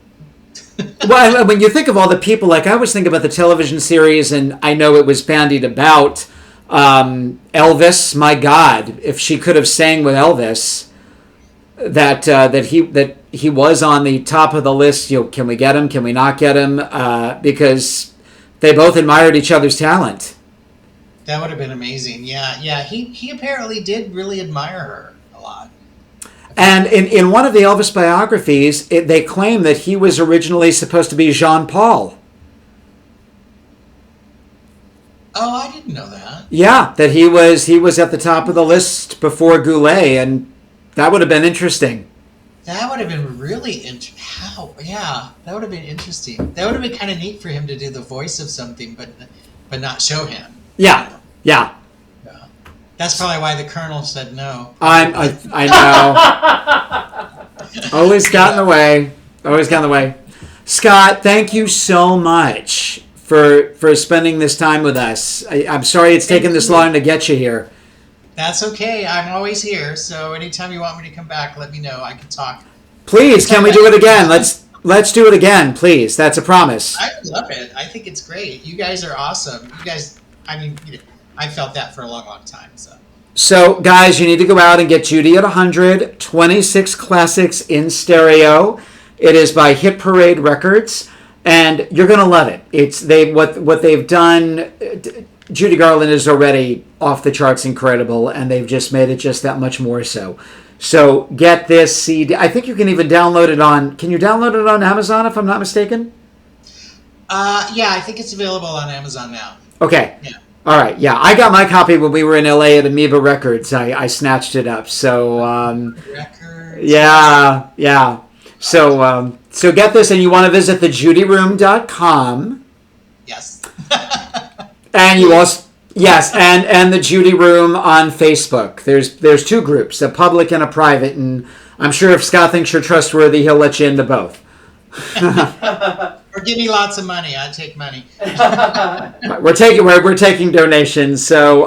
Well, when you think of all the people, like I always think about the television series, and I know it was bandied about. Elvis, my God, if she could have sang with Elvis, that he was on the top of the list. Can we get him? Can we not get him? Because they both admired each other's talent. That would have been amazing. Yeah. He apparently did really admire her a lot. And in one of the Elvis biographies, they claim that he was originally supposed to be Jean Paul. Oh, I didn't know that. Yeah, that he was at the top of the list before Goulet, and that would have been interesting. That would have been really interesting. Yeah, that would have been interesting. That would have been kind of neat for him to do the voice of something, but not show him. Yeah. That's probably why the Colonel said no. I know. Always got in the way. Scott, thank you so much for spending this time with us. I'm sorry it's taken this long to get you here. That's okay. I'm always here. So anytime you want me to come back, let me know. I can talk. Please, can we do it again? Let's do it again, please. That's a promise. I love it. I think it's great. You guys are awesome. You guys, I felt that for a long, long time. So, guys, you need to go out and get Judy at 100, 26 classics in stereo. It is by Hit Parade Records, and you're going to love it. What they've done. Judy Garland is already off the charts incredible, and they've just made it just that much more so. So get this CD. I think you can even download it on... Can you download it on Amazon, if I'm not mistaken? Yeah, I think it's available on Amazon now. Okay. Yeah. All right, yeah, I got my copy when we were in LA at Amoeba Records. I snatched it up. So Records. yeah. So get this, and you want to visit the judyroom.com. Yes. And you also and the Judy Room on Facebook. There's two groups, a public and a private, and I'm sure if Scott thinks you're trustworthy, he'll let you into both. Or give me lots of money. I take money. We're taking donations. So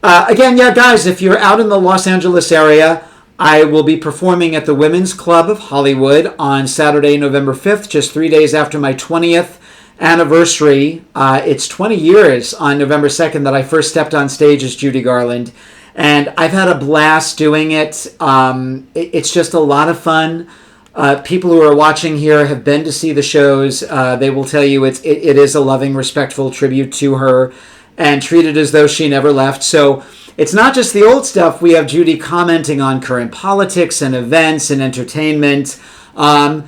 again, yeah, guys, if you're out in the Los Angeles area, I will be performing at the Women's Club of Hollywood on Saturday, November 5th, just 3 days after my 20th anniversary. It's 20 years on November 2nd that I first stepped on stage as Judy Garland, and I've had a blast doing it. It's just a lot of fun. People who are watching here have been to see the shows. They will tell you it is a loving, respectful tribute to her and treated as though she never left. So it's not just the old stuff. We have Judy commenting on current politics and events and entertainment.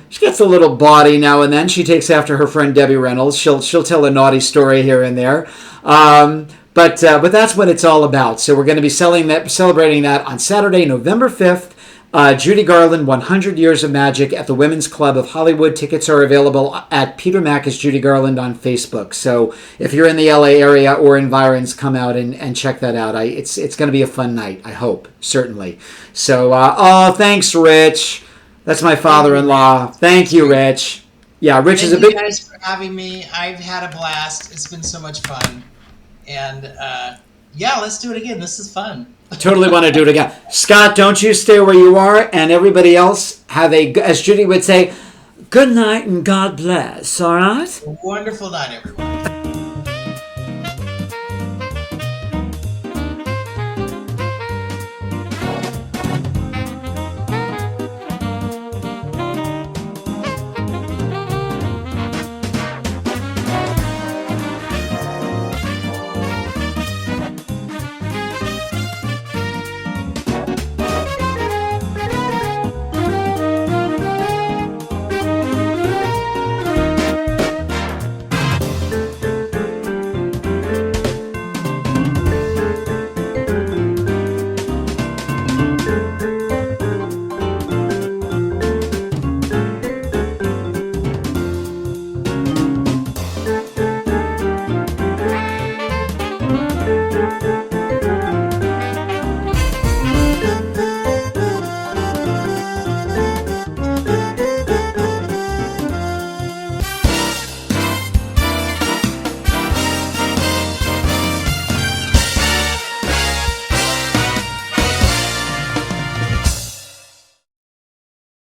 She gets a little bawdy now and then. She takes after her friend Debbie Reynolds. She'll tell a naughty story here and there. But that's what it's all about. So we're going to be celebrating that on Saturday, November 5th. Judy Garland, 100 Years of Magic at the Women's Club of Hollywood. Tickets are available at Peter Mac as Judy Garland on Facebook. So if you're in the LA area or environs, come out and check that out. It's going to be a fun night, I hope, certainly. So, thanks, Rich. That's my father-in-law. Thank you, Rich. Yeah, Rich is a big... Thank you guys for having me. I've had a blast. It's been so much fun. And, let's do it again. This is fun. Totally want to do it again. Scott, don't you stay where you are, and everybody else have as Judy would say, good night and God bless, all right? A wonderful night, everyone.